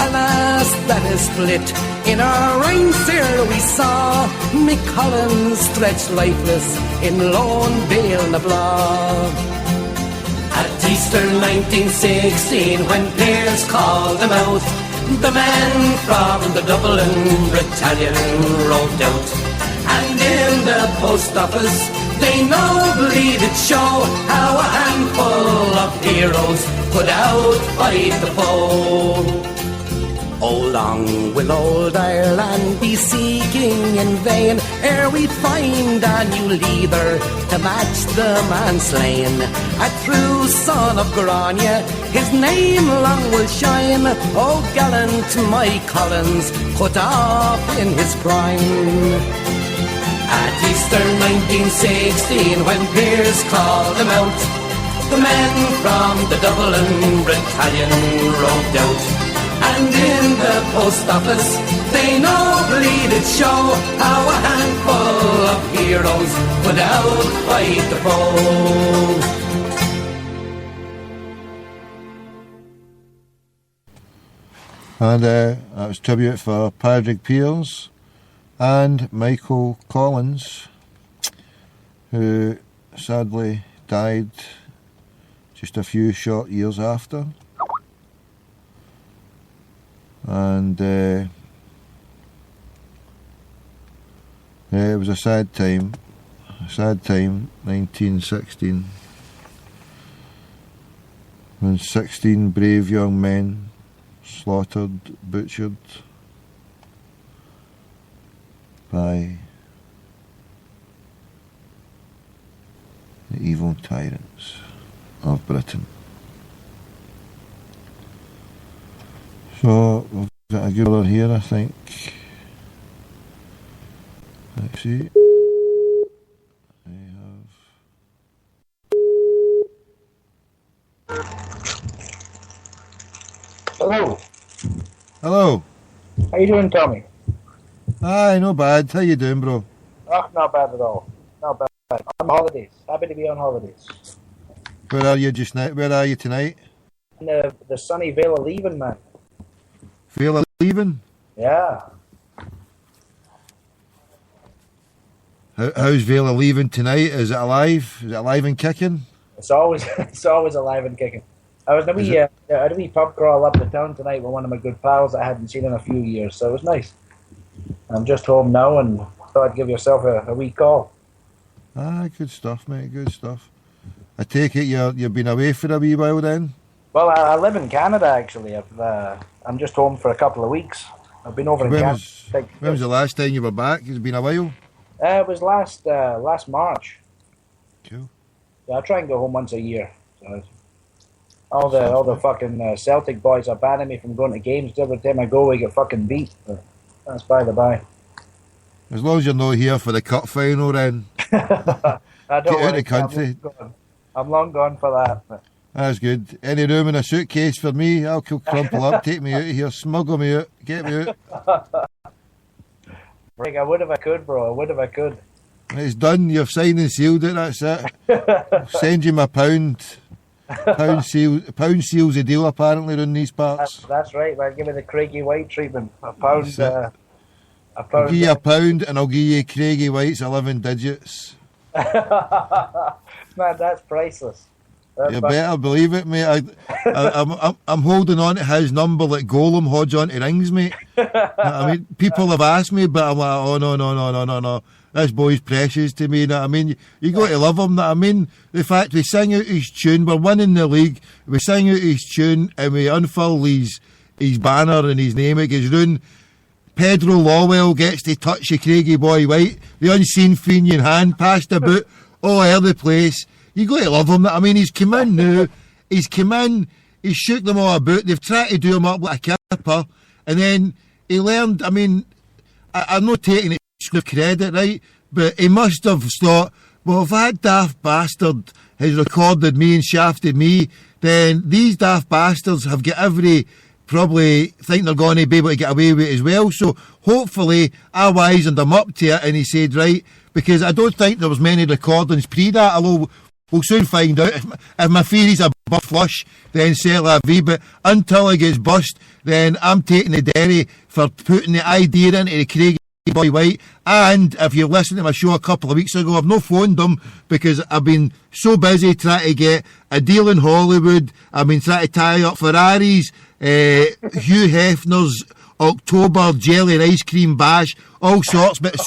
L: Alas, that is split in our ranks here we saw Mick Collins stretched lifeless in lone Bale na Blah. At Easter 1916, when Pearse called them out, the men from the Dublin Battalion rode out. And in the post office they nobly did show how a handful of heroes could outfight the foe. Oh, long will old Ireland be seeking in vain ere we find a new leader to match the man slain. A true son of Grania, his name long will shine. Oh, gallant Mike Collins, cut off in his prime. At Easter 1916, when Pearse called them out, the men from the Dublin Battalion rode out. And in the post office they nobly did show how a handful of heroes could outfight the foe.
A: And that was tribute for Padraig Pearse and Michael Collins, who sadly died just a few short years after. And it was a sad time, 1916, when 16 brave young men slaughtered, butchered by the evil tyrants of Britain. So we've got a good one here, I think. Let's see.
M: Hello.
A: Hello.
M: How you doing, Tommy?
A: Aye, no bad. How you doing, bro?
M: Oh, not bad at all. Not bad. I'm on holidays. Happy to be on holidays.
A: Where are you just now? Where are you tonight?
M: In the sunny Vale of Leven, man.
A: Vale of Leven?
M: Yeah.
A: How's Vale of Leven tonight? Is it alive? Is it alive and kicking?
M: It's always alive and kicking. I was in a wee pub crawl up the town tonight with one of my good pals I hadn't seen in a few years, so it was nice. I'm just home now and thought I'd give yourself a wee call.
A: Ah, good stuff, mate, good stuff. I take it you've been away for a wee while then?
M: Well, I live in Canada, actually. I'm just home for a couple of weeks. I've been over in Canada.
A: When was the last time you were back? It's been a while?
M: It was last March.
A: Cool.
M: Yeah, I try and go home once a year. So all the fucking Celtic boys are banning me from going to games. The other time I go, we get fucking beat. But that's by the by.
A: As long as you're not here for the cup final, then
M: I don't
A: get out of the country.
M: I'm long gone for that. But.
A: That's good. Any room in a suitcase for me? I'll crumple up, take me out of here, smuggle me out, get me out.
M: Rick, I would if I could, bro. I would if I could.
A: It's done. You've signed and sealed it. That's it. Send you my pound. Pound seals the deal apparently around these parts.
M: That's right, man. Give me the Craigie White treatment. A pound.
A: I'll give you a pound and I'll give you Craigie White's 11 digits.
M: Man, that's priceless.
A: You better believe it, mate. I'm holding on to his number like Golem holds on to rings, mate. I mean, people have asked me, but I'm like, oh no. This boy's precious to me. I mean, you got to love him. I mean, the fact we sing out his tune, we're winning the league, we sing out his tune, and we unfurl his banner and his name. It gets ruined. Pedro Lawwell gets to touch the Craigie boy White, the unseen Fenian hand passed about all over the place. You got to love him. I mean, he's come in now. He's shook them all about. They've tried to do him up like a kipper, And then he learned, I mean, I'm not taking it with credit, right? But he must have thought, well, if that daft bastard has recorded me and shafted me, then these daft bastards have got probably think they're going to be able to get away with it as well. So hopefully I wisened him up to it, and he said, right, because I don't think there was many recordings pre that, although we'll soon find out. If my theory's a butt flush, then c'est la vie, but until it gets bust, then I'm taking the derry for putting the idea into the Craigie Boy White. And if you listened to my show a couple of weeks ago, I've not phoned them because I've been so busy trying to get a deal in Hollywood. I've been trying to tie up Ferraris, Hugh Hefner's October jelly ice cream bash, all sorts. But as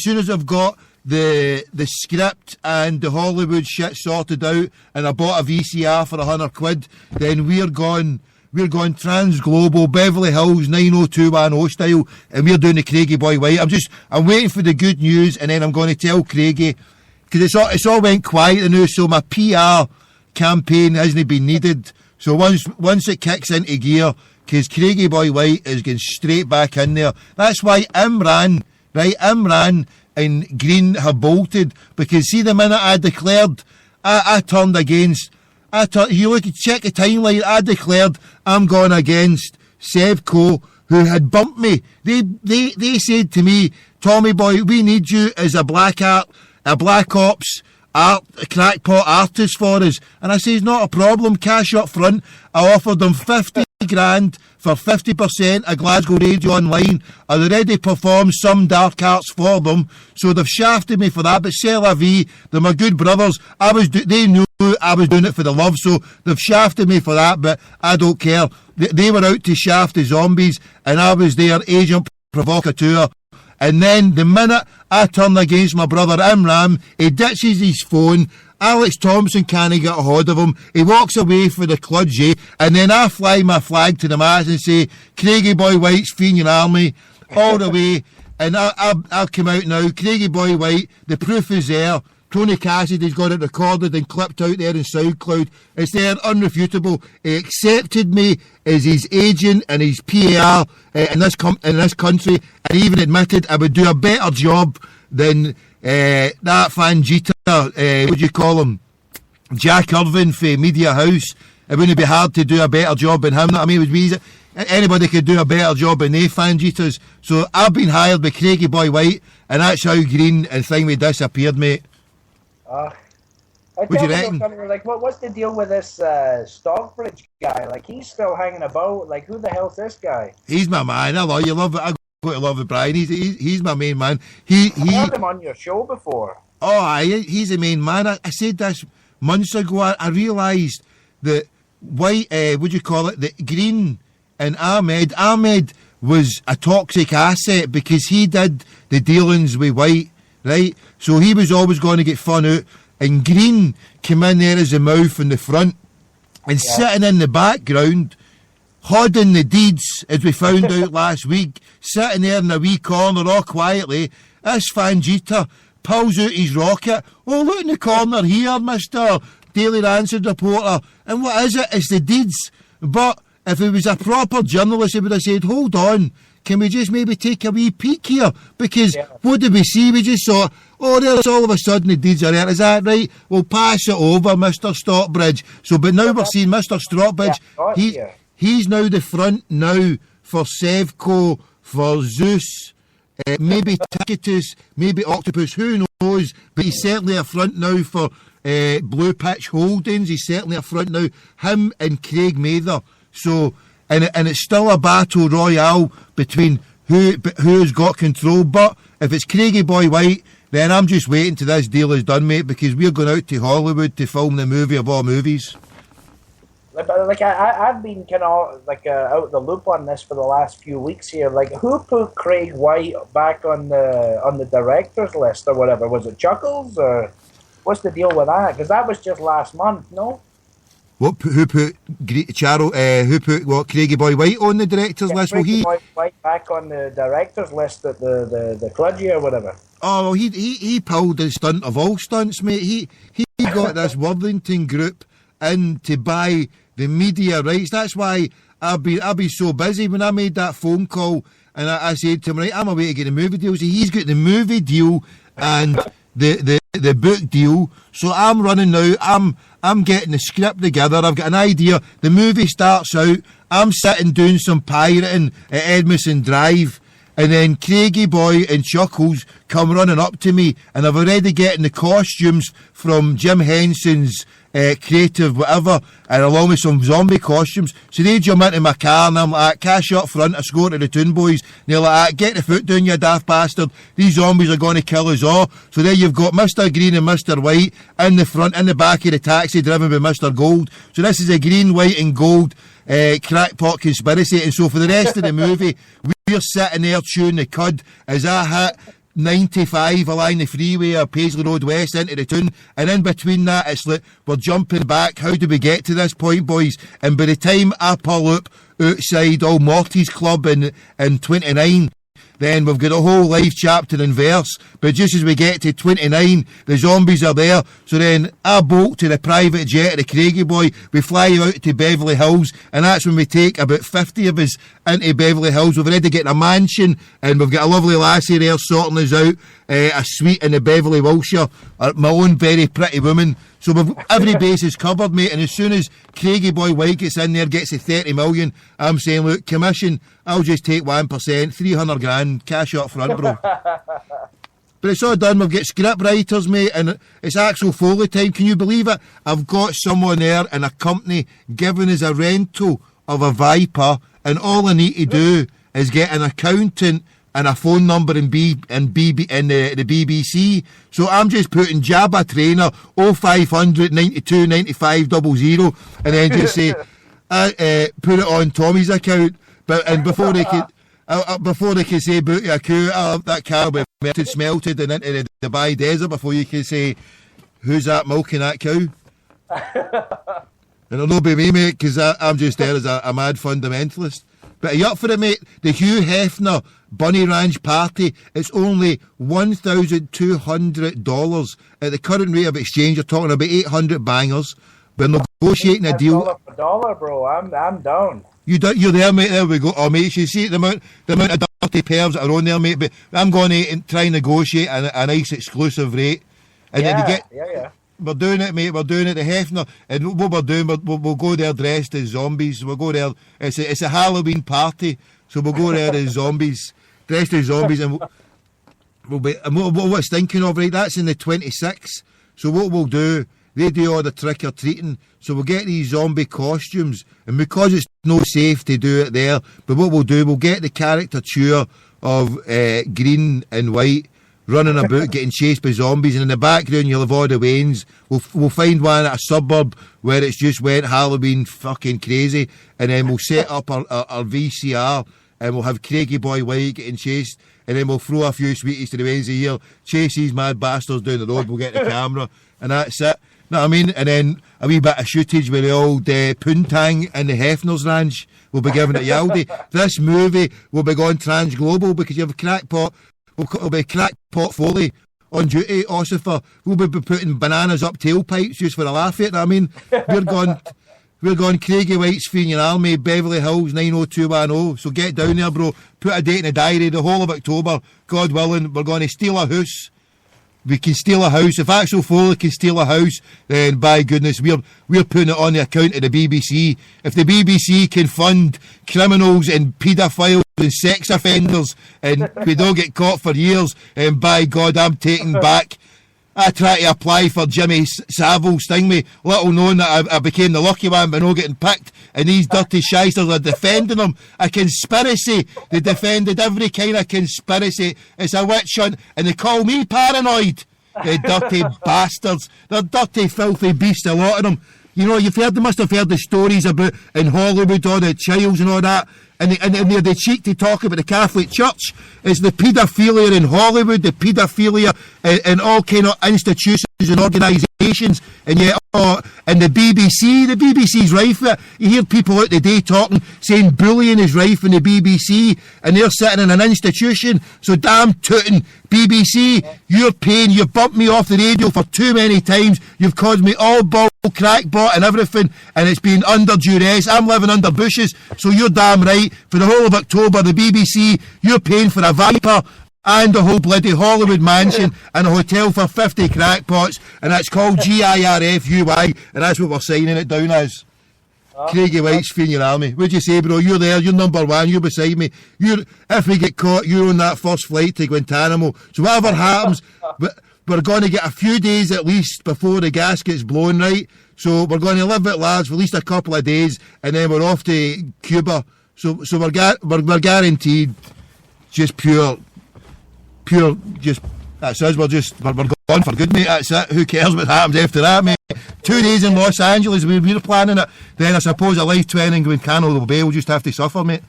A: soon as I've got the script and the Hollywood shit sorted out, and I bought a VCR for £100, then we're going trans-global, Beverly Hills 90210 style, and we're doing the Craigie Boy White. I'm waiting for the good news, and then I'm going to tell Craigie, because it's all went quiet now, so my PR campaign hasn't been needed. So once it kicks into gear, because Craigie Boy White is going straight back in there. That's why Imran and Green have bolted, because see, the minute I declared, I turned against. You look, check the timeline. I declared I'm going against Sevco, who had bumped me. They said to me, Tommy boy, we need you as a black ops crackpot artist for us. And I says, not a problem, cash up front. I offered them 50 grand for 50% of Glasgow Radio Online. I'd already performed some dark arts for them, so they've shafted me for that. But c'est la vie, they're my good brothers. They knew I was doing it for the love, so they've shafted me for that, but I don't care. They were out to shaft the zombies, and I was their agent provocateur. And then the minute I turn against my brother Imran, he ditches his phone. Alex Thompson can't get a hold of him. He walks away for the kludgy, and then I fly my flag to the mast and say, Craigie Boy White's Fenian Army, all the way. And I'll come out now. Craigie Boy White, the proof is there. Tony Cassidy's got it recorded and clipped out there in SoundCloud. It's there, unrefutable. He accepted me as his agent and his PR in this country, and even admitted I would do a better job than that Fangita, what do you call him, Jack Irvin for Media House. It wouldn't be hard to do a better job than him. I mean, it would be easy. Anybody could do a better job than they Fangitas. So I've been hired by Craigie Boy White, and that's how Green and Thingway disappeared, mate.
M: What do you reckon? Like, what's the deal with this Stockbridge guy? Like, he's still hanging about. Like, who the hell's this guy?
A: He's my man. I love you. Love it. I got to love it, Brian. He's my main man. I've
M: heard him on your show before.
A: Oh, he's the main man. I said this months ago. I realised that White, what do you call it? That Green and Ahmed was a toxic asset because he did the dealings with White, right? So he was always going to get fun out. And Green came in there as a mouth in the front and sitting in the background, hodding the deeds, as we found out last week, sitting there in a wee corner all quietly. This Fangita pulls out his rocket. Oh, look in the corner here, Mr. Daily Answered reporter. And what is it? It's the deeds. But if he was a proper journalist, he would have said, hold on, can we just maybe take a wee peek here? Because what did we see? We just saw, oh, there's all of a sudden the deeds are there. Is that right? We'll pass it over, Mr. Stockbridge. So, but now we're seeing Mr. Stockbridge. He's now the front now for Sevco, for Zeus, maybe Ticketus, maybe Octopus, who knows? But he's certainly a front now for Blue Pitch Holdings. He's certainly a front now. Him and Craig Mather. So, and it's still a battle royale between who's got control. But if it's Craigie Boy White, then I'm just waiting till this deal is done, mate, because we're going out to Hollywood to film the movie of all movies.
M: Like I've been kind of like out the loop on this for the last few weeks here. Like, who put Craig White back on the directors list or whatever? Was it Chuckles, or what's the deal with that? Because that was just last month, no?
A: Who put Craigie Boy White on the directors list?
M: Craigie Boy White back on the directors list at the Cludgy or whatever.
A: Oh, he pulled the stunt of all stunts, mate. He got this Worthington group in to buy the media rights. That's why I've been so busy when I made that phone call, and I said to him, right, I'm away to get the movie deal. So he's got the movie deal and the book deal. So I'm running now. I'm getting the script together. I've got an idea. The movie starts out. I'm sitting doing some pirating at Edmondson Drive. And then Craigie Boy and Chuckles come running up to me, and I've already getting the costumes from Jim Henson's creative whatever, and along with some zombie costumes. So they jump into my car, and I'm like, cash up front, I score to the Toon Boys, and they're like, get the foot down, you daft bastard, these zombies are going to kill us all. So there you've got Mr. Green and Mr. White in the front, in the back of the taxi, driven by Mr. Gold. So this is a green, white and gold crackpot conspiracy. And so for the rest of the movie, we're sitting there chewing the cud as I hit 95 along the freeway of Paisley Road West into the Toon, and in between that it's like we're jumping back. How do we get to this point, boys? And by the time I pull up outside Old Morty's Club in 29, then we've got a whole life chapter in verse. But just as we get to 29, the zombies are there. So then I bolt to the private jet of the Craigie Boy. We fly out to Beverly Hills, and that's when we take about 50 of us into Beverly Hills. We've already got a mansion, and we've got a lovely lassie there sorting us out, a suite in the Beverly Wilshire, my own very pretty woman. So every base is covered, mate, and as soon as Craigie Boy White gets in there, gets the 30 million, I'm saying, look, commission, I'll just take 1%, 300 grand, cash up front, bro. But it's all done. We've got script writers, mate, and it's Axel Foley time. Can you believe it? I've got someone there in a company giving us a rental of a Viper, and all I need to do is get an accountant and a phone number in the BBC. So I'm just putting Jabba Trainer 0500 92 95 00, and then just say put it on Tommy's account. And before they can say boot a coup, that car will be melted, smelted and into the Dubai desert before you can say who's that milking that cow. And it'll not be me, mate, because I'm just there as a mad fundamentalist. But are you up for it, mate? The Hugh Hefner Bunny Ranch party, it's only $1,200. At the current rate of exchange, you're talking about 800 bangers. We're negotiating a deal.
M: $1 for $1, bro. I'm down.
A: You're there, mate. There we go. Oh, mate, you see the amount of dirty pervs that are on there, mate. But I'm going to try and negotiate a nice exclusive rate. And then you get...
M: Yeah.
A: We're doing it, mate. We're doing it. The Hefner, and what we're doing, we'll go there dressed as zombies. We'll go there. It's a Halloween party, so we'll go there as zombies, dressed as zombies, and we'll be. And what's thinking of, right? That's in the 26th. So what we'll do, they do all the trick or treating. So we'll get these zombie costumes, and because it's no safe to do it there, but what we'll do, we'll get the caricature of Green and White running about, getting chased by zombies, and in the background you'll have all the Waynes. We'll find one at a suburb where it's just went Halloween fucking crazy, and then we'll set up our VCR, and we'll have Craigie Boy White getting chased, and then we'll throw a few sweeties to the Wednesday here, chase these mad bastards down the road, we'll get the camera, and that's it. Know what I mean? And then a wee bit of shootage with the old Poontang and the Hefner's Ranch. We'll be giving it Yaldi. This movie will be going trans-global because you have a crackpot. It'll be Crackpot Foley on duty, Ossifer. We'll be putting bananas up tailpipes just for a laugh at it. I mean, we're going Craigie White's Fenian Army, Beverly Hills 90210. So get down there, bro. Put a date in the diary, the whole of October. God willing, we're going to steal a house. We can steal a house. If Axel Foley can steal a house, then by goodness, we're putting it on the account of the BBC. If the BBC can fund criminals and paedophiles and sex offenders, and we don't get caught for years, and by God, I'm taking back. I tried to apply for Jimmy Savile's thing, me, little known that I became the lucky one by not getting picked, and these dirty shysters are defending them. A conspiracy. They defended every kind of conspiracy. It's a witch hunt, and they call me paranoid. The dirty bastards. They're dirty, filthy beasts, a lot of them. You know, they must have heard the stories about in Hollywood, all the Childs and all that, and they had the cheek to talk about the Catholic Church. It's the paedophilia in Hollywood, the paedophilia in all kind of institutions and organisations, and yet and the BBC's rife with it. You hear people out the day talking, saying bullying is rife in the BBC, and they're sitting in an institution, so damn tootin' BBC, you're paying, you've bumped me off the radio for too many times, you've caused me all ball, crackbot and everything, and it's been under duress. I'm living under bushes, so you're damn right. For the whole of October, the BBC, you're paying for a Viper and a whole bloody Hollywood mansion and a hotel for 50 crackpots, and that's called GIRFUY, and that's what we're signing it down as. Craigie White's Fenian Army. What'd you say, bro? You're there, you're number one, you're beside me. If we get caught, you're on that first flight to Guantanamo. So whatever happens, we're going to get a few days at least before the gasket's blown, right? So we're going to live it, lads, for at least a couple of days, and then we're off to Cuba. So we're guaranteed just pure, just, that's us, we're gone for good, mate, that's it. Who cares what happens after that, mate? 2 days in Los Angeles, we're planning it, then I suppose a life 20 in Guantanamo Bay will just have to suffer, mate.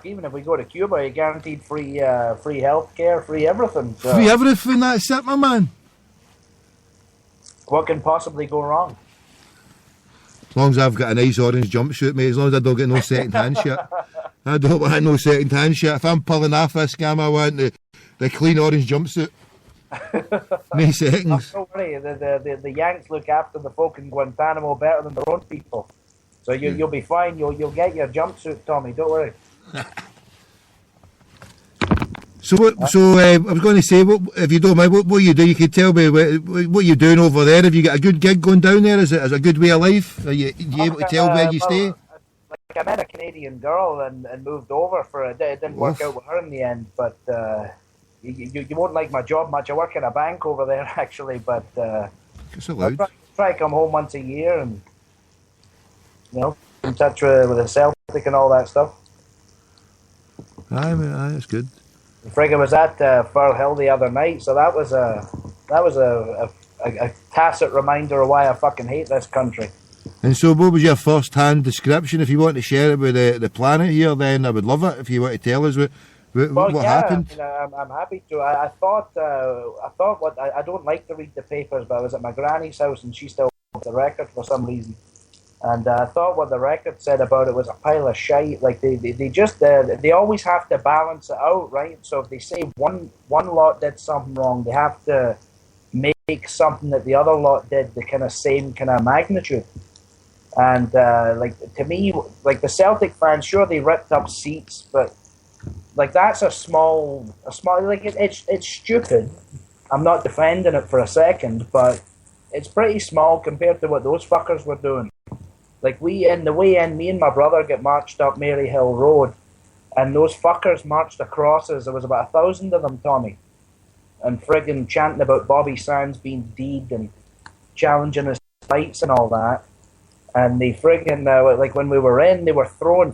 M: Even if we go to Cuba, you're guaranteed free health care, free everything. So.
A: Free everything, that's it, my man.
M: What can possibly go wrong?
A: As long as I've got a nice orange jumpsuit, mate, as long as I don't get no second-hand shit. I don't want no second-hand shit. If I'm pulling off this scam, I want the clean orange jumpsuit. No seconds.
M: Don't worry, the Yanks look after the folk in Guantanamo better than their own people. So you'll be fine. You'll get your jumpsuit, Tommy. Don't worry.
A: So I was going to say, if you don't mind, what you do? You could tell me what you're doing over there. Have you got a good gig going down there? Is it a good way of life? Are you able to tell where you stay?
M: Like I met a Canadian girl and moved over for a day. It didn't work out with her in the end, but you won't like my job much. I work in a bank over there actually, but
A: it's allowed.
M: I try to come home once a year and in touch with the Celtic and all that stuff.
A: Aye, that's good.
M: Frigga was at Fir Hill the other night, so that was a tacit reminder of why I fucking hate this country.
A: And so, what was your first-hand description? If you want to share it with the planet here, then I would love it. If you want to tell us what happened.
M: I'm happy to. I thought I don't like to read the papers, but I was at my granny's house and she still had the record for some reason. And I thought what the record said about it was a pile of shite. Like they always have to balance it out, right? So if they say one lot did something wrong, they have to make something that the other lot did the kind of same kind of magnitude. And to me, like the Celtic fans, sure they ripped up seats, but like that's a small like it's stupid. I'm not defending it for a second, but it's pretty small compared to what those fuckers were doing. Like me and my brother get marched up Maryhill Road, and those fuckers marched across us. There was about 1,000 of them, Tommy, and friggin' chanting about Bobby Sands being deed and challenging his fights and all that. And they friggin' like when we were in, they were throwing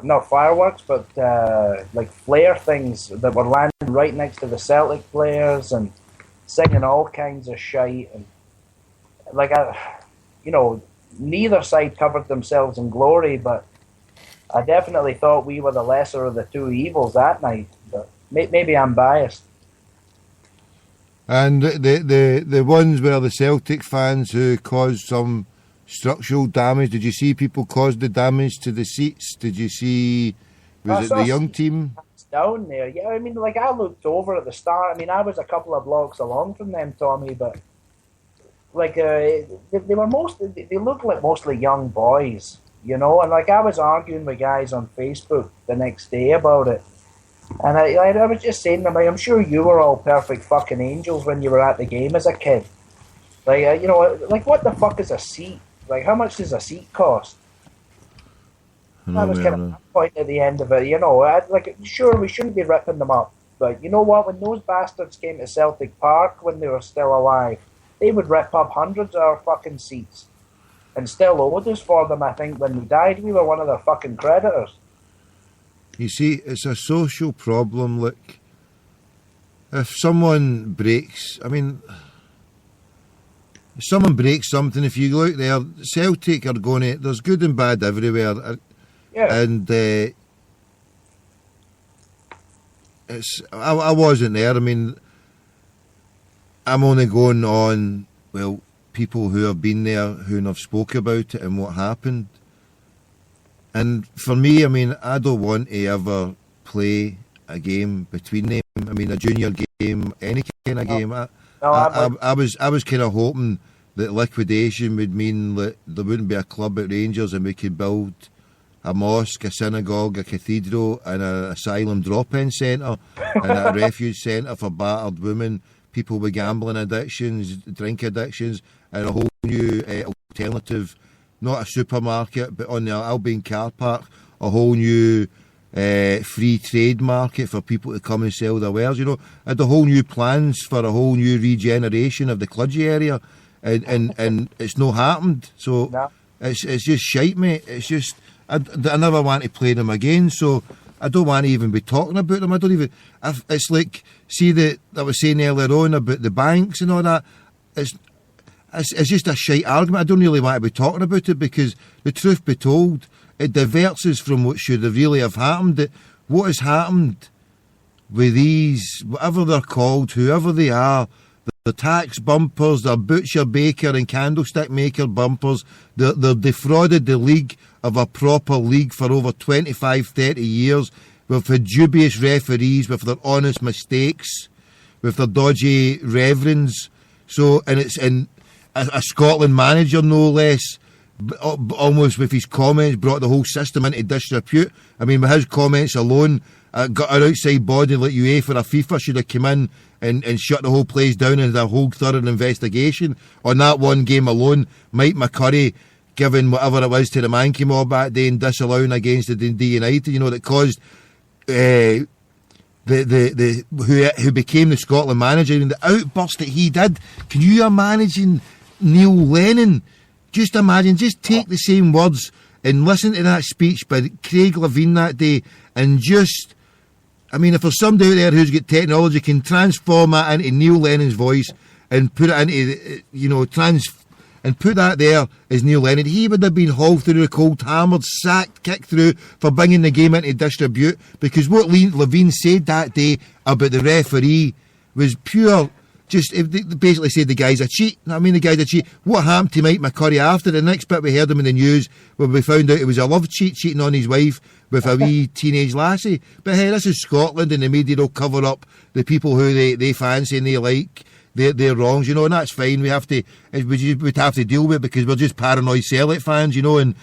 M: not fireworks, but like flare things that were landing right next to the Celtic players and singing all kinds of shite. And like neither side covered themselves in glory, but I definitely thought we were the lesser of the two evils that night. But maybe I'm biased.
A: And the ones where the Celtic fans who caused some structural damage, did you see people cause the damage to the seats? Did you see, was it the young team?
M: Down there, yeah. I mean, like I looked over at the start. I mean, I was a couple of blocks along from them, Tommy, but like they looked like mostly young boys, and like I was arguing with guys on Facebook the next day about it, and I was just saying to them, I'm sure you were all perfect fucking angels when you were at the game as a kid. Like like what the fuck is a seat? Like how much does a seat cost? That was kind of the point at the end of it, sure we shouldn't be ripping them up, but you know what? When those bastards came to Celtic Park when they were still alive, they would rip up hundreds of our fucking seats and still owed us for them. I think when we died, we were one of their fucking creditors.
A: You see, it's a social problem. Look, if someone breaks, if someone breaks something, if you look there, Celtic are going to, there's good and bad everywhere. Yeah. And I wasn't there. I'm only going on, people who have been there, who have spoke about it and what happened. And for me, I mean, I don't want to ever play a game between them. I mean, a junior game, any kind of game. I was kind of hoping that liquidation would mean that there wouldn't be a club at Rangers and we could build a mosque, a synagogue, a cathedral and an asylum drop-in centre and a refuge centre for battered women, people with gambling addictions, drink addictions, and a whole new alternative, not a supermarket, but on the Albion car park, a whole new free trade market for people to come and sell their wares. You know, had the whole new plans for a whole new regeneration of the Cludgy area, and it's no happened. So no. It's just shite, mate. It's just I never want to play them again. So I don't want to even be talking about them. I don't even. It's like, see that I was saying earlier on about the banks and all that. It's just a shite argument. I don't really want to be talking about it because the truth be told, it diverts us from what should have really have happened. What has happened with these, whatever they're called, whoever they are, the tax bumpers, the butcher, baker and candlestick maker bumpers, they're defrauded the league of a proper league for over 25, 30 years. We've had dubious referees with their honest mistakes, with their dodgy reverends. So, and it's in a Scotland manager, no less, almost with his comments, brought the whole system into disrepute. I mean, with his comments alone, got our outside body like UEFA or FIFA should have come in and shut the whole place down and had a whole thorough investigation. On that one game alone, Mike McCurry giving whatever it was to the Mankey mob that day and disallowing against the Dundee United, you know, that caused who became the Scotland manager, and the outburst that he did. Can you imagine Neil Lennon? Just imagine, just take the same words and listen to that speech by Craig Levein that day, and just, I mean, if there's somebody out there who's got technology, can transform that into Neil Lennon's voice and put it into, you know, and put that there as Neil Lennon, he would have been hauled through the cold, hammered, sacked, kicked through for bringing the game into disrepute, because what Levein said that day about the referee was pure, just basically said the guy's a cheat. I mean, the guy's a cheat. What happened to Mike McCurry after? The next bit we heard him in the news where we found out it was a love cheat, cheating on his wife with a wee teenage lassie. But hey, this is Scotland, and the media will cover up the people who they fancy and they like, their wrongs, you know, and that's fine. We'd have to deal with it because we're just paranoid Celtic fans, you know, and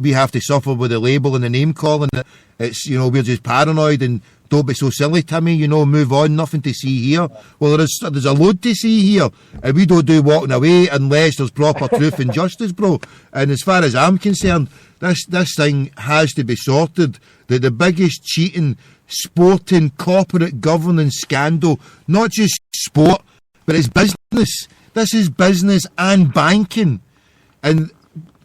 A: we have to suffer with the label and the name calling. It's, you know, we're just paranoid, and don't be so silly, Timmy, you know, move on, nothing to see here. Well, there's a load to see here, and we don't do walking away unless there's proper truth and justice, bro. And as far as I'm concerned, this thing has to be sorted. The biggest cheating, sporting, corporate governance scandal, not just sport, but it's business. This is business and banking. And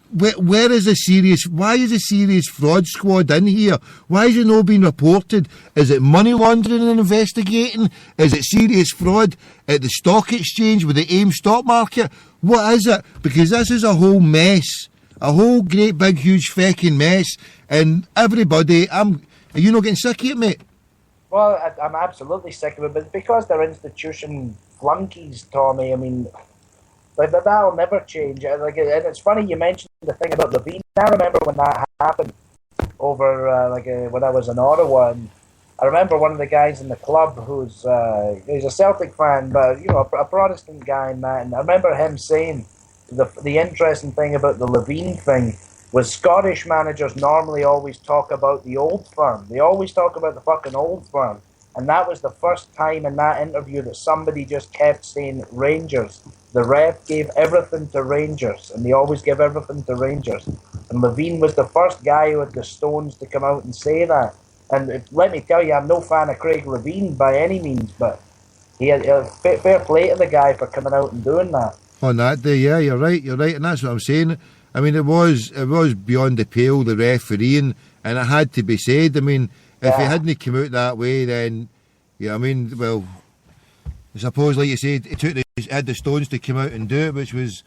A: why is a serious fraud squad in here? Why is it not being reported? Is it money laundering and investigating? Is it serious fraud at the stock exchange with the AIM stock market? What is it? Because this is a whole mess. A whole great big huge fecking mess. And everybody, are you not getting sick of it, mate?
M: Well, I'm absolutely sick of it, but because they're institution flunkies, Tommy, I mean, like that'll never change. Like, and it's funny you mentioned the thing about Levein. I remember when that happened over when I was in Ottawa, and I remember one of the guys in the club who's he's a Celtic fan, but you know, a Protestant guy and that. And I remember him saying the interesting thing about the Levein thing was Scottish managers normally always talk about the old firm. They always talk about the fucking old firm. And that was the first time in that interview that somebody just kept saying Rangers. The ref gave everything to Rangers, and they always give everything to Rangers. And Levein was the first guy who had the stones to come out and say that. And let me tell you, I'm no fan of Craig Levein by any means, but he had fair play to the guy for coming out and doing that.
A: On that day, yeah, you're right, and that's what I'm saying. I mean, it was beyond the pale, the refereeing, and it had to be said. I mean, if he hadn't come out that way, then, yeah, I mean, well, I suppose, like you said, he had the stones to come out and do it, which was,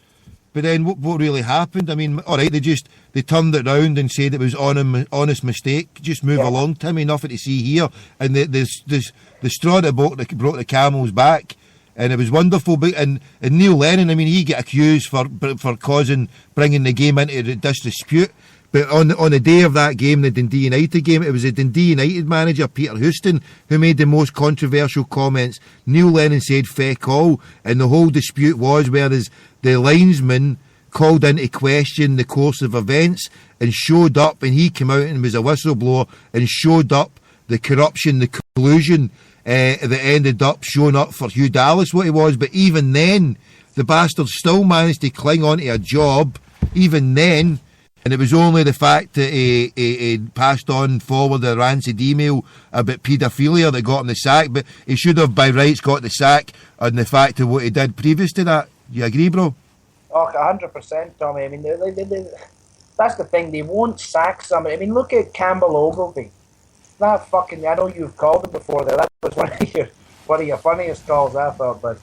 A: but then what really happened? I mean, all right, they turned it round and said it was honest mistake. Just move along, Timmy, nothing to see here. And the straw that broke the camel's back And it was wonderful. But and Neil Lennon, I mean, he got accused for bringing the game into disrepute. But on the day of that game, the Dundee United game, it was the Dundee United manager, Peter Houston, who made the most controversial comments. Neil Lennon said feck all, and the whole dispute was whereas the linesman called into question the course of events and showed up, and he came out and was a whistleblower and showed up the corruption, the collusion that ended up showing up for Hugh Dallas, what he was. But even then, the bastard still managed to cling on to a job, even then. And it was only the fact that he passed on forward a rancid email about paedophilia that got him the sack. But he should have, by rights, got the sack on the fact of what he did previous to that. You agree, bro?
M: Oh, 100%, Tommy. I mean, that's the thing. They won't sack somebody. I mean, look at Campbell Ogilvie. That fucking... I know you've called him before. That was one of your funniest calls, I thought. But,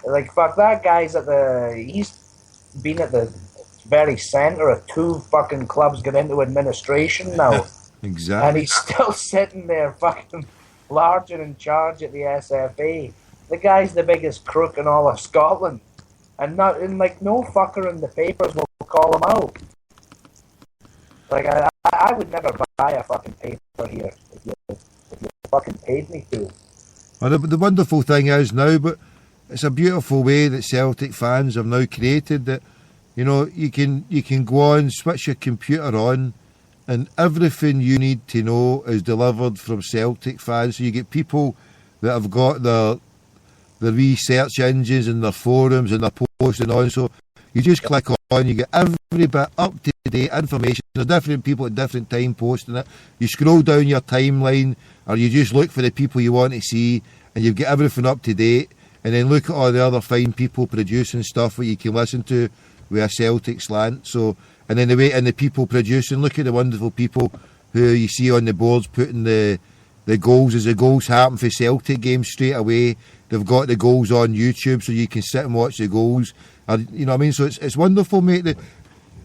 M: like, fuck, that guy's at the... He's been at the very centre of two fucking clubs got into administration now.
A: Exactly.
M: And he's still sitting there fucking large and in charge at the SFA. The guy's the biggest crook in all of Scotland. And no fucker in the papers will call him out. Like, I would never buy a fucking paper here if you fucking paid me to.
A: Well, the wonderful thing is now, but it's a beautiful way that Celtic fans have now created that, you know, you can go on, switch your computer on, and everything you need to know is delivered from Celtic fans. So you get people that have got their research engines and their forums and their posting on. So you just click on, you get every bit up-to-date information. There's different people at different time posting it. You scroll down your timeline, or you just look for the people you want to see, and you've got everything up to date. And then look at all the other fine people producing stuff that you can listen to with a Celtic slant. So, and then the people producing, look at the wonderful people who you see on the boards putting the goals as the goals happen for Celtic games straight away. They've got the goals on YouTube so you can sit and watch the goals. You know what I mean? So it's wonderful, mate.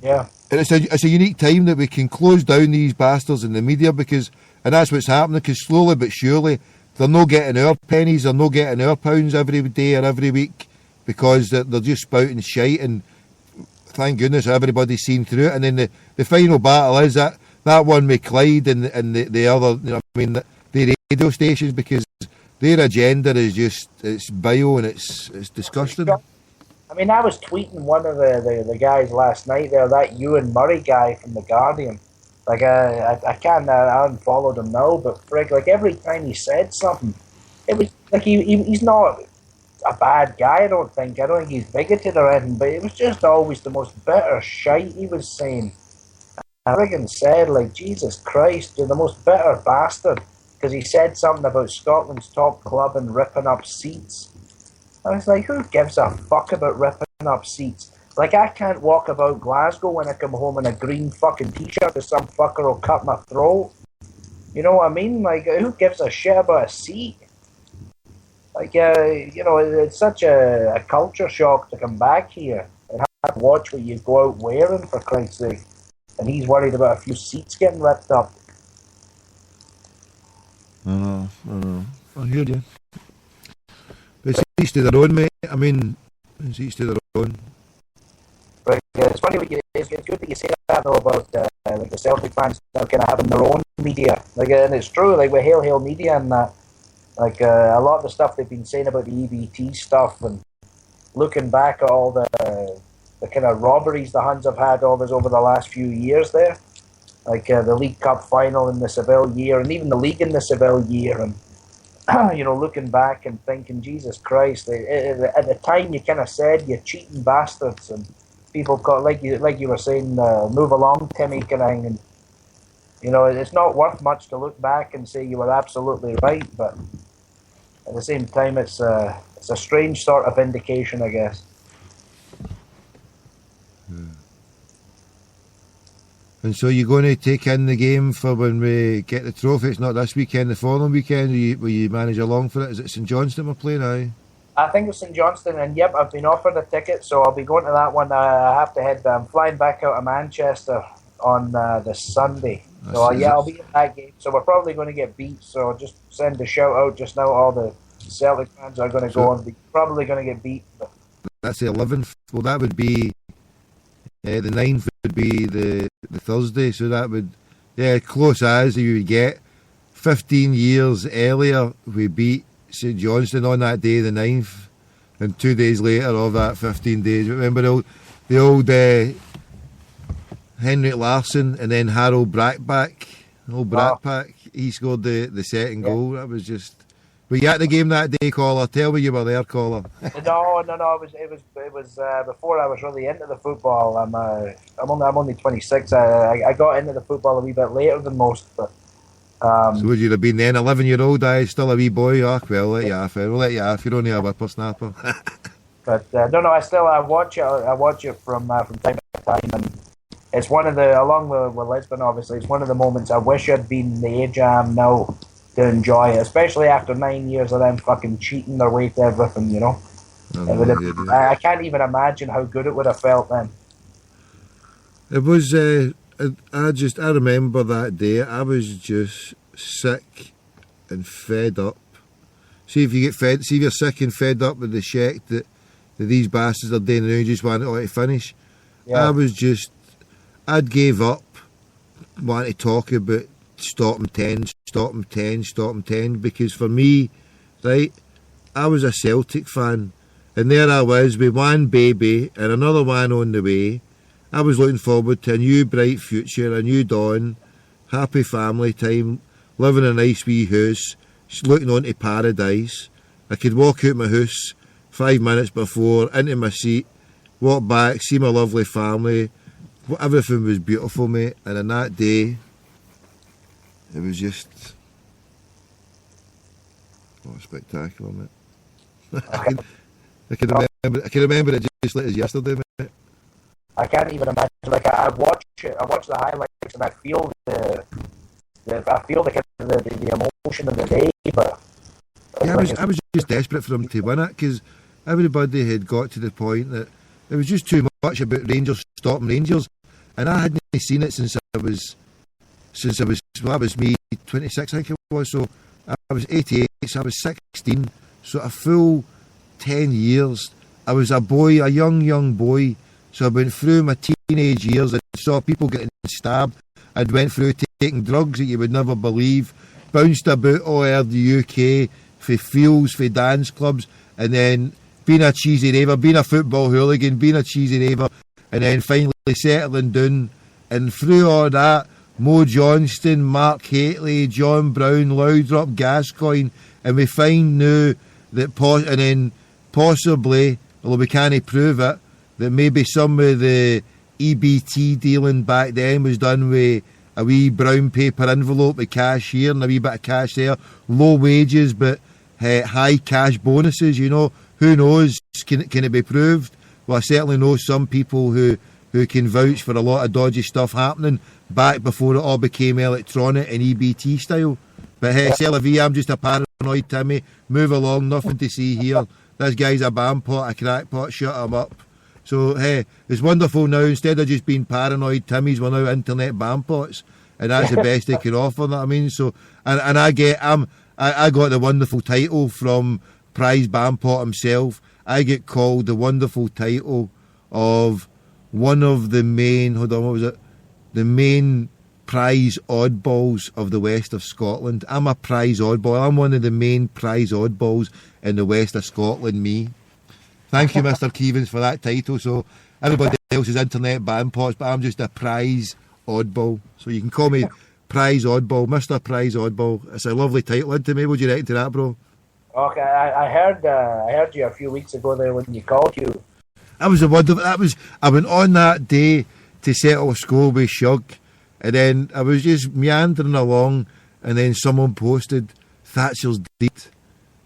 M: Yeah.
A: And it's a unique time that we can close down these bastards in the media and that's what's happening, because slowly but surely they're not getting our pennies, they're not getting our pounds every day or every week, because they're just spouting shite, and thank goodness everybody's seen through it. And then the final battle is that one with Clyde and the other, you know what I mean, the radio stations, because their agenda is just, it's bio and it's disgusting.
M: I mean, I was tweeting one of the guys last night there, that Ewan Murray guy from The Guardian. Like, I unfollowed him now, but frig, like, every time he said something, it was like he's not a bad guy, I don't think he's bigoted or anything, but it was just always the most bitter shite he was saying. I friggin' said, like, Jesus Christ, you're the most bitter bastard, because he said something about Scotland's top club and ripping up seats. I was like, who gives a fuck about ripping up seats? Like, I can't walk about Glasgow when I come home in a green fucking t-shirt because some fucker will cut my throat. You know what I mean? Like, who gives a shit about a seat? Like, you know, it's such a culture shock to come back here and have to watch what you go out wearing, for Christ's sake. And he's worried about a few seats getting ripped up.
A: I know. I hear you. But it's each to their own, mate. I mean, it's each to their own.
M: Right, it's funny it's good that you say that though about like the Celtic fans now kind of having their own media. Like, and it's true. Like with Hail Media and that, like a lot of the stuff they've been saying about the EBT stuff, and looking back at all the kind of robberies the Huns have had over the last few years there, like the League Cup final in the Seville year, and even the league in the Seville year, and you know, looking back and thinking, Jesus Christ, at the time you kind of said, you cheating bastards, and people got, like you were saying, move along, Timmy, kind of thing. And you know, it's not worth much to look back and say you were absolutely right, but at the same time, it's a strange sort of vindication, I guess.
A: And so you're going to take in the game for when we get the trophy? It's not this weekend, the following weekend. Will you manage along for it? Is it St Johnstone we're playing now?
M: I think it's St Johnstone, and yep, I've been offered a ticket, so I'll be going to that one. I have to head. I'm flying back out of Manchester on the Sunday. So yeah, I'll be at that game. So we're probably going to get beat. So just send a shout out just now to all the Celtic fans are going to go on. They're probably going to get beat. But
A: That's the 11th. Well, that would be the 9th would be the Thursday. So that would, close as you would get. 15 years earlier, we beat St Johnstone on that day, the 9th. And 2 days later of that 15 days. Remember the old Henrik Larsson and then Harold Brackback? He scored the second goal. That was just... Were you at the game that day, caller? Tell me you were there, caller.
M: No. It was before I was really into the football. I'm only 26. I got into the football a wee bit later than most. But
A: so would you have been then 11-year-old? Still a wee boy. Well, let you off. We'll let you off. You're only a whippersnapper.
M: But no. I watch it. I watch it from time to time, and it's one of the, along with Lisbon, obviously, it's one of the moments I wish I'd been the age I am now to enjoy it, especially after 9 years of them fucking cheating their way to everything, you know. I can't even imagine how good it would have felt then.
A: It was, I remember that day, I was just sick and fed up. See if you're sick and fed up with the shit that these bastards are doing and you just want it all to finish. Yeah. I'd gave up wanting to talk about stop them 10, because for me, right, I was a Celtic fan, and there I was with one baby and another one on the way. I was looking forward to a new bright future, a new dawn, happy family time, living in a nice wee house, looking onto paradise. I could walk out my house 5 minutes before, into my seat, walk back, see my lovely family. Everything was beautiful, mate. And on that day, it was just spectacular, mate. I can remember it just like it was yesterday, mate.
M: I can't even imagine. Like I watch the highlights, and I feel the emotion of the day. But
A: yeah, I was just desperate for them to win it, because everybody had got to the point that it was just too much about Rangers stopping Rangers, and I hadn't seen it since I was that was me 26, I think it was. So I was 88, so I was 16. So a full 10 years. I was a boy, a young boy. So I went through my teenage years. I saw people getting stabbed. I went through taking drugs that you would never believe. Bounced about all over the UK, for fields, for dance clubs, and then being a cheesy raver, being a football hooligan, being a cheesy raver, and then finally settling down. And through all that, Mo Johnston, Mark Hateley, John Brown, Loudrop, Gascoigne, and we find now that and then possibly, although we can't prove it, that maybe some of the EBT dealing back then was done with a wee brown paper envelope with cash here and a wee bit of cash there, low wages but high cash bonuses, you know. Who knows? Can it be proved? Well, I certainly know some people who can vouch for a lot of dodgy stuff happening back before it all became electronic and EBT style. But hey, c'est la vie, I'm just a paranoid Timmy. Move along, nothing to see here. This guy's a bampot, a crackpot, shut him up. So hey, it's wonderful now. Instead of just being paranoid Timmys, we're now internet bampots, and that's the best they can offer. That I mean, so and I got the wonderful title from Prize Bampot himself. I get called the wonderful title of one of the main, the main prize oddballs of the west of Scotland. I'm a prize oddball. I'm one of the main prize oddballs in the west of Scotland, me. Thank you, Mr. Keevans, for that title. So everybody else is internet bampots, but I'm just a prize oddball. So you can call me Prize Oddball, Mr. Prize Oddball. It's a lovely title, isn't it, mate? What do you reckon to that, bro?
M: Okay, I heard you a few weeks ago there when you called you.
A: I went on that day to settle a score with Shug, and then I was just meandering along, and then someone posted Thatcher's deed.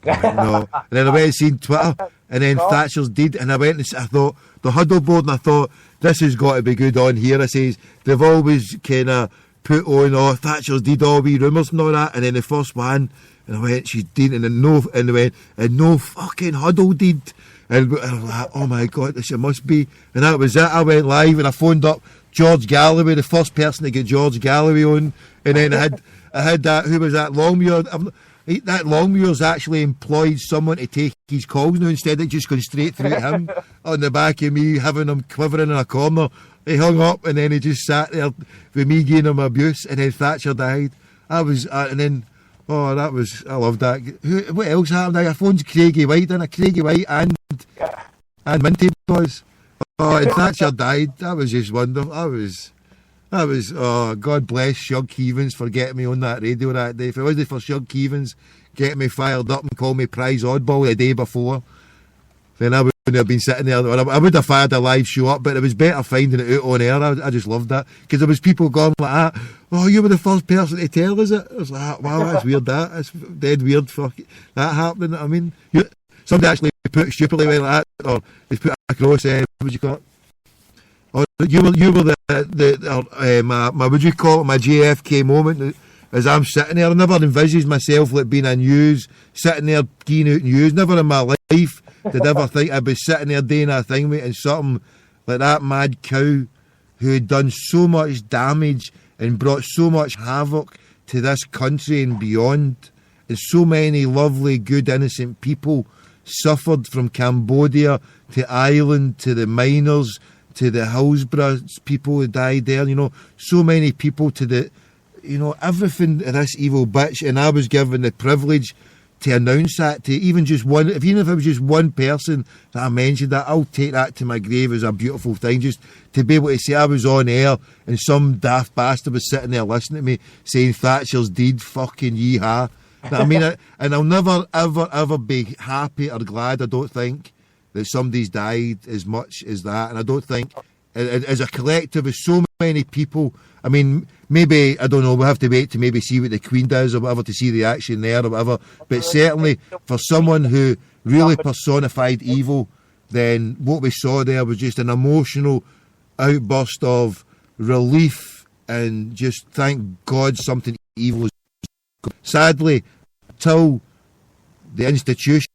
A: No. And then I went and seen Twitter, and then Thatcher's deed, and I went and I thought the huddle board, and I thought this has got to be good on here. I says they've always kind of put on Thatcher's deed, all wee rumours and all that, and then the first one, and I went, she's deed, and then no fucking huddle deed. And I was like, oh my God, this it must be. And that was it. I went live and I phoned up George Galloway, the first person to get George Galloway on. And then I had that, who was that, Longmuir? that Longmuir's actually employed someone to take his calls now instead of just going straight through to him on the back of me, having him quivering in a corner. He hung up and then he just sat there with me giving him abuse, and then Thatcher died. I loved that. What else happened? I phoned Craigie White, didn't I? Craigie White and Minty Boys. Oh, and Thatcher died. That was just wonderful. God bless Shug Keevans for getting me on that radio that day. If it wasn't for Shug Keevans getting me fired up and calling me prize oddball the day before, then I wouldn't have been sitting there. I would have fired a live show up, but it was better finding it out on air. I just loved that, because there was people going like that. Oh, you were the first person to tell us it. I was like, wow, that's weird. That's dead weird. Fuck that happening. I mean, somebody actually put stupidly like that, or they put across. What would you call it? Oh, you were my what do you call it? My JFK moment. As I'm sitting there, I never envisaged myself like being a news, sitting there giving out news. Never in my life did I ever think I'd be sitting there doing a thing with and something like that mad cow who had done so much damage and brought so much havoc to this country and beyond, and so many lovely, good, innocent people suffered, from Cambodia to Ireland to the miners to the Hillsborough people who died there. So many people to the. Everything of this evil bitch, and I was given the privilege to announce that to even if it was just one person that I mentioned that, I'll take that to my grave as a beautiful thing, just to be able to say I was on air and some daft bastard was sitting there listening to me saying Thatcher's deed, fucking yeehaw. I mean, and I'll never, ever, ever be happy or glad, I don't think, that somebody's died as much as that. And I don't think, as a collective, as so many people, I mean, maybe, I don't know, we'll have to wait to maybe see what the Queen does or whatever to see the action there or whatever, but certainly for someone who really personified evil, then what we saw there was just an emotional outburst of relief and just thank God something evil is gone. Sadly, till the institutions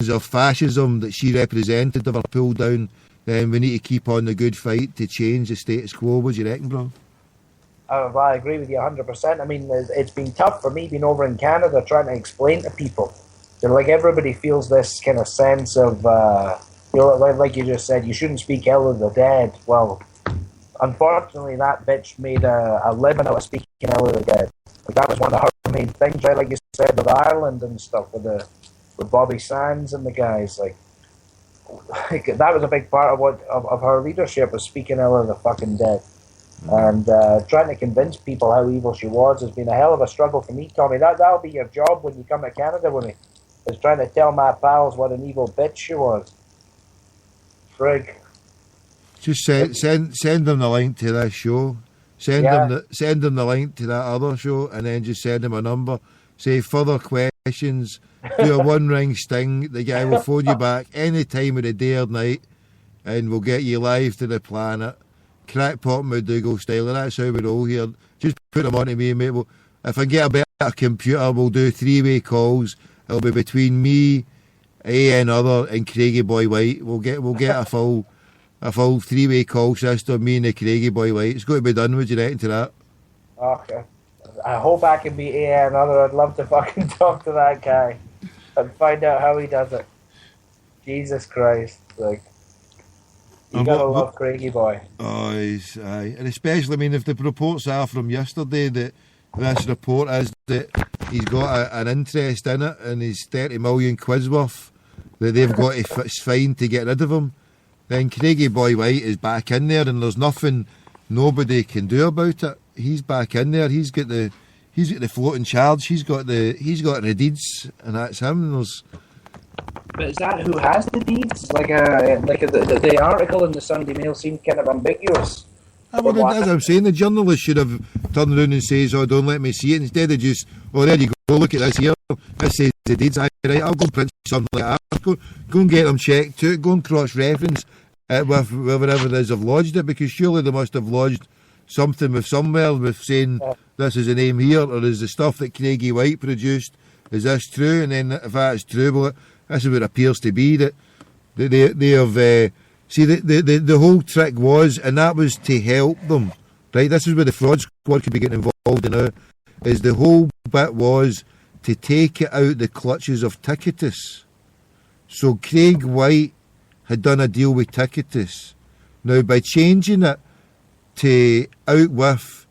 A: of fascism that she represented are pulled down, then we need to keep on the good fight to change the status quo. What do you reckon, bro?
M: I agree with you 100%. I mean, it's been tough for me being over in Canada trying to explain to people. Like, everybody feels this kind of sense of, like you just said, you shouldn't speak ill of the dead. Well, unfortunately, that bitch made a living out of speaking ill of the dead. Like, that was one of her main things, right? Like you said, with Ireland and stuff, with Bobby Sands and the guys. Like that was a big part of her leadership, was speaking ill of the fucking dead. And trying to convince people how evil she was has been a hell of a struggle for me, Tommy. That'll be your job when you come to Canada with me, is trying to tell my pals what an evil bitch she was. Frig.
A: Just send them the link to this show. Send them the link to that other show, and then just send them a number. Say further questions. Do a one-ring sting. The guy will phone you back any time of the day or night, and we'll get you live to the planet. Crackpot McDougall style, and that's how we roll here. Just put them on to me, mate. If I get a better computer, we'll do 3-way calls. It'll be between me, another, and Craigie Boy White. We'll get a full 3-way call system. Me and the Craigie Boy White. It's got to be done. Would you reckon to that?
M: Okay. I hope I can be another. I'd love to fucking talk to that guy and find out how he does it. Jesus Christ, like. You gotta love Craigie Boy.
A: Oh, aye. And especially, I mean, if the reports are from yesterday, that this report is that he's got an interest in it and he's 30 million quid's worth that they've got to find to get rid of him, then Craigie Boy White is back in there and there's nothing nobody can do about it. He's back in there. He's got the floating charge. He's got the deeds, and that's him.
M: But is that who has the deeds? The article in the Sunday Mail seemed kind of ambiguous.
A: As I'm saying, the journalist should have turned around and says, "Oh, don't let me see it," instead of just, "Oh, there you go, look at this here. This says the deeds." Right, I'll go print something like that. Go and get them checked too. Go and cross-reference it with wherever it is they've lodged it, because surely they must have lodged something with somewhere with saying this is a name here, or is the stuff that Craigie White produced, is this true? And then if that's true, well, this is what it appears to be, that they have see the whole trick was, and that was to help them, right? This is where the fraud squad could be getting involved in now, is the whole bit was to take it out the clutches of Ticketus. So Craig White had done a deal with Ticketus. Now, by changing it to out with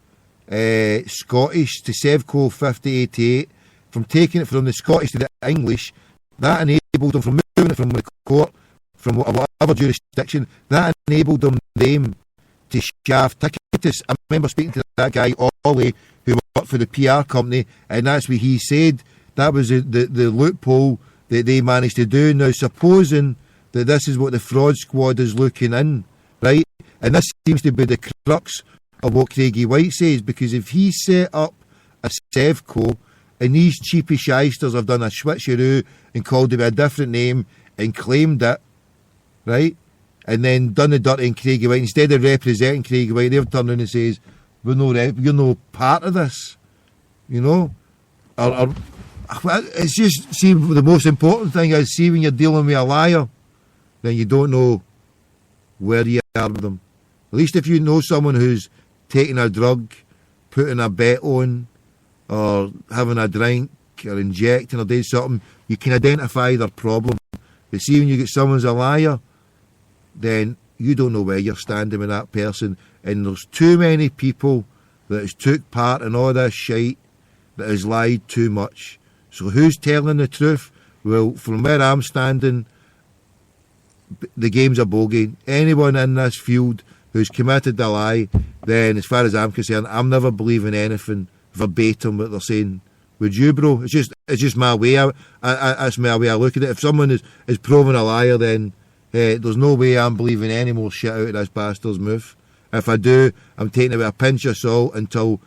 A: Scottish to Sevco 5088, from taking it from the Scottish to the English, that enabled them, from moving it from the court, from whatever jurisdiction, that enabled them to shaft Ticketus. I remember speaking to that guy, Ollie, who worked for the PR company, and that's what he said. That was the loophole that they managed to do. Now, supposing that this is what the fraud squad is looking in, right? And this seems to be the crux of what Craigie White says, because if he set up a Sevco and these cheapy shysters have done a switcheroo and called it a different name and claimed it, right? And then done the dirty in Craigie White, instead of representing Craigie White, they've turned around and says, you're no part of this, you know? It's just, see, the most important thing is, see, when you're dealing with a liar, then you don't know where you are with them. At least if you know someone who's taking a drug, putting a bet on, or having a drink, or injecting, or doing something, you can identify their problem. But see, when you get someone's a liar, then you don't know where you're standing with that person. And there's too many people that has took part in all this shite, that has lied too much. So who's telling the truth? Well, from where I'm standing, the game's a bogey. Anyone in this field who's committed a lie, then as far as I'm concerned, I'm never believing anything verbatim what they're saying. Would you, bro? It's just my way. That's my way I look at it. If someone is proven a liar, then there's no way I'm believing any more shit out of this bastard's mouth. If I do, I'm taking it with a pinch of salt until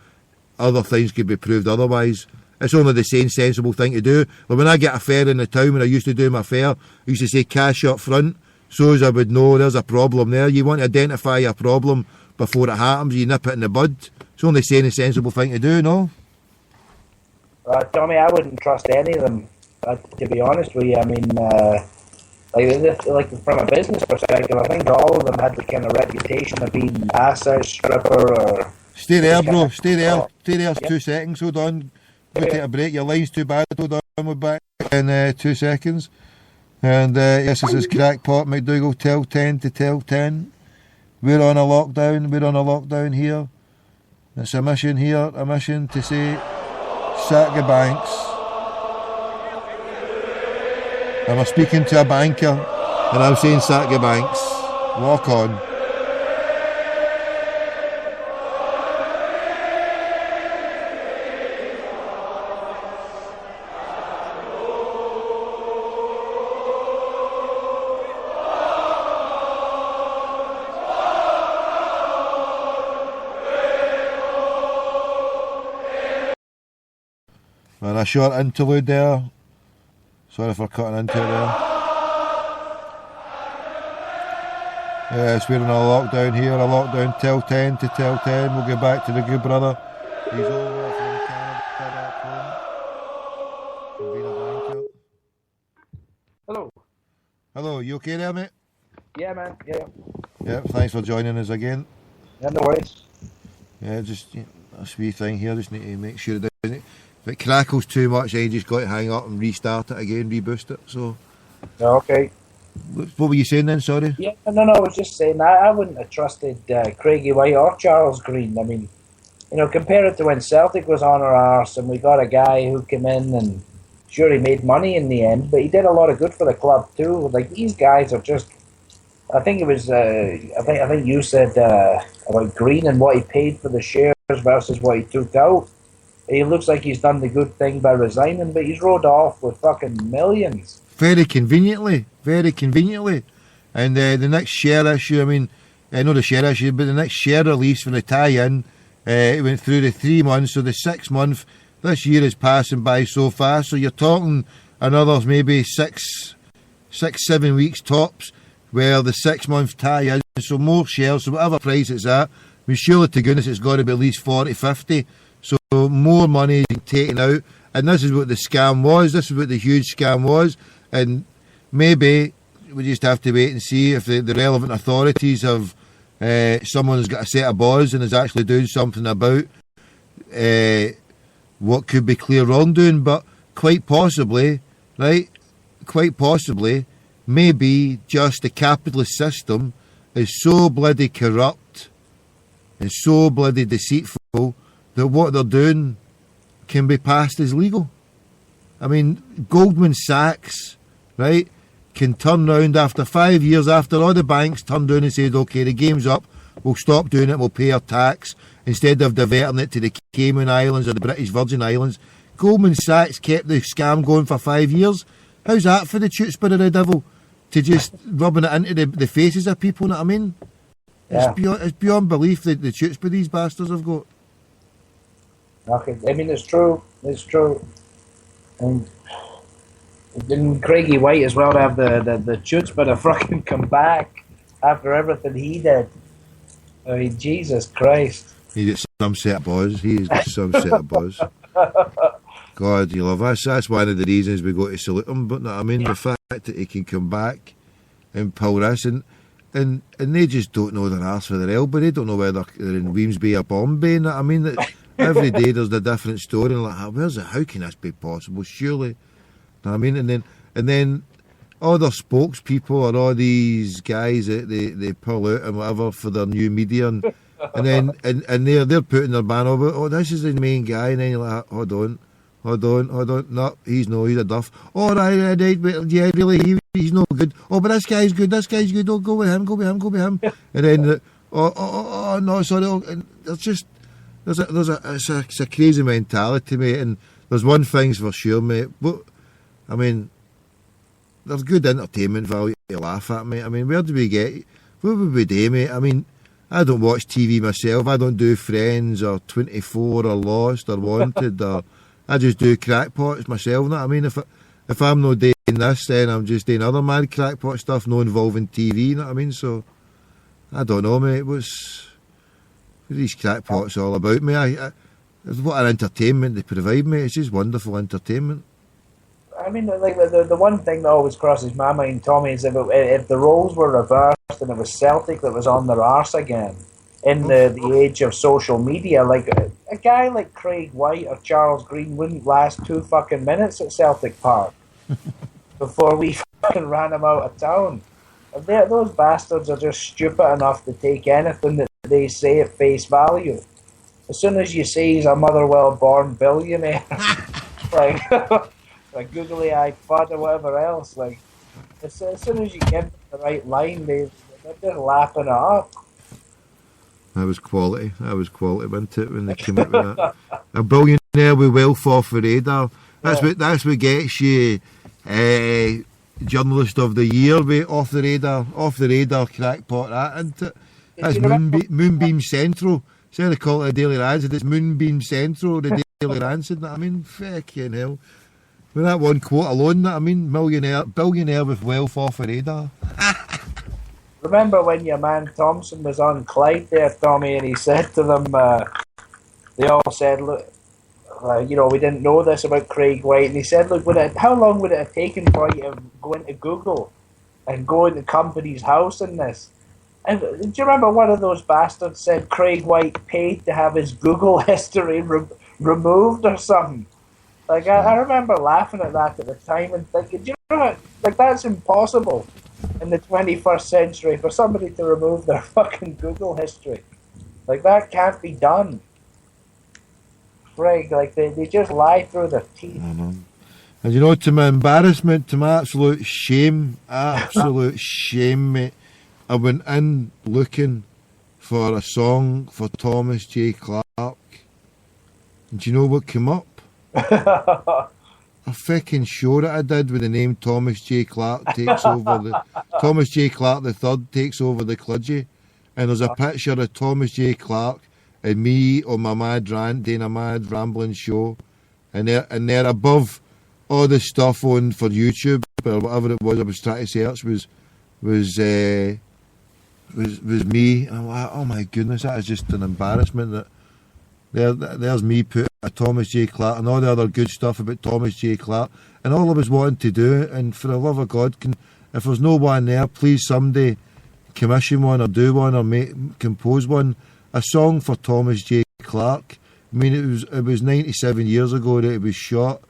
A: other things could be proved otherwise. It's only the same sensible thing to do. But when I get a fare in the town, when I used to do my fare, I used to say cash up front, so as I would know there's a problem there. You want to identify a problem before it happens, you nip it in the bud. It's only saying a sensible thing to do, no?
M: Tommy, I wouldn't trust any of them, to be honest with you. I mean, like from a business perspective, I think all of them had the kind of reputation of being asset stripper or...
A: Stay there, bro. Stay there. Stay there 2 seconds. Hold on. We'll take a break. Your line's too bad. Hold on. We're back in 2 seconds. And yes, this is Crackpot McDougall, tell 10 to tell 10. We're on a lockdown here. It's a mission here, a mission to say sack the banks. I'm speaking to a banker and I'm saying sack the banks. Walk on. And a short interlude there. Sorry for cutting into it there. Yes, we're in a lockdown here, a lockdown till 10 to tell 10. We'll get back to the good brother. He's over from Canada back home. From being a banker.
M: Hello.
A: Hello, you okay there, mate?
M: Yeah, man, yeah.
A: Yep, thanks for joining us again.
M: Yeah, no worries.
A: Yeah, just a wee thing here, just need to make sure it doesn't. If it crackles too much, then you just got to hang up and restart it again, reboost it. So,
M: okay.
A: What were you saying then? Sorry.
M: Yeah, no, I was just saying I wouldn't have trusted Craigie White or Charles Green. I mean, you know, compare it to when Celtic was on our arse and we got a guy who came in and sure he made money in the end, but he did a lot of good for the club too. Like these guys are just. I think it was. I think you said about Green and what he paid for the shares versus what he took out. He looks like he's done the good thing by resigning, but he's rode off with fucking millions.
A: Very conveniently. And the next share issue, I mean, I know the share issue, but the next share release from the tie-in, it went through the 3 months, so the 6 month, this year is passing by so fast, so you're talking another maybe 7 weeks tops, where the 6 month tie-in, so more shares, so whatever price it's at, I mean, surely to goodness it's got to be at least 40, 50, so more money taken out, and this is what the scam was, this is what the huge scam was, and maybe we just have to wait and see if the relevant authorities have someone who's got a set of balls and is actually doing something about what could be clear wrongdoing. But quite possibly, right? Quite possibly, maybe just the capitalist system is so bloody corrupt and so bloody deceitful that what they're doing can be passed as legal. I mean, Goldman Sachs, right, can turn round after 5 years, after all the banks turn down and said, okay, the game's up, we'll stop doing it, we'll pay our tax, instead of diverting it to the Cayman Islands or the British Virgin Islands. Goldman Sachs kept the scam going for 5 years. How's that for the chutzpah of the devil? To just rubbing it into the faces of people, know what I mean?
M: Yeah.
A: It's beyond belief the chutzpah these bastards have got.
M: Okay, I mean, it's true. It's true. And Craigie White as well to have the chutzpah to fucking come back after everything he did. I mean, Jesus Christ.
A: He's got some set of buzz. He's got some set of buzz. God, you love us. That's one of the reasons we go to salute him. But I mean, the fact that he can come back and pull this, and they just don't know their arse for their elbow. They don't know whether they're in Wemsby or Bombay. I mean, every day there's a different story. And like, where's it? How can this be possible? Surely, I mean, and then all their spokespeople or all these guys that they pull out and whatever for their new media, and then they're putting their ban over. Oh, this is the main guy, and then you're like, hold on. No, he's a duff. Oh, right, yeah, really, he's no good. Oh, but this guy's good. Oh, go with him. And then, no, sorry. And there's just, it's a crazy mentality, mate. And there's one thing's for sure, mate. But, I mean, there's good entertainment value to laugh at, mate. I mean, where do we get, what would we do, mate? I mean, I don't watch TV myself. I don't do Friends or 24 or Lost or Wanted or... I just do crackpots myself, you know what I mean? If I'm not doing this, then I'm just doing other mad crackpot stuff, no involving TV, you know what I mean? So, I don't know, mate. What's these crackpots all about, mate? What an entertainment they provide, mate. It's just wonderful entertainment.
M: I mean, like the one thing that always crosses my mind, Tommy, is if the roles were reversed and it was Celtic that was on their arse again, in the age of social media, like a guy like Craig White or Charles Green wouldn't last 2 fucking minutes at Celtic Park before we fucking ran him out of town. Those bastards are just stupid enough to take anything that they say at face value. As soon as you say he's a Motherwell-born billionaire, like like googly-eyed fud or whatever else, like as soon as you give them the right line, they're just lapping it up.
A: That was quality, wasn't it, when they came out with that? A billionaire with wealth off the radar. That's what gets you Journalist of the Year, mate, off the radar crackpot, that, isn't it? That's Moonbeam Central. Instead of call it a Daily Rancid, it's Moonbeam Central, the Daily Rancid. I mean, fucking hell. With that one quote alone, I mean, billionaire with wealth off the radar.
M: Remember when your man Thompson was on Clyde there, Tommy, and he said to them, they all said, look, we didn't know this about Craig White, and he said, look, how long would it have taken for you to go into Google and go into company's house in this? And do you remember one of those bastards said Craig White paid to have his Google history removed or something? Like, I remember laughing at that at the time and thinking, do you know what? Like, that's impossible in the 21st century for somebody to remove their fucking Google history. Like, that can't be done. Craig, like, they just lie through their teeth.
A: And you know, to my embarrassment, to my absolute shame, mate, I went in looking for a song for Thomas J. Clarke. And do you know what came up? A fucking show that I did with the name Thomas J. Clarke takes over Thomas J. Clarke the Third takes over the clergy, and there's a picture of Thomas J. Clarke and me on my mad rant doing a mad rambling show, and there above all the stuff on for YouTube or whatever it was I was trying to search was me, and I'm like, oh my goodness, that is just an embarrassment that there's me put a Thomas J. Clarke and all the other good stuff about Thomas J. Clarke, and all I was wanting to do, and for the love of God, if there's no one there, please somebody commission one or do one or compose one, a song for Thomas J. Clarke. I mean, it was 97 years ago that it was shot,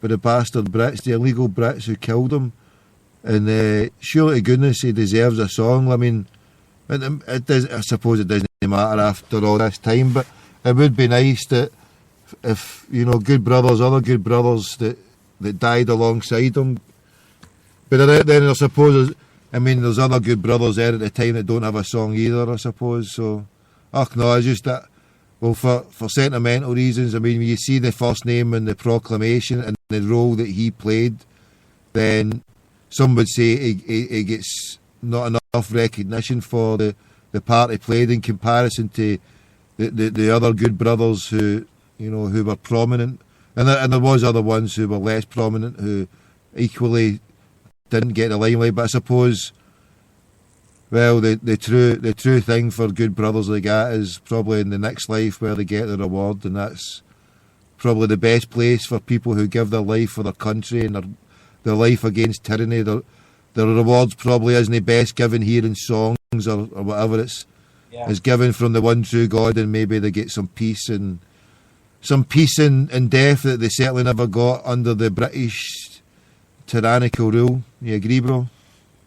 A: by the bastard Brits, the illegal Brits who killed him. And surely to goodness he deserves a song. I mean, it does, I suppose it doesn't matter after all this time, but it would be nice that if, you know, good brothers, other good brothers that died alongside him. But then I suppose, I mean, there's other good brothers there at the time that don't have a song either, I suppose. So, no, it's just that, well, for sentimental reasons, I mean, when you see the first name in the proclamation and the role that he played, then some would say he gets not enough recognition for the part he played in comparison to the other good brothers who, you know, who were prominent. And there was other ones who were less prominent who equally didn't get the limelight. But I suppose, well, the true thing for good brothers like that is probably in the next life where they get the reward, and that's probably the best place for people who give their life for their country and their life against tyranny. The rewards probably isn't best given here in songs or whatever. It's given from the one true God, and maybe they get some peace in death that they certainly never got under the British tyrannical rule. You agree, bro?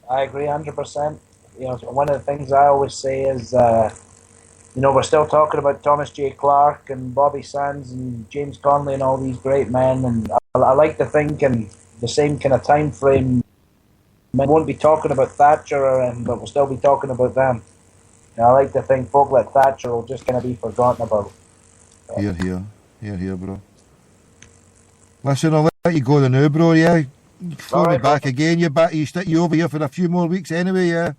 M: I agree 100%. You know, one of the things I always say is, you know, we're still talking about Thomas J. Clarke and Bobby Sands and James Connolly and all these great men, and I like to think in the same kind of time frame, we won't be talking about Thatcher or anything, but we'll still be talking about them. And I like to think folk like Thatcher will just kind of be forgotten about. Here, bro.
A: Listen, I'll let you go now, bro, yeah? Phone me back again. You're back. You over here for a few more weeks anyway, yeah?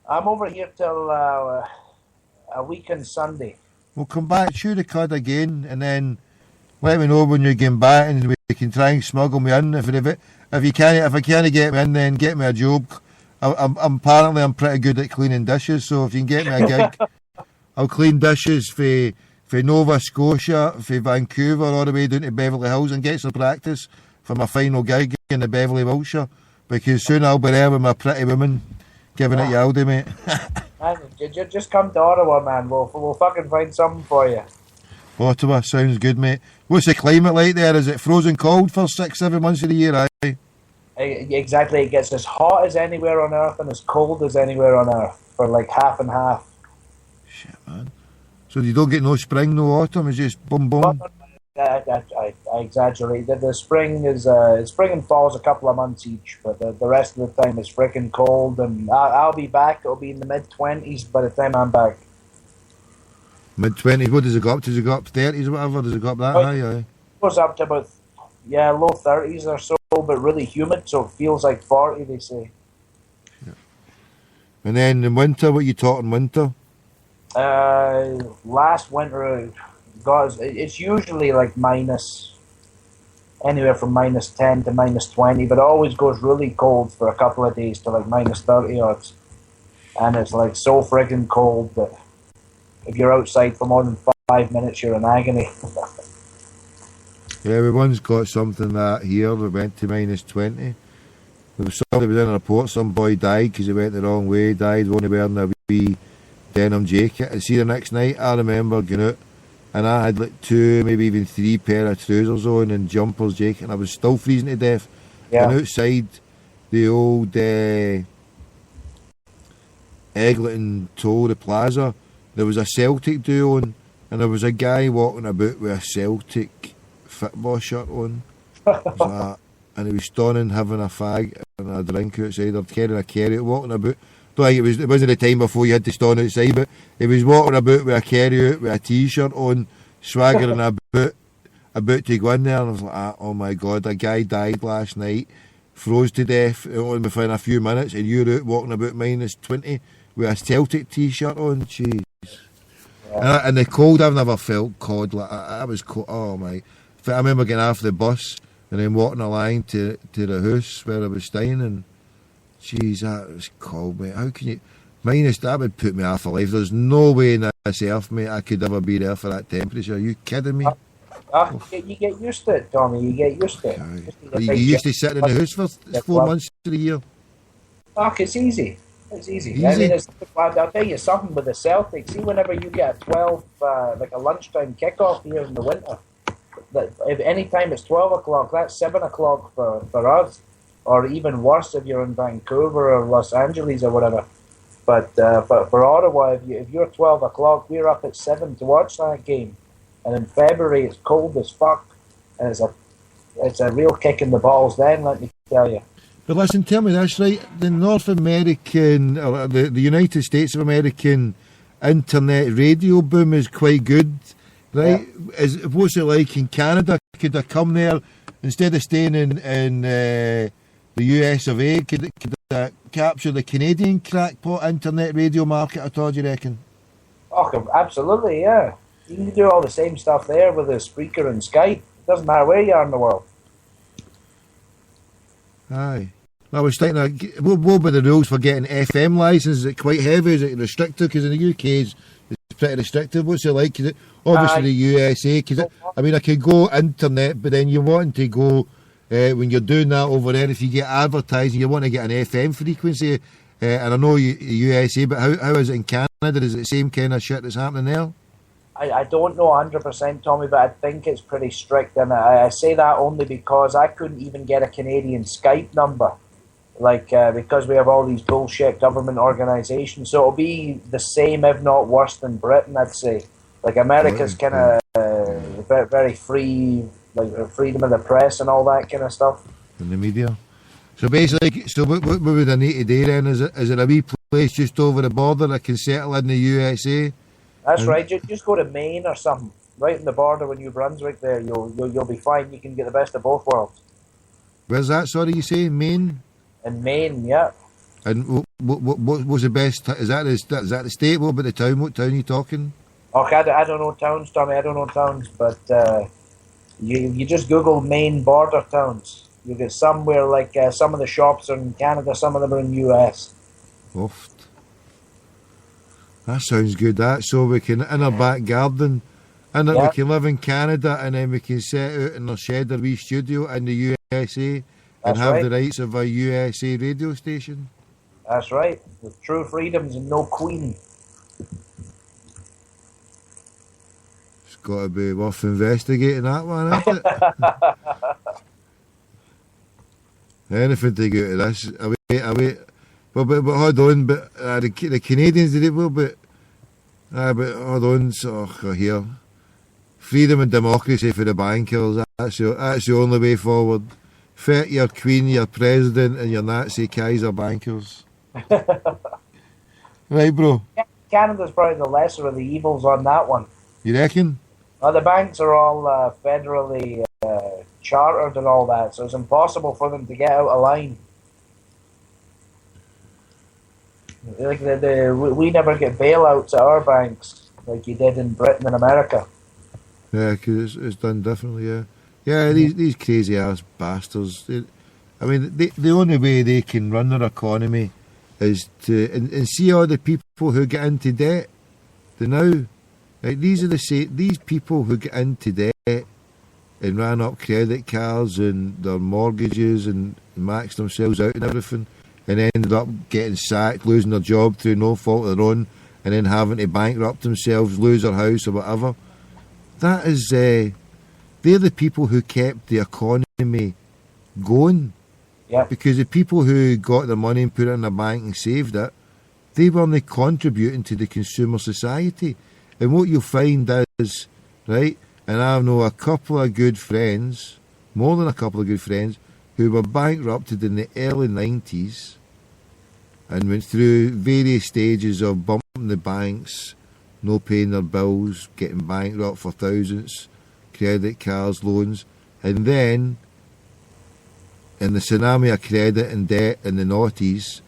M: I'm over here till a week on Sunday.
A: We'll come back, chew the cud again, and then let me know when you're getting back, and we can try and smuggle me in. If I can't get me in, then get me a job. I'm pretty good at cleaning dishes, so if you can get me a gig, I'll clean dishes for Nova Scotia, for Vancouver, all the way down to Beverly Hills, and get some practice for my final gig in the Beverly, Wiltshire, because soon I'll be there with my pretty woman giving it you all day, mate.
M: Man, just come to Ottawa, man. We'll fucking find something for you.
A: Ottawa sounds good, mate. What's the climate like there? Is it frozen cold for 6-7 months of the year? Aye.
M: Exactly. It gets as hot as anywhere on earth and as cold as anywhere on earth for like half and half.
A: Shit, man. So you don't get no spring, no autumn? It's just boom, boom.
M: I exaggerated. The spring is spring and fall is a couple of months each, but the rest of the time it's freaking cold. And I'll be back. It'll be in the mid-20s by the time I'm back.
A: Mid-20s. What does it go up to? Does it go up 30s or whatever? Does it go up that high?
M: It goes up to about low 30s or so, but really humid, so it feels like 40. They say.
A: Yeah. And then in winter, what you taught in winter?
M: Last winter, it's usually like anywhere from -10 to -20, but it always goes really cold for a couple of days to like -30 odds. And it's like so friggin' cold that if you're outside for more than 5 minutes, you're in agony.
A: Yeah, we once got something that here, we went to -20. There was somebody was in a report, some boy died because he went the wrong way, died only wearing a wee denim jacket. And see, the next night I remember going out and I had like 2, maybe even 3 pair of trousers on and jumpers, jacket, and I was still freezing to death. Yeah. And outside the old Eglinton Toll, the plaza, there was a Celtic duo on, and there was a guy walking about with a Celtic football shirt on. And he was stunning, having a fag and a drink outside, or carrying a carry-out, walking about. It wasn't the time before you had to stand outside, but he was walking about with a carry-out, with a t-shirt on, swaggering about to go in there, and I was like, oh my god, a guy died last night, froze to death only within a few minutes, and you're out walking about -20 with a Celtic t-shirt on. Jeez. Yeah. And the cold, I've never felt cold like I was cold. Oh my! I remember getting off the bus and then walking along to the house where I was staying, and jeez, that was cold, mate. How can you? That would put me off for life. There's no way in this earth, mate, I could ever be there for that temperature. Are you kidding me?
M: You get used to it, Tommy. You get used to it.
A: You used to sit in the house for 4 months of the year.
M: It's easy. It's easy. I mean, I'll tell you something with the Celtics. See, whenever you get a 12, like a lunchtime kickoff here in the winter, if any time it's 12 o'clock, that's 7 o'clock for us, or even worse if you're in Vancouver or Los Angeles or whatever. But for Ottawa, if you're 12 o'clock, we're up at 7 to watch that game. And in February, it's cold as fuck, and it's a real kick in the balls then, let me tell you.
A: But listen, tell me this, right? The North American, or the United States of American internet radio boom is quite good, right? Yeah. What's it like in Canada? Could I come there instead of staying in the US of A? Could I capture the Canadian crackpot internet radio market at all, do you reckon?
M: Oh, absolutely, yeah. You can do all the same stuff there with the Spreaker and Skype. It doesn't matter where you are in the world.
A: Aye. I was thinking, what were the rules for getting FM license? Is it quite heavy? Is it restricted? Because in the UK, it's pretty restricted. What's it like? Is it obviously the USA? Cause I could go internet, but then you want to go when you're doing that over there. If you get advertising, you want to get an FM frequency. And I know USA, but how is it in Canada? Is it the same kind of shit that's happening there?
M: I don't know 100%, Tommy, but I think it's pretty strict. And I say that only because I couldn't even get a Canadian Skype number. Because we have all these bullshit government organisations. So it'll be the same, if not worse than Britain, I'd say. Like, America's kind of very free, like freedom of the press and all that kind of stuff.
A: In the media. So basically, what would I need to do then? Is it a wee place just over the border I can settle in the USA?
M: That's right. Just go to Maine or something. Right in the border with New Brunswick there, you'll be fine. You can get the best of both worlds.
A: Where's that, sorry, you say? Maine?
M: In Maine, yeah.
A: And what's the best? Is that the state? What about the town? What town are you talking?
M: Okay, I don't know towns, Tommy. I don't know towns, but you just Google Maine border towns. You get somewhere like some of the shops are in Canada, some of them are in the US.
A: Oft. That sounds good. That so we can in our back garden, and we can live in Canada, and then we can set out in our shed or wee studio in the USA. And have the rights of a USA radio station.
M: That's right. With true freedoms and no queen.
A: It's got to be worth investigating that one, isn't it? Anything to get to this. I wait. But hold on. But the Canadians did it well. But hold on. So here, freedom and democracy for the bankers. That's the only way forward. Fit your queen, your president, and your Nazi Kaiser bankers. Right, bro?
M: Canada's probably the lesser of the evils on that one.
A: You reckon?
M: Well, the banks are all federally chartered and all that, so it's impossible for them to get out of line. Like we never get bailouts at our banks like you did in Britain and America.
A: Yeah, because it's done differently, yeah. Yeah, these crazy ass bastards. The only way they can run their economy is to and see all the people who get into debt. These people who get into debt and ran up credit cards and their mortgages and maxed themselves out and everything, and ended up getting sacked, losing their job through no fault of their own, and then having to bankrupt themselves, lose their house or whatever. That is. They're the people who kept the economy going.
M: Yeah.
A: Because the people who got their money and put it in the bank and saved it, they weren't contributing to the consumer society. And what you'll find is, right, and I know a couple of good friends, more than a couple of good friends, who were bankrupted in the early 90s and went through various stages of bumping the banks, no paying their bills, getting bankrupt for thousands, credit cards, loans, and then in the tsunami of credit and debt in the noughties,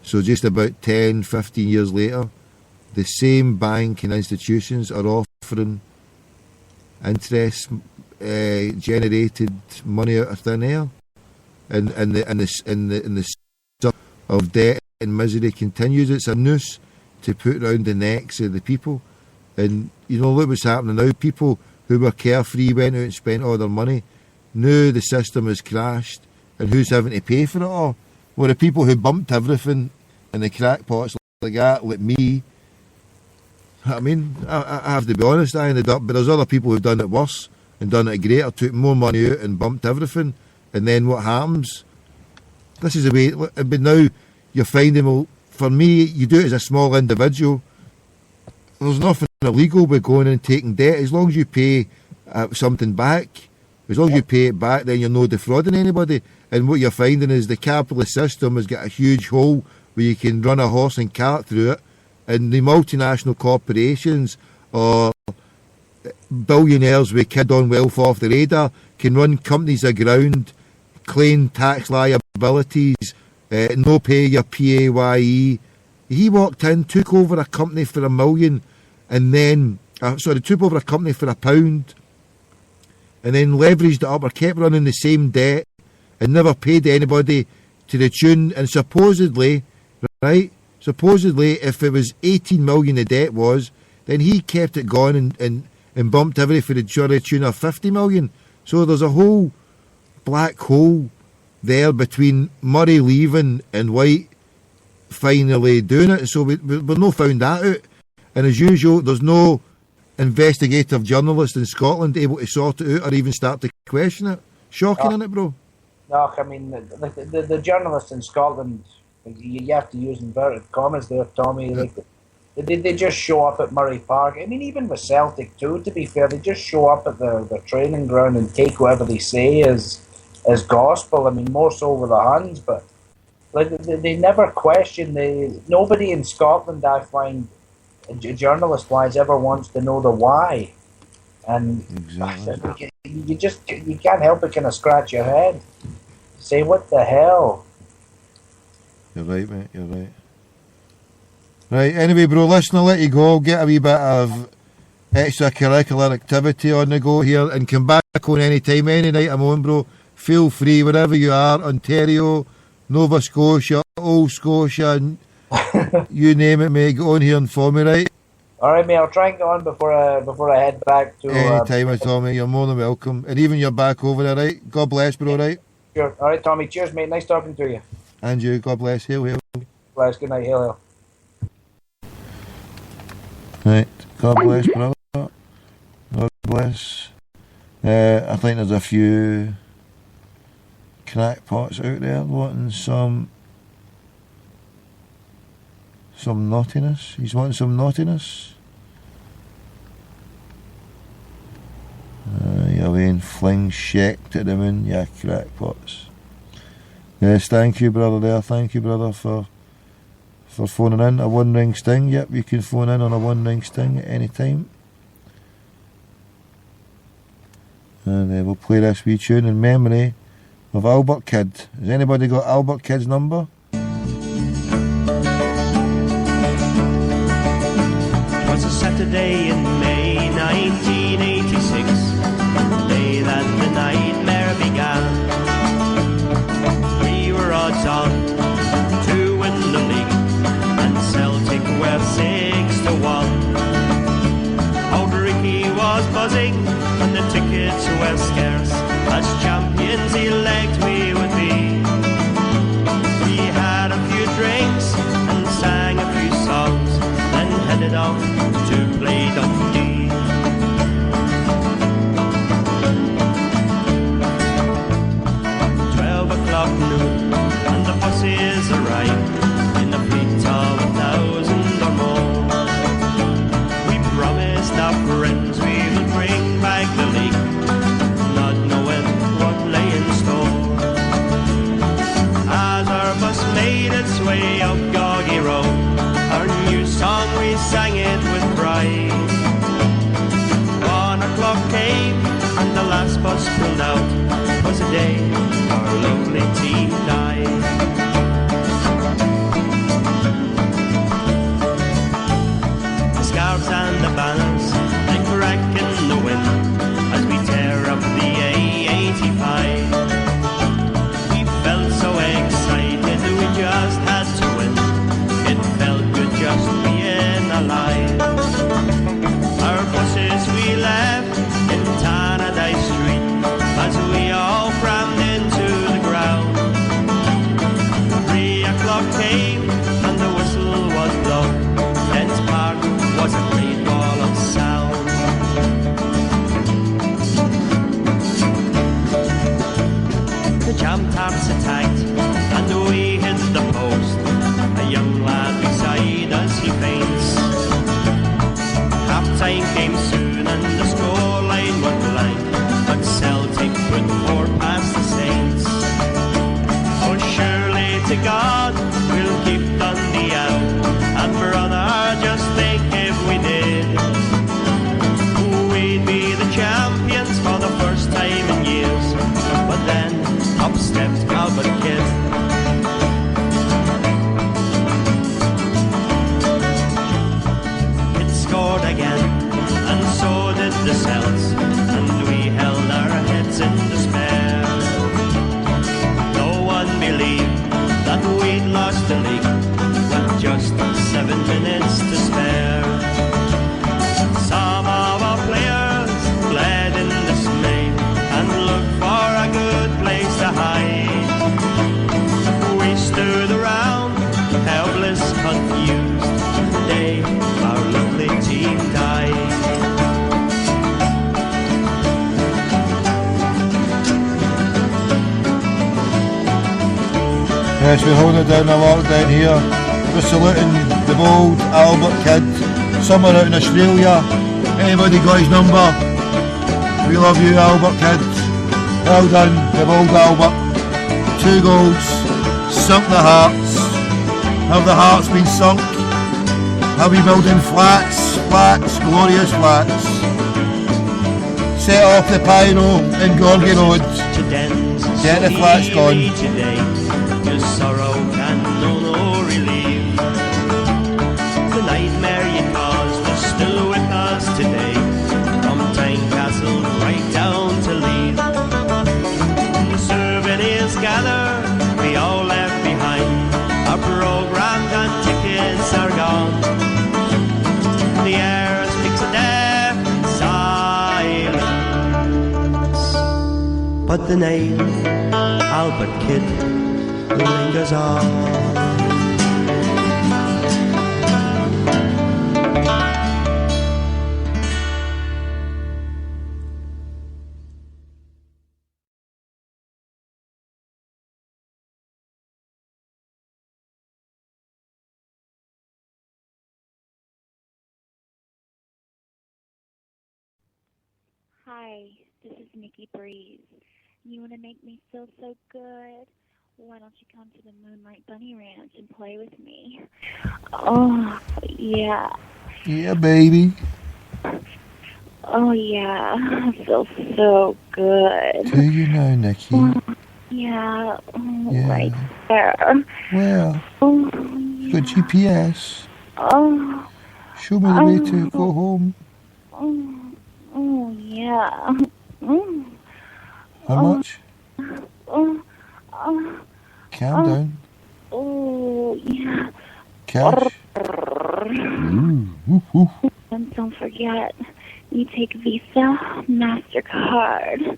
A: so just about 10, 15 years later, the same banking institutions are offering interest generated money out of thin air, and the stuff of debt and misery continues. It's a noose to put around the necks of the people, and look what's happening now. People who were carefree went out and spent all their money. Now the system has crashed, and who's having to pay for it all? Well, the people who bumped everything and the crackpots like that, like me. I have to be honest, I ended up, but there's other people who've done it worse. and done it greater, took more money out and bumped everything. And then what happens? This is the way, but now you're finding, well, for me, you do it as a small individual. There's nothing illegal with going and taking debt. As long as you pay something back, as long as you pay it back, then you're not defrauding anybody. And what you're finding is the capitalist system has got a huge hole where you can run a horse and cart through it, and the multinational corporations or billionaires with kid on wealth off the radar can run companies aground, claim tax liabilities, no pay your PAYE. He walked in, took over a company for $1 million, and then took over a company for £1, and then leveraged it up or kept running the same debt and never paid anybody to the tune. And supposedly, if it was 18 million the debt was, then he kept it going and bumped everything for the tune of 50 million. So there's a whole black hole there between Murray leaving and White finally doing it. So we've not found that out. And as usual, there's no investigative journalist in Scotland able to sort it out or even start to question it. Shocking, isn't it, bro?
M: No, I mean, the journalists in Scotland, you have to use inverted commas there, Tommy. Like, they just show up at Murray Park. I mean, even with Celtic too, to be fair, they just show up at the training ground and take whatever they say as gospel. I mean, more so with the Huns, but like they never question. Nobody in Scotland, I find, journalist-wise, ever wants to know the why. And exactly. you can't help but kind of scratch your head. Say, what the hell?
A: You're right, mate, you're right. Right, anyway, bro, listen, I'll let you go. Get a wee bit of extracurricular activity on the go here and come back on any time, any night I'm on, bro. Feel free, wherever you are, Ontario, Nova Scotia, Old Scotia, you name it, mate. Get on here and phone me, right?
M: All right, mate, I'll try and get on before I head back to...
A: Any time, Tommy, you're more than welcome. And even you're back over there, right? God bless, bro, right?
M: Sure. All right, Tommy, cheers, mate. Nice talking to you.
A: And you, God bless. Hail, hail.
M: Bless, good night, hail, hail.
A: Right, God bless, brother. God bless. I think there's a few crackpots out there wanting some naughtiness. He's wanting some naughtiness. You're away fling sheck to the moon, yeah, crackpots. Yes, thank you, brother, there. Thank you, brother, for phoning in. A one-ring sting. Yep, you can phone in on a one-ring sting at any time. And we'll play this wee tune in memory of Albert Kidd. Has anybody got Albert Kidd's number?
N: It was a Saturday in May 1986, the day that the nightmare began. We were odds on to win the league, and Celtic were 6-1. Old Ricky was buzzing, and the tickets were scarce. As champions elect we would be. We had a few drinks and sang a few songs, then headed off to play Dundee. Noon, and the buses arrived in the fleet of 1,000 or more. We promised our friends we will bring back the league, not knowing what lay in store. As our bus made its way up Goggy Road, our new song we sang it with pride. 1 o'clock came and the last bus pulled out. Was a day our lovely team died. The scarves and the banners, they crack in the wind as we tear up the A85. We felt so excited we just had to win. It felt good just being alive. was, and we held our heads in despair. No one believed that we'd lost the league with just 7 minutes to spare. Some of our players fled in dismay and looked for a good place to hide. We stood around, helpless, confused. The day our lovely team died.
A: Yes, we're holding it down a lot down here. We're saluting the bold Albert kid, somewhere out in Australia. Anybody got his number? We love you, Albert kid. Well done, the bold Albert. 2 goals, sunk the hearts. Have the hearts been sunk? Have we building flats, glorious flats? Set off the pyro in Gorgie Road. Get the flats gone.
N: Your sorrow can no relieve. The nightmare you caused is still with us today, from Tynecastle right down to Leith. The souvenirs gather, we all left behind. Our programs and tickets are gone. The air speaks of death and silence, but the name Albert Kidd lingers on.
O: Hi, this is Nikki Breeze. You want to make me feel so good? Why don't you come to the Moonlight Bunny Ranch and play with me? Oh, yeah.
A: Yeah, baby.
O: Oh, yeah. I feel so good.
A: Do you know, Nikki?
O: Yeah,
A: Yeah.
O: right there.
A: Well,
O: Oh,
A: it's got GPS.
O: oh,
A: Show me the way to go home.
O: oh, yeah. Mm.
A: How much?
O: Oh,
A: Calm down.
O: oh, yeah.
A: Cash.
O: And don't forget, you take Visa, MasterCard,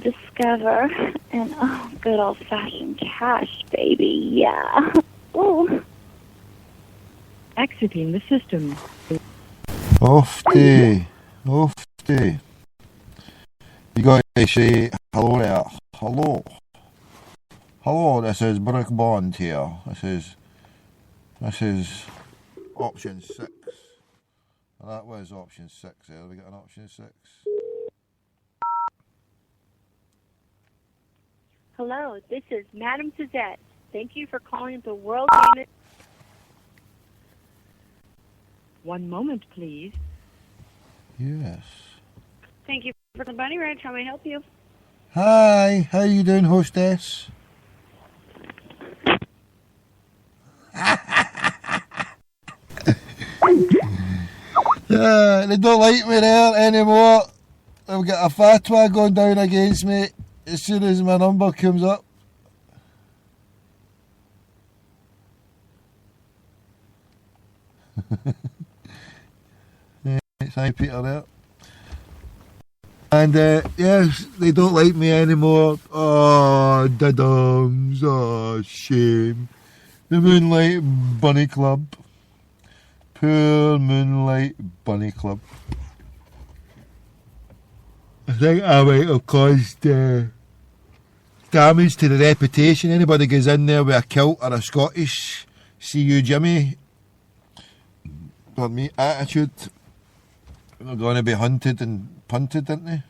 O: Discover, and good old-fashioned cash, baby, yeah. Ooh.
P: Exiting the system.
A: Off day. You got to say hello there. Hello. Hello, this is Brooke Bond here. This is option 6. And that was option 6 there. We got an option 6.
Q: Hello, this is Madame Suzette. Thank you for calling the World Game.
P: One moment, please.
A: Yes.
Q: Thank you for the Bunny Ranch. How may I help you?
A: Hi, how you doing, hostess? They don't like me there anymore. They've got a fatwa going down against me as soon as my number comes up. Hi, Peter there. And yes, they don't like me anymore. Oh, da-dums. Oh, shame. The Moonlight Bunny Club. Poor Moonlight Bunny Club. I think I might have caused damage to the reputation. Anybody goes in there with a kilt or a Scottish "See you, Jimmy," pardon me, attitude, they're going to be hunted and punted, aren't they?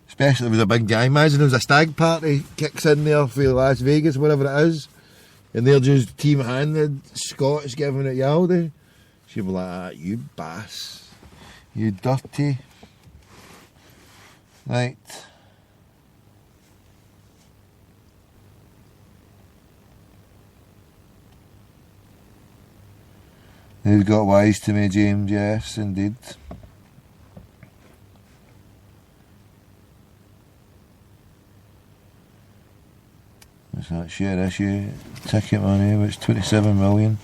A: Especially if there's a big guy. Imagine there's a stag party kicks in there for Las Vegas, whatever it is, and they're just team-handed Scots giving it Yaldi. She'll be like, you bass. You dirty. Right. Who's got wise to me, James? Yes, indeed. What's that share issue? Ticket money, it's 27 million.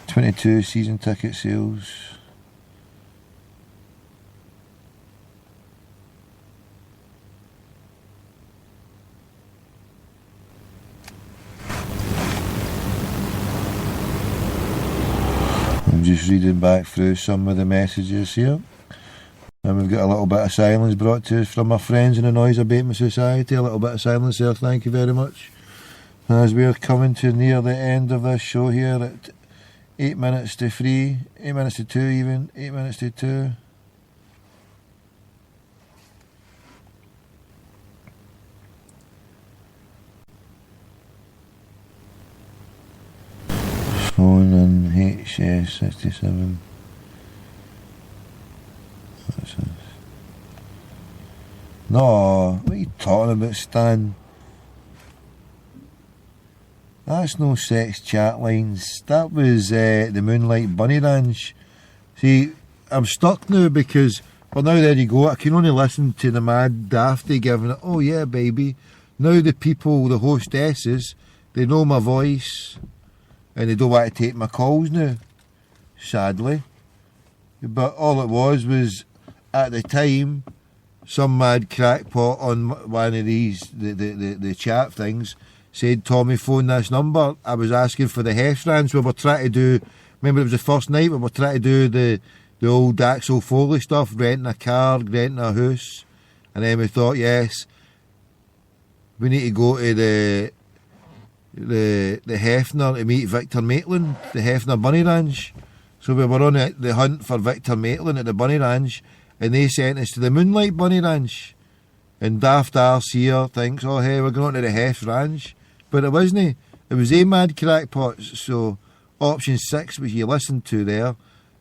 A: 22 season ticket sales. I'm just reading back through some of the messages here. And we've got a little bit of silence brought to us from our friends in the Noise Abatement Society. A little bit of silence there, thank you very much. As we're coming to near the end of this show here at 8 minutes to 3, 8 minutes to 2 even, 8 minutes to 2. Phone and HS67. What's this? No, what are you talking about, Stan? That's no sex chat lines. That was the Moonlight Bunny Ranch. See, I'm stuck now because, well, now there you go. I can only listen to the mad Dafty giving it, oh yeah, baby. Now the people, the hostesses, they know my voice and they don't want to take my calls now, sadly. But all it was at the time, some mad crackpot on one of these, the chat things, said, Tommy, phone this number. I was asking for the Hefrans. We were trying to do, remember it was the first night, we were trying to do the old Axel Foley stuff, renting a car, renting a house. And then we thought, yes, we need to go to the Hefner to meet Victor Maitland, the Hefner Bunny Ranch. So we were on the hunt for Victor Maitland at the Bunny Ranch, and they sent us to the Moonlight Bunny Ranch. And Daft Arse here thinks, oh hey, we're going to the Hef Ranch. But it wasn't. It was a mad crackpots. So option 6, which you listened to there,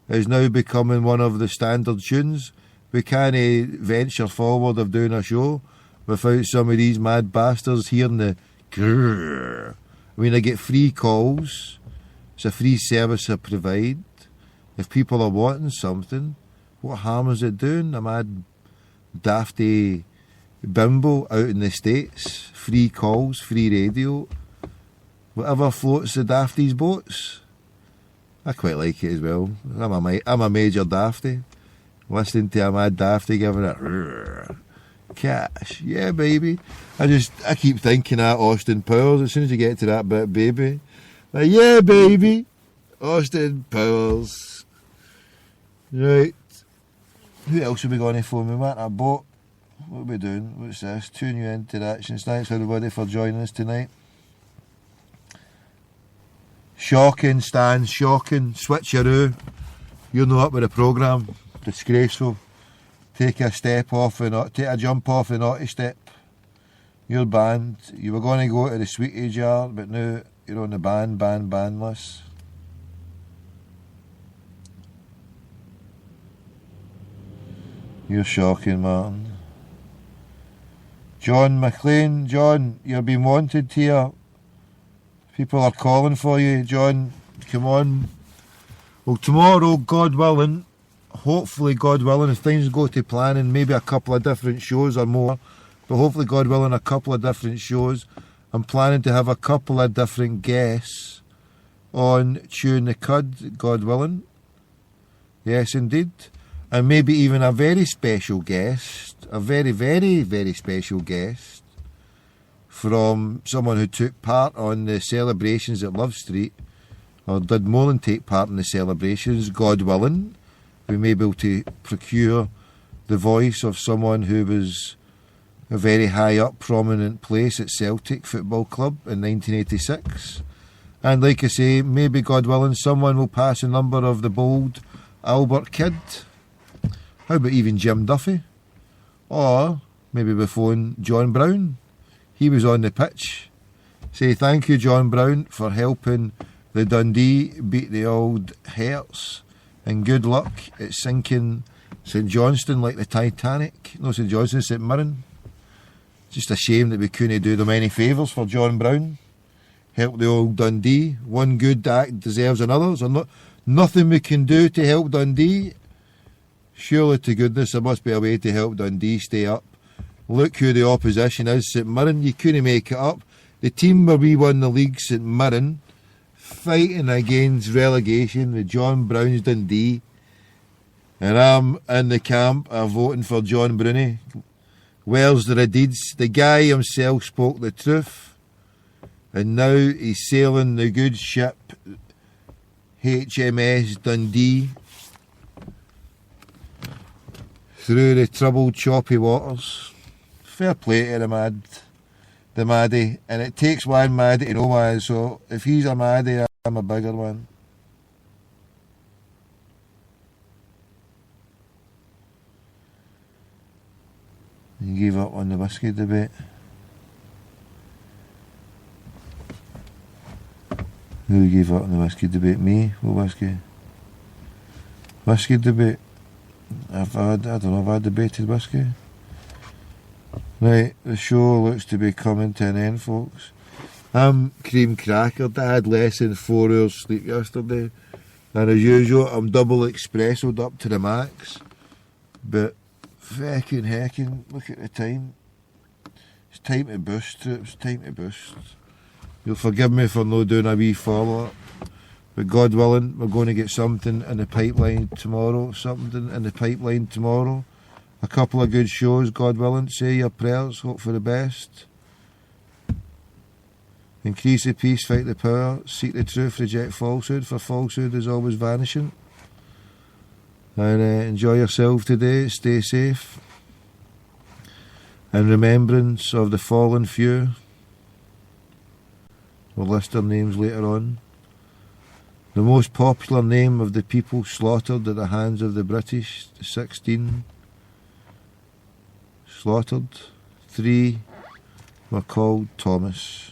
A: is now becoming one of the standard tunes. We can't venture forward of doing a show without some of these mad bastards hearing the grrr. I mean, I get free calls. It's a free service I provide. If people are wanting something, what harm is it doing? A mad dafty bimbo out in the States, free calls, free radio, whatever floats the dafty's boats. I quite like it as well. I'm a major dafty, listening to a mad dafty giving it rrr, cash, yeah baby. I keep thinking of Austin Powers as soon as you get to that bit, baby, like, yeah baby, Austin Powers. Right, who else are we going to phone? We want a boat. What are we doing? What's this? 2 new interactions. Thanks everybody for joining us tonight. Shocking, Stan, shocking. Switcheroo. You're not up with the programme. Disgraceful. Take a jump off the naughty step. You're banned. You were going to go to the Sweetie Jar, but now you're on the ban list. You're shocking, Martin. John McLean, John, you're being wanted here. People are calling for you, John. Come on. Well, tomorrow, God willing, hopefully, God willing, if things go to plan and maybe a couple of different shows or more, but hopefully, God willing, a couple of different shows. I'm planning to have a couple of different guests on Tune the Cud, God willing. Yes, indeed. And maybe even a very special guest, a very, very, very special guest from someone who took part on the celebrations at Love Street, or did more than take part in the celebrations, God willing. We may be able to procure the voice of someone who was a very high up, prominent place at Celtic Football Club in 1986. And like I say, maybe, God willing, someone will pass a number of the bold Albert Kidd. How about even Jim Duffy? Or maybe we phone John Brown. He was on the pitch. Say thank you, John Brown, for helping the Dundee beat the old Hearts. And good luck at sinking St Johnstone like the Titanic. No, St Johnstone, St Mirren. Just a shame that we couldn't do them any favours for John Brown. Help the old Dundee. One good act deserves another. So Nothing we can do to help Dundee. Surely to goodness there must be a way to help Dundee stay up. Look who the opposition is, St Mirren. You couldn't make it up. The team where we won the league, St Mirren, fighting against relegation with John Brown's Dundee. And I'm in the camp of voting for John Bruni. Where's the deeds? The guy himself spoke the truth. And now he's sailing the good ship HMS Dundee through the troubled, choppy waters. Fair play to the Maddie. And it takes one Maddie to know one, so if he's a Maddie, I'm a bigger one. You gave up on the whiskey debate. Who gave up on the whiskey debate? Me? What whiskey? Whiskey debate? I don't know, have I debated whiskey? Right, the show looks to be coming to an end, folks. I'm cream crackered. I had less than 4 hours sleep yesterday. And as usual, I'm double espressoed up to the max. But feckin' heckin', look at the time. It's time to boost, troops, time to boost. You'll forgive me for not doing a wee follow-up. But God willing, we're going to get something in the pipeline tomorrow. A couple of good shows, God willing. Say your prayers, hope for the best. Increase the peace, fight the power. Seek the truth, reject falsehood, for falsehood is always vanishing. And enjoy yourself today, stay safe. In remembrance of the fallen few. We'll list their names later on. The most popular name of the people slaughtered at the hands of the British, the 16 slaughtered. 3 were called Thomas.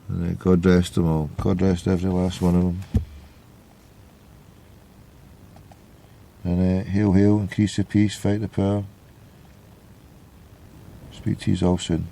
A: And God rest them all. God rest every last one of them. And hail, hail, increase the peace, fight the power. Speak to you all soon.